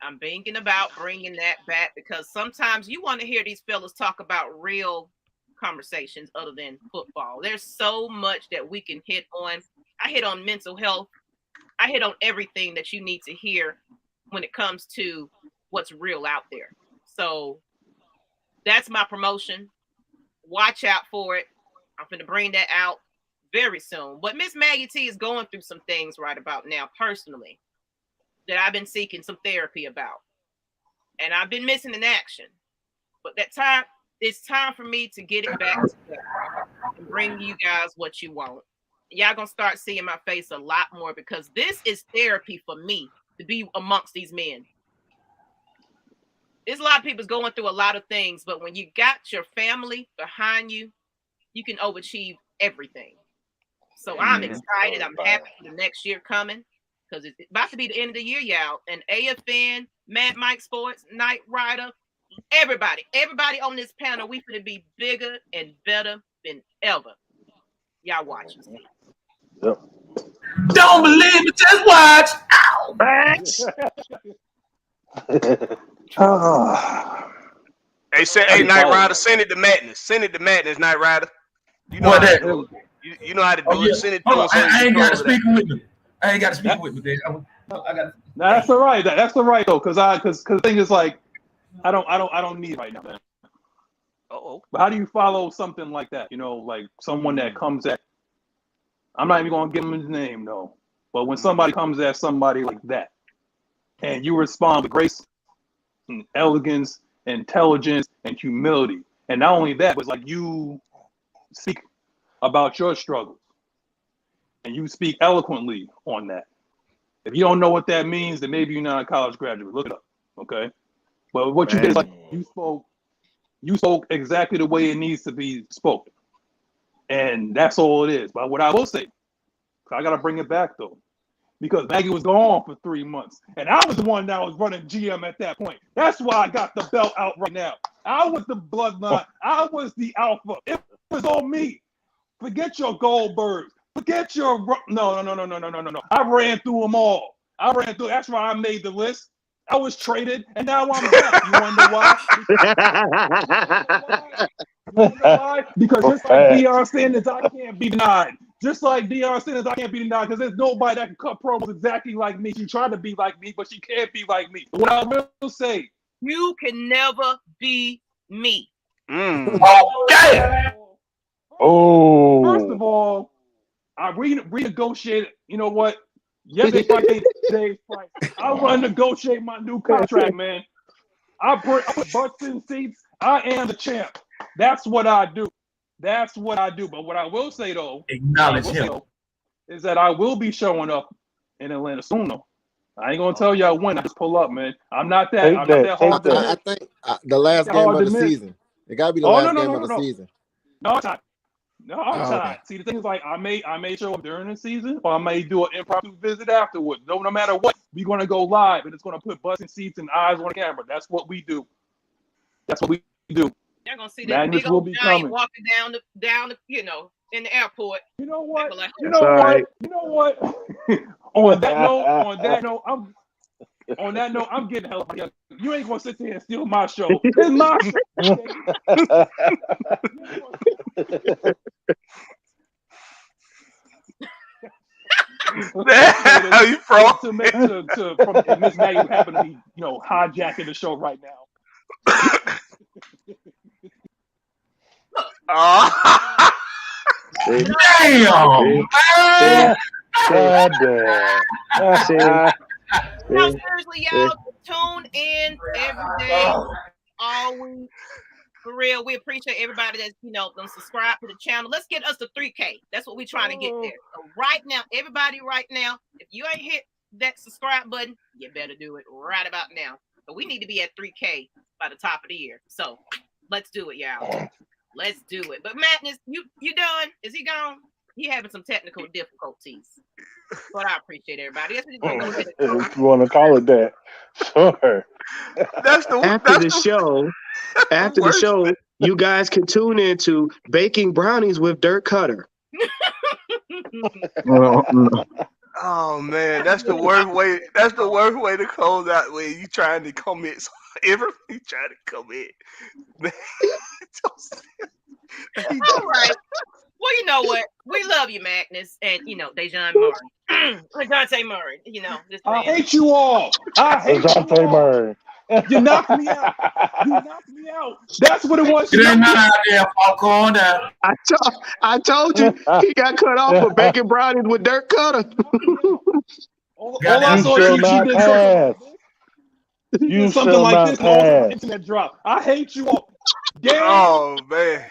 I'm thinking about bringing that back because sometimes you want to hear these fellas talk about real conversations other than football. There's so much that we can hit on. I hit on mental health. I hit on everything that you need to hear when it comes to what's real out there. So that's my promotion. Watch out for it. I'm going to bring that out very soon. But Ms Maggie T is going through some things right about now personally that I've been seeking some therapy about. And I've been missing in action. But it's time for me to get it back together and bring you guys what you want. Y'all gonna start seeing my face a lot more because this is therapy for me to be amongst these men. There's a lot of people going through a lot of things, but when you got your family behind you, you can overachieve everything. So I'm excited. I'm happy for the next year coming because it's about to be the end of the year, y'all. And AFN, Mad Mike Sports, Night Rider, everybody on this panel, we finna be bigger and better than ever. Y'all watch and see. Yep. Don't believe it, just watch. Ow. Hey, Night Rider, send it to Madness. Night Rider. You know what that? You know how to do Oh, it. yeah. Send it to Hold him on. so he I can ain't got a control that. speaker with me. I ain't got a speaker with me. Then I got. That's all right. That's all right though, because the thing is like, I don't need it right now, man. Oh. But how do you follow something like that? You know, like someone that comes at. I'm not even gonna give him his name, though. But when somebody comes at somebody like that, and you respond with grace, and elegance, intelligence, and humility, and not only that, but like you speak about your struggles, and you speak eloquently on that. If you don't know what that means, then maybe you're not a college graduate. Look it up, okay? But what you did is like you spoke exactly the way it needs to be spoken, and that's all it is. But what I will say, I gotta bring it back though, because Maggie was gone for 3 months, and I was the one that was running GM at that point. That's why I got the belt out right now. I was the bloodline. I was the alpha. It was on me. Forget your Goldbergs. Forget your no. I ran through them all. That's why I made the list. I was traded, and now I'm back. You wonder why? Because just like Deion Sanders, I can't be denied. Just like Deion Sanders, I can't be denied because there's nobody that can cut promos exactly like me. She tried to be like me, but she can't be like me. What I will say, you can never be me. Oh, damn. Oh. First of all, I renegotiated. You know what? Yesterday's fight ain't today's fight. I want to negotiate my new contract, man. I put butts in seats. I am the champ. That's what I do. But what I will say though, is that I will be showing up in Atlanta soon though. I ain't gonna tell y'all when. I just pull up, man. I'm not that hard to miss. I think the last game of the season. It gotta be the last game of the season. No, it's not. No, I'm tired. Okay. See, the thing is, like, I may show up during the season, or I may do an impromptu visit afterwards. No matter what, we're gonna go live, and it's gonna put butts in seats and eyes on the camera. That's what we do. They're gonna see that big old giant walking down the in the airport. You know what? On that note, I'm getting the hell out of here. You ain't gonna sit there and steal my show. It's my show. How you from? From Ms Maggie who happen to be, hijacking the show right now. Damn! No, seriously, y'all, tune in every day, all week. For real, we appreciate everybody that's gonna subscribe to the channel. Let's get us to 3K. That's what we're trying to get there. So right now, everybody, if you ain't hit that subscribe button, you better do it right about now. But we need to be at 3K by the top of the year. So let's do it, y'all. Let's do it. But Madness, you done? Is he gone? He having some technical difficulties. But I appreciate everybody. If you want to call it that, sure. After the show, you guys can tune into Baking Brownies with Dirk Cutter. Oh man, that's the worst way. That's the worst way to close out when you trying to commit. Everybody trying to commit. All right. Well, you know what? We love you, Magnus, and Dejounte Murray. Dejounte Murray, I hate you all. I hate Dejounte Murray. You knocked me out. That's what it was. It ain't not out there, Falcon. I told you he got cut off for Baking Brownies with Dirk Cutter. All I saw you did something like this. Internet drop. I hate you all. Oh man.